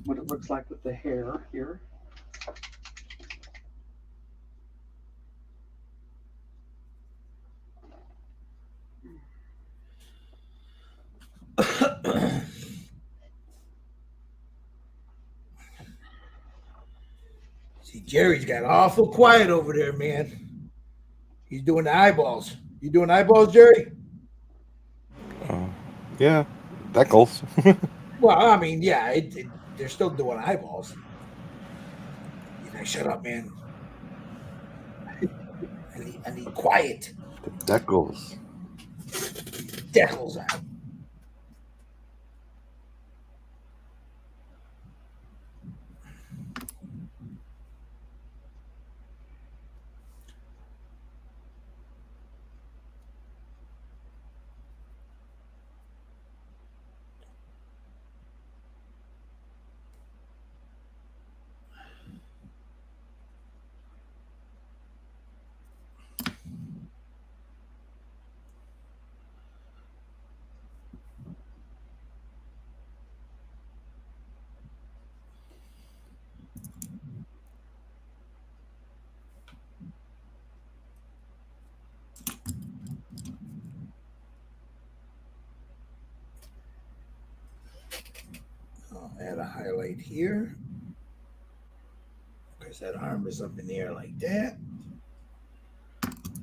what it looks like with the hair here. See, Jerry's got awful quiet over there, man. He's doing the eyeballs. You doing eyeballs, Jerry? Yeah, that goes. Well, I mean, yeah, they're still doing eyeballs. You know, shut up, man. I need quiet. That goes. Decals out. I'll add a highlight here because that arm is up in the air like that.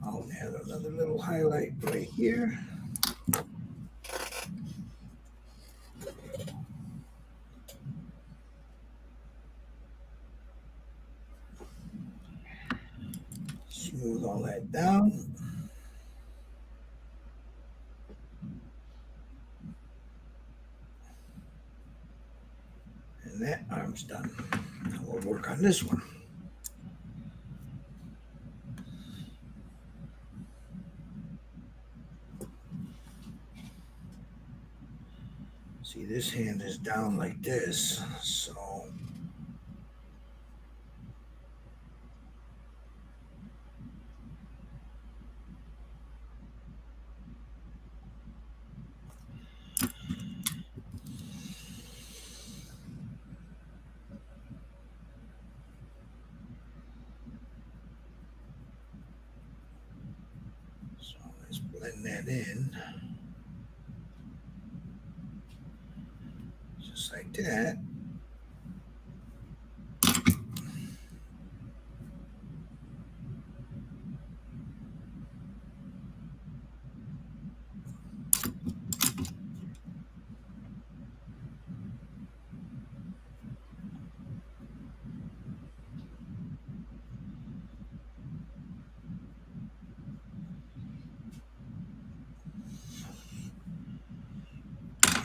I'll add another little highlight right here. Smooth all that down. And that arm's done. Now we'll work on this one. See, this hand is down like this, so let's blend that in. Just like that.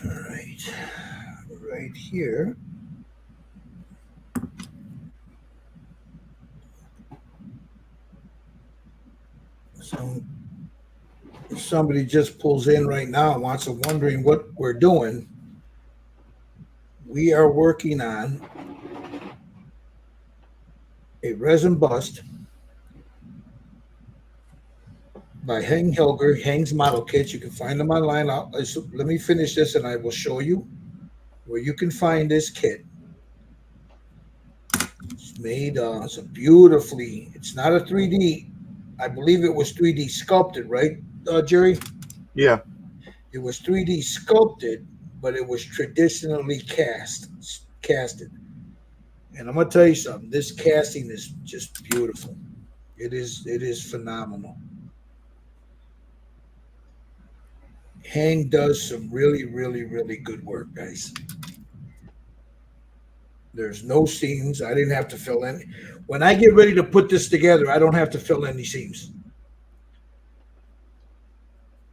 All right. Right here. So somebody just pulls in right now and wants to wondering what we're doing. We are working on a resin bust by Hengs Model Kits. You can find them online. Let me finish this and I will show you where you can find this kit. It's made, it's a beautifully, it's not a 3D. I believe it was 3D sculpted, right, Jerry? Yeah. It was 3D sculpted, but it was traditionally casted. And I'm gonna tell you something. This casting is just beautiful. It is phenomenal. Hang does some really, really, really good work, guys. There's no seams. I didn't have to fill any. When I get ready to put this together, I don't have to fill any seams.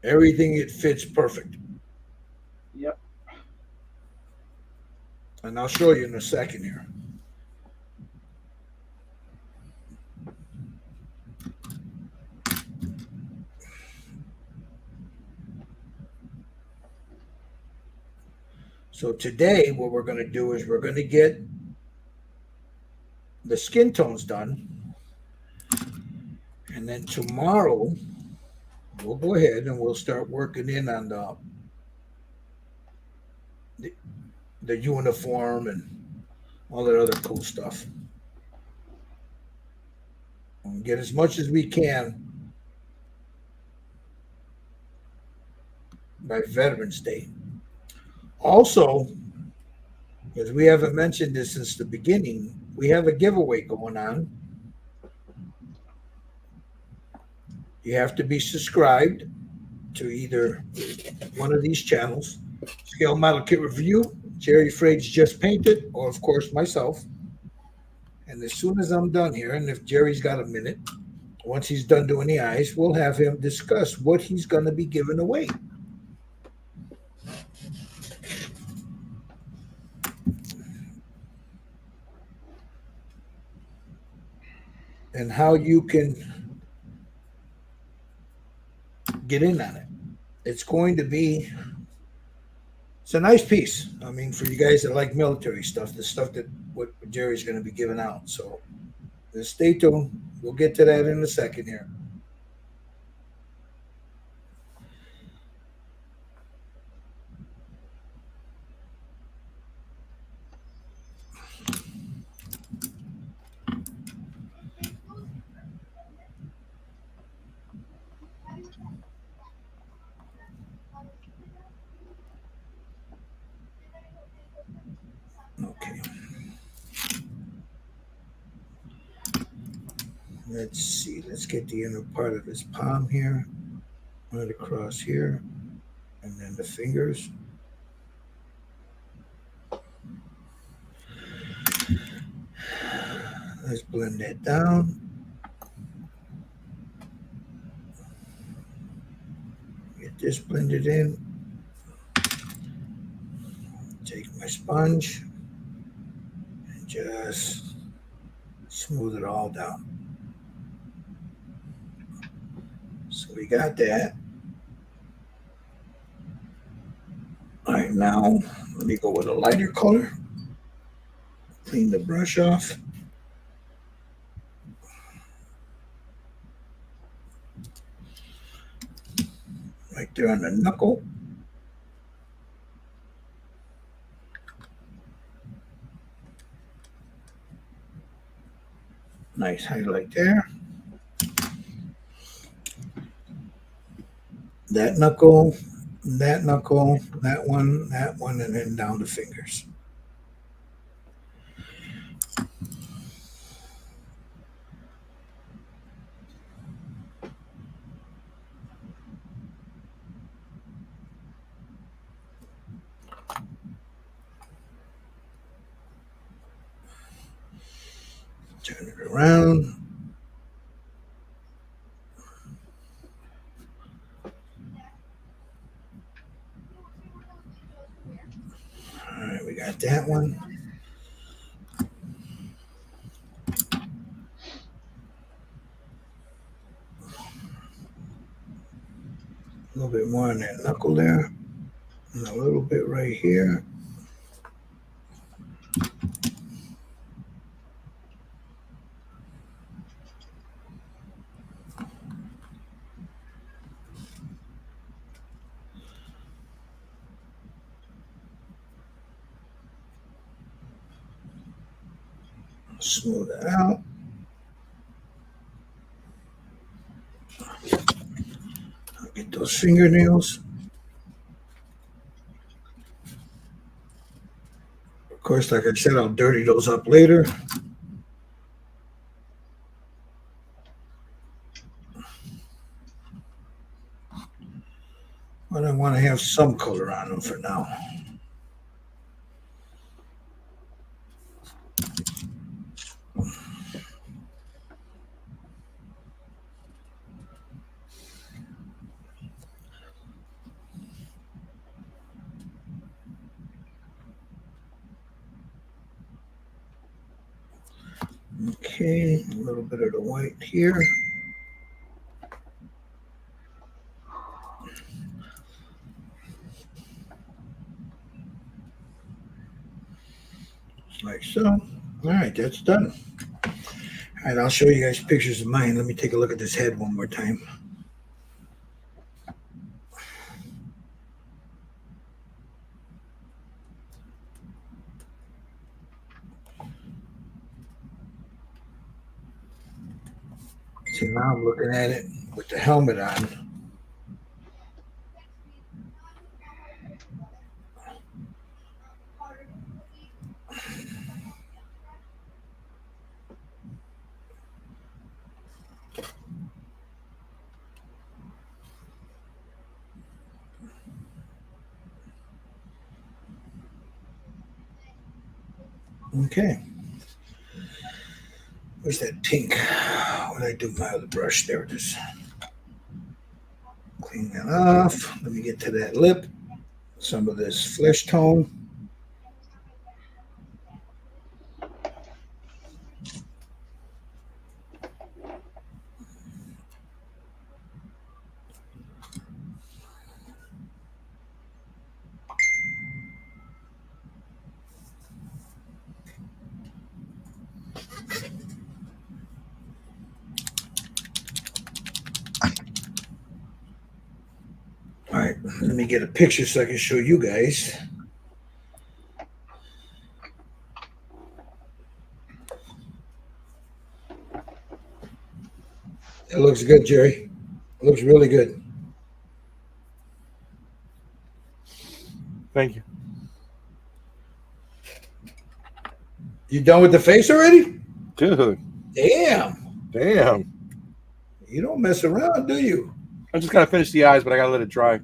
Everything, it fits perfect. Yep. And I'll show you in a second here. So today, what we're going to do is we're going to get the skin tones done. And then tomorrow, we'll go ahead and we'll start working in on the uniform and all that other cool stuff. We'll get as much as we can by Veterans Day. Also, because we haven't mentioned this since the beginning, we have a giveaway going on. You have to be subscribed to either one of these channels, Scale Model Kit Review, Jerry Frade's Just Painted, or of course myself. And as soon as I'm done here, and if Jerry's got a minute, once he's done doing the eyes, we'll have him discuss what he's going to be giving away. And how you can get in on it. It's going to be, it's a nice piece. I mean, for you guys that like military stuff, the stuff that what Jerry's going to be giving out. So just stay tuned. We'll get to that in a second here. Okay. Let's see. Let's get the inner part of his palm here, right across here, and then the fingers. Let's blend that down. Get this blended in. Take my sponge and just smooth it all down. So we got that. All right, now let me go with a lighter color. Clean the brush off. Right there on the knuckle. Nice highlight there. That knuckle, that one, and then down the fingers. Turn it around. All right, we got that one. A little bit more on that knuckle there. And a little bit right here. Smooth it out. I'll get those fingernails. Of course, like I said, I'll dirty those up later. But I want to have some color on them for now. Okay, a little bit of the white here. Like so. All right, that's done. All right, I'll show you guys pictures of mine. Let me take a look at this head one more time. So now I'm looking at it with the helmet on. Okay. Where's that pink? What did I do with my other brush? There it is. Clean that off. Let me get to that lip. Some of this flesh tone. All right, let me get a picture so I can show you guys. It looks good, Jerry. It looks really good. Thank you. You done with the face already? Dude, Damn. damn. You don't mess around, do you? I just gotta finish the eyes, but I gotta let it dry.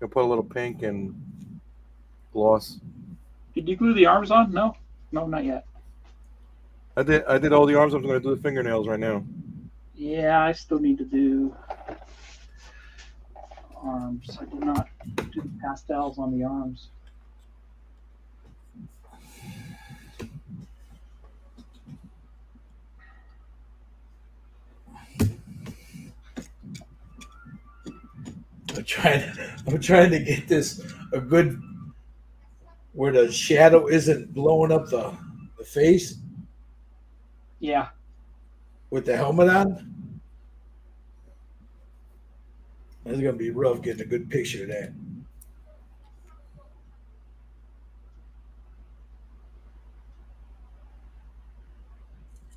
I'll put a little pink and gloss. Did you glue the arms on? No, not yet. I did all the arms. I'm gonna do the fingernails right now. Yeah, I still need to do arms. I did not do the pastels on the arms. I'm trying to get this a good where the shadow isn't blowing up the face Yeah, with the helmet on. It's gonna be rough getting a good picture of that.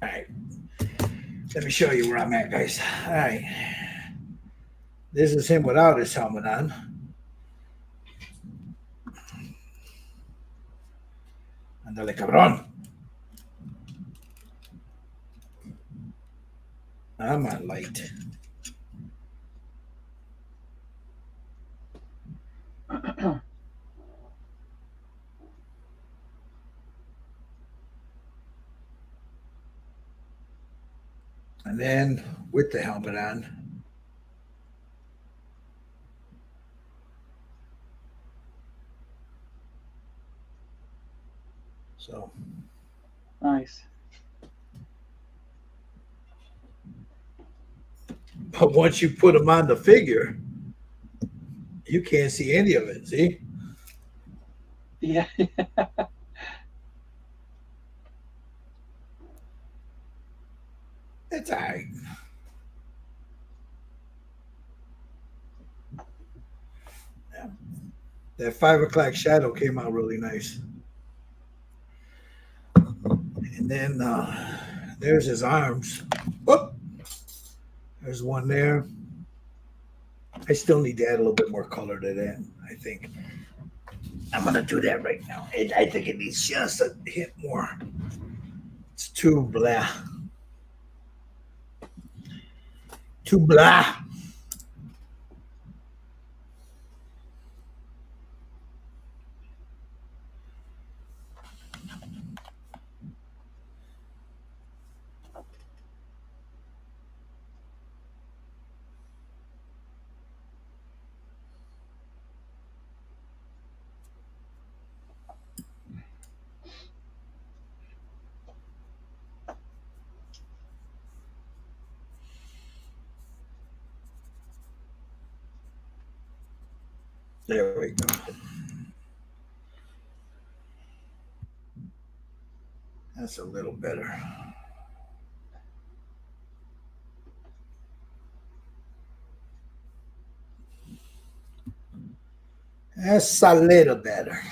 All right. Let me show you where I'm at, guys. All right. This is him without his helmet on. Andale, cabrón. I'm on light. And then with the helmet on. So nice. but once you put them on the figure, you can't see any of it. See? Yeah. It's all right. Yeah. That 5 o'clock shadow came out really nice. And then there's his arms. Whoop. There's one there. I still need to add a little bit more color to that, I think. I'm going to do that right now. I think it needs just a hint more. It's too blah. Too blah. There we go. That's a little better. That's a little better.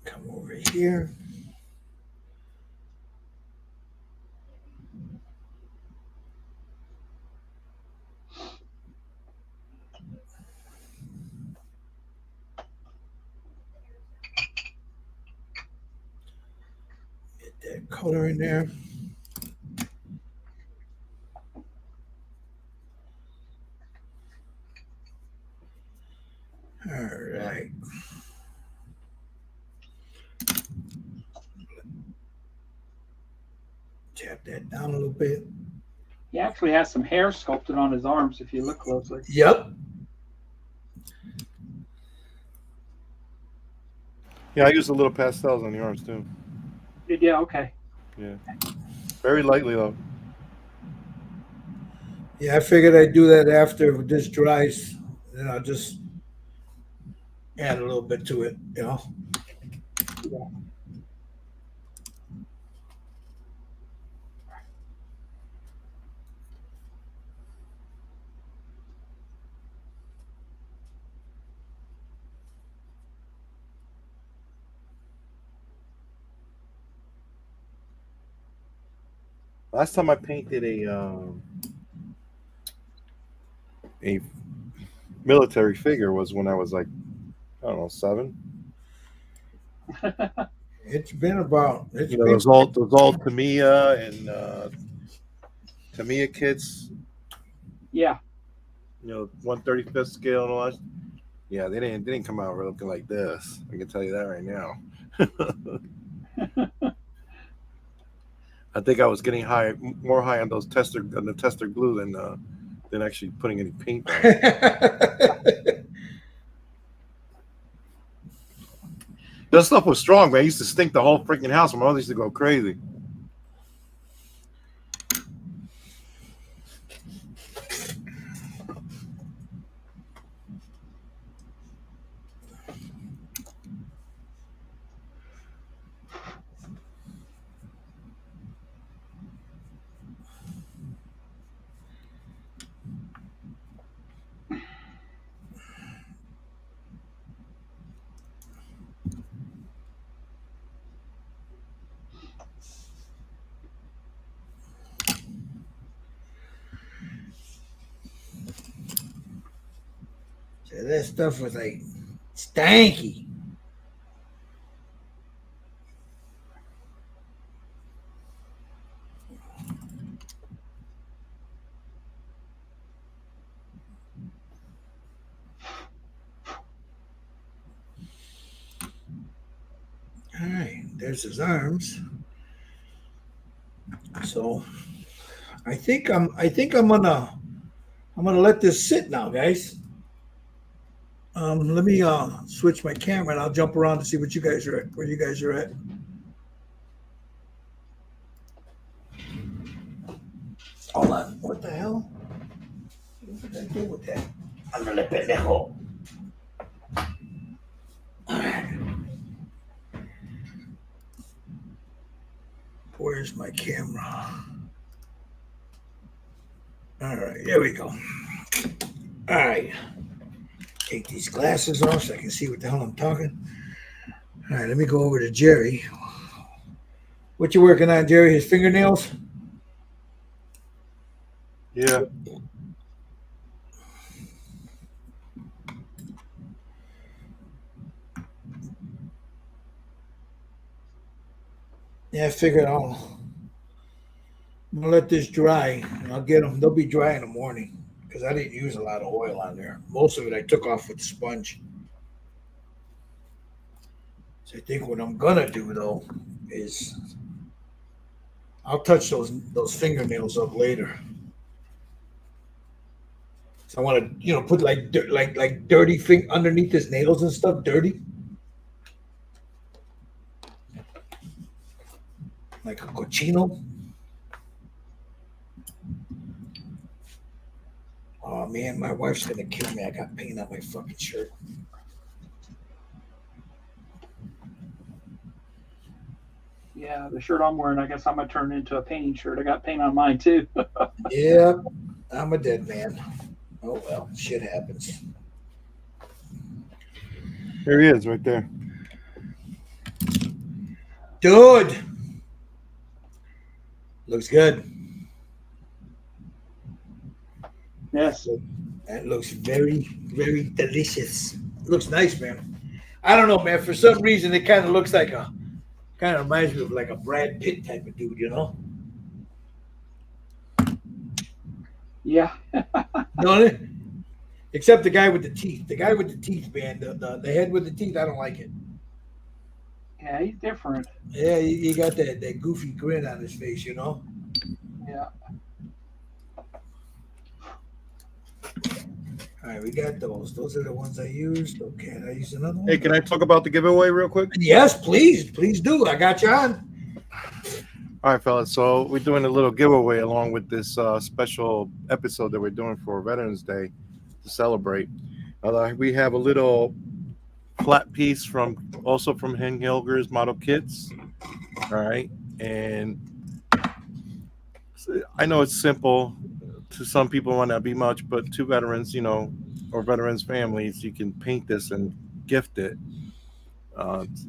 Come over here. Get that color in there. All right. Tap that down a little bit. He actually has some hair sculpted on his arms if you look closely. Yep. Yeah, I use a little pastels on the arms too. Yeah, okay. Yeah, very lightly though. Yeah, I figured I'd do that after this dries. Then I'll just add a little bit to it, you know. Yeah. Last time I painted a military figure was when I was like, I don't know, 7. It's been about. You know, those old Tamiya and Tamiya kits. Yeah. You know, 1/35th scale and all that. Yeah, they didn't come out looking like this. I can tell you that right now. I think I was getting more high on the tester glue than actually putting any paint on it. That stuff was strong, man. I used to stink the whole freaking house. My mother used to go crazy. So that stuff was like stanky. All right, there's his arms. So I think I'm gonna let this sit now, guys. Let me switch my camera and I'll jump around to see what you guys are at, where you guys are at. Hold on, what the hell? What did I do with that? Ándale, pendejo. All right. Where's my camera? All right, there we go. All right. Take these glasses off so I can see what the hell I'm talking. All right, let me go over to Jerry. What you working on, Jerry? His fingernails? Yeah. Yeah, I figured I'm gonna let this dry. And I'll get them. They'll be dry in the morning because I didn't use a lot of oil on there. Most of it I took off with the sponge. So I think what I'm gonna do though is I'll touch those fingernails up later. So I want to, put like like dirty thing underneath his nails and stuff, dirty, like a cochino. Oh man, my wife's gonna kill me. I got paint on my fucking shirt. Yeah, the shirt I'm wearing, I guess I'm gonna turn it into a painting shirt. I got paint on mine too. Yeah, I'm a dead man. Oh well, shit happens. There he is, right there. Dude, looks good. Yes. That looks very, very delicious. Looks nice, man. I don't know, man. For some reason, it kind of looks like kind of reminds me of like a Brad Pitt type of dude, Yeah. Don't it? Except the guy with the teeth. The guy with the teeth, man. The head with the teeth, I don't like it. Yeah, he's different. Yeah, he got that goofy grin on his face, Yeah. All right, we got those. Those are the ones I used. Okay, I use another one. Hey, can I talk about the giveaway real quick? Yes, please do. I got you on. All right, fellas. So we're doing a little giveaway along with this special episode that we're doing for Veterans Day to celebrate. We have a little flat piece from Hengs Model Kits. All right, and I know it's simple. To some people, it might not be much, but to veterans, or veterans' families, you can paint this and gift it.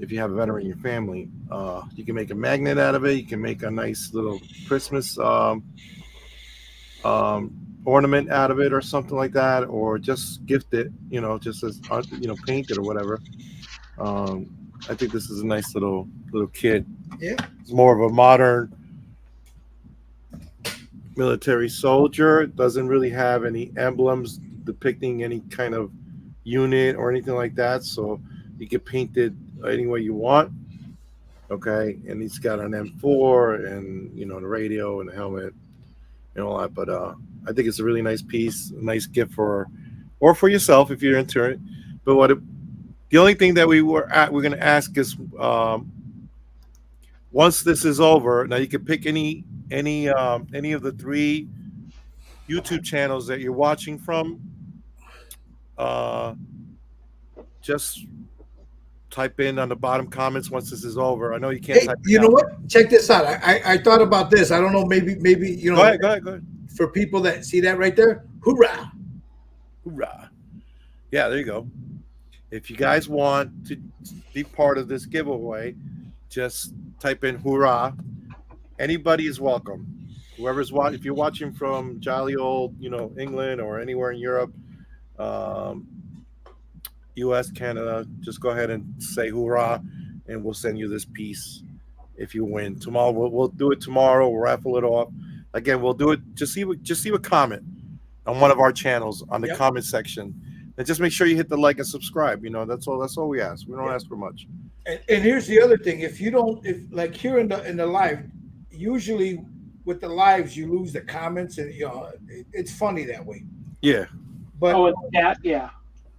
If you have a veteran in your family, you can make a magnet out of it. You can make a nice little Christmas ornament out of it, or something like that, or just gift it. Just as paint it or whatever. I think this is a nice little kit. Yeah, it's more of a modern military soldier. It doesn't really have any emblems depicting any kind of unit or anything like that, so you can paint it any way you want. Okay, and he's got an M4 and the radio and the helmet and all that. But I think it's a really nice piece, a nice gift for yourself if you're into it. But the only thing that we're going to ask is, once this is over, now you can pick any of the 3 YouTube channels that you're watching from. Just type in on the bottom comments once this is over. I know you can't. Hey, type you know what? Check this out. I thought about this. I don't know. Maybe Go ahead. For people that see that right there, hoorah! Hoorah! Yeah, there you go. If you guys want to be part of this giveaway, just type in hoorah. Anybody is welcome. Whoever's watching, if you're watching from jolly old, England or anywhere in Europe, U.S., Canada, just go ahead and say hoorah, and we'll send you this piece if you win. Tomorrow, we'll do it tomorrow. We'll raffle it off. Again, we'll do it. Just leave a comment on one of our channels on the comment section, and just make sure you hit the like and subscribe. That's all we ask. We don't ask for much. And here's the other thing: if like here in the live, usually with the lives you lose the comments, and it's funny that way. Yeah. But yeah.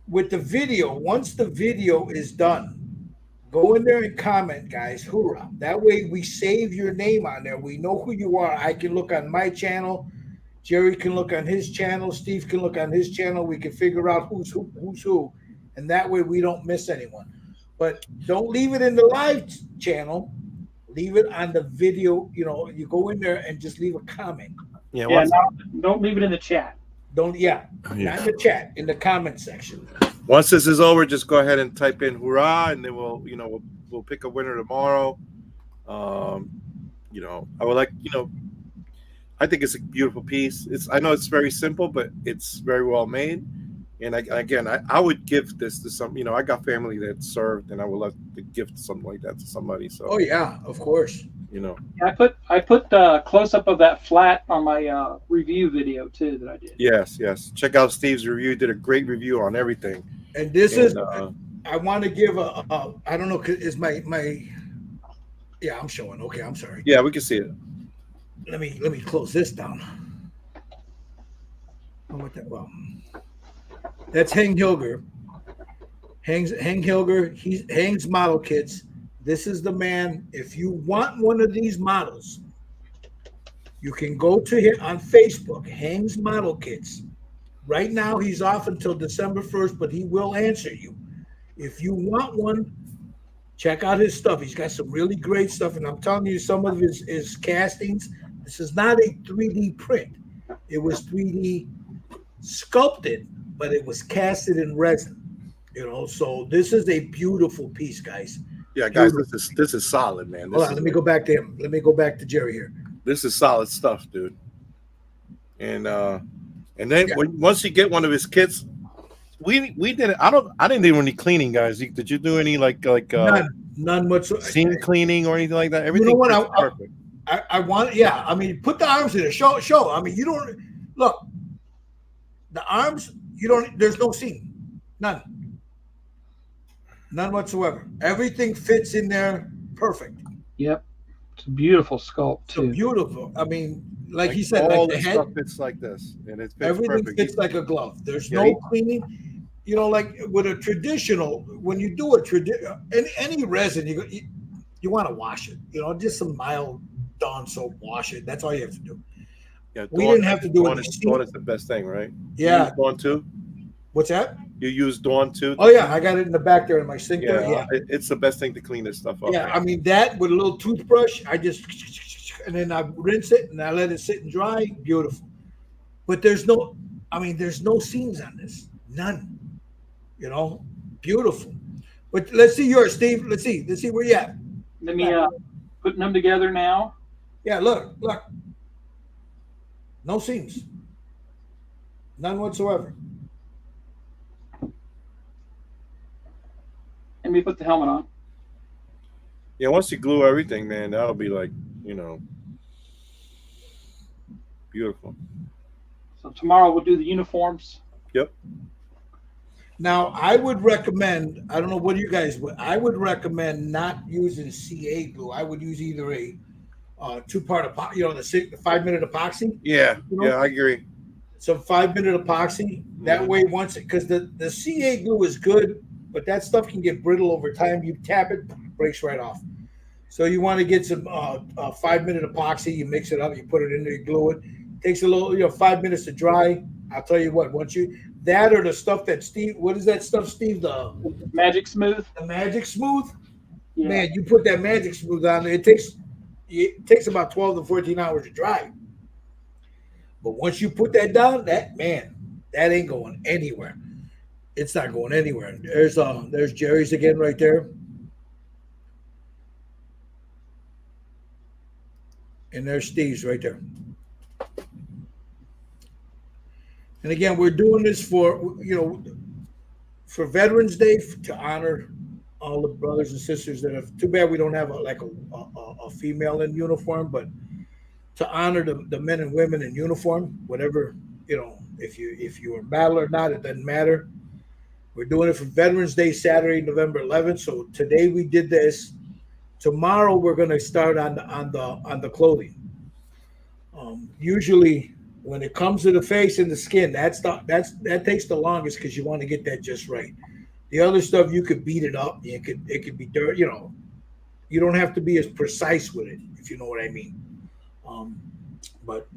With the video, once the video is done, go in there and comment, guys. Hoorah! That way we save your name on there. We know who you are. I can look on my channel. Jerry can look on his channel. Steve can look on his channel. We can figure out who's who, and that way we don't miss anyone. But don't leave it in the live channel. Leave it on the video. You go in there and just leave a comment. Yeah. Don't leave it in the chat. Not in the chat, in the comment section. Once this is over, just go ahead and type in hoorah, and then we'll pick a winner tomorrow. I would like, I think it's a beautiful piece. I know it's very simple, but it's very well made. And I would give this to some, I got family that served, and I would love to gift something like that to somebody. So. Oh yeah, of course. I put the close up of that flat on my review video too that I did. Yes. Check out Steve's review. He did a great review on everything. And this is I want to give a I don't know, is my yeah, I'm showing. Okay, I'm sorry. Yeah, we can see it. Let me close this down. Oh, what that? Well, that's Hang Hilger. Hang Hilger. He's Hang's Model Kits. This is the man. If you want one of these models, you can go to him on Facebook. Hang's Model Kits. Right now, he's off until December 1st, but he will answer you. If you want one, check out his stuff. He's got some really great stuff, and I'm telling you, some of his castings. This is not a 3D print. It was 3D sculpted, but it was casted in resin. So this is a beautiful piece, guys. Yeah, guys, this is solid, man. Hold on, let me go back to him. Let me go back to Jerry here. This is solid stuff, dude. And then once you get one of his kits, we didn't. I didn't do any cleaning, guys. Did you do any like none whatsoever? Seam cleaning or anything like that? Everything. You know what? Perfect. I want. Yeah, I mean, put the arms in there. Show. I mean, you don't look. The arms, you don't. There's no seam. None whatsoever. Everything fits in there perfect. Yep. It's a beautiful sculpt too. So beautiful. I mean, like he said, all like the the head stuff fits like this, and it fits everything perfect. fits like a glove. There's no cleaning. Like with a traditional, when you do any resin, you want to wash it. Just some mild Dawn soap, wash it. That's all you have to do. Yeah, we didn't have to do it. Dawn is the best thing, right? Yeah. Dawn too. What's that? You use Dawn too? Oh yeah, I got it in the back there in my sink. Yeah, it's the best thing to clean this stuff up. Yeah, right? I mean that with a little toothbrush, I just and then I rinse it and I let it sit and dry. Beautiful. But there's no seams on this. None. Beautiful. But let's see yours, Steve. Let's see where you at. Let me putting them together now. Yeah, look. No seams. None whatsoever. Let me put the helmet on. Yeah, once you glue everything, man, that'll be like, beautiful. So tomorrow we'll do the uniforms. Yep. Now, I would recommend, I don't know what you guys would, I would recommend not using CA glue. I would use either a 2-part, the 5-minute epoxy. Yeah, I agree. Some 5-minute epoxy. That way, because the CA glue is good, but that stuff can get brittle over time. You tap it, breaks right off. So you want to get some 5-minute epoxy. You mix it up, you put it in there, you glue it. Takes a little, 5 minutes to dry. I'll tell you what, that or the stuff that Steve, what is that stuff, Steve? The Magic Smooth. The Magic Smooth? Yeah. Man, you put that Magic Smooth on there, it takes about 12 to 14 hours to dry. But once you put that down, that ain't going anywhere. It's not going anywhere. There's Jerry's again right there. And there's Steve's right there. And again, we're doing this for Veterans Day to honor all the brothers and sisters that have. Too bad we don't have a female in uniform, but to honor the men and women in uniform, whatever, if you're in battle or not, it doesn't matter. We're doing it for Veterans Day, Saturday, November 11th. So today we did this. Tomorrow we're going to start on the clothing. Usually, when it comes to the face and the skin, that takes the longest because you want to get that just right. The other stuff you could beat it up. It could be dirt. You don't have to be as precise with it, if you know what I mean. But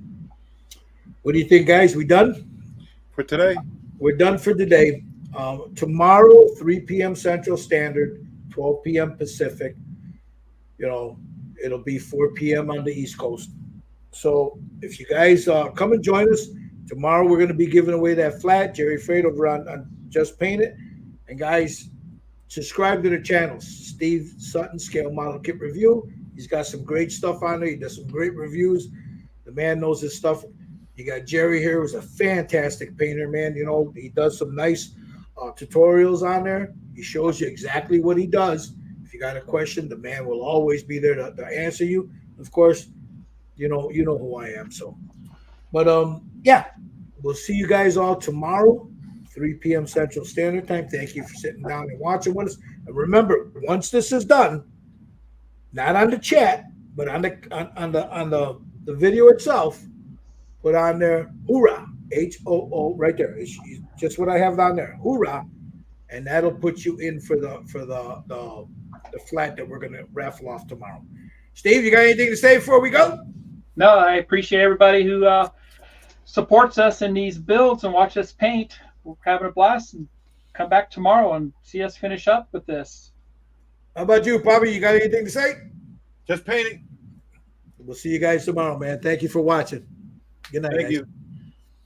what do you think, guys? We done for today? We're done for today. Tomorrow, 3 p.m. Central Standard, 12 p.m. Pacific. It'll be 4 p.m. on the East Coast. So if you guys come and join us tomorrow, we're going to be giving away that flat Jerry Freight over on Just Paint It. And guys, subscribe to the channels. Steve Sutton, Scale Model Kit Review. He's got some great stuff on there. He does some great reviews. The man knows his stuff. You got Jerry here, who's a fantastic painter, man. He does some nice tutorials on there. He shows you exactly what he does. If you got a question, the man will always be there to answer you. Of course, you know who I am. So, but yeah, we'll see you guys all tomorrow 3 p.m. Central Standard Time. Thank you for sitting down and watching with us. And remember, once this is done, not on the chat, but on the video itself, put on there hoorah, HOO right there. It's just what I have down there, hoorah, and that'll put you in for the flat that we're gonna raffle off tomorrow. Steve, you got anything to say before we go? No, I appreciate everybody who supports us in these builds and watch us paint. We're having a blast, and come back tomorrow and see us finish up with this. How about you, Bobby? You got anything to say? Just painting. We'll see you guys tomorrow, man. Thank you for watching. Good night, Thank guys. you.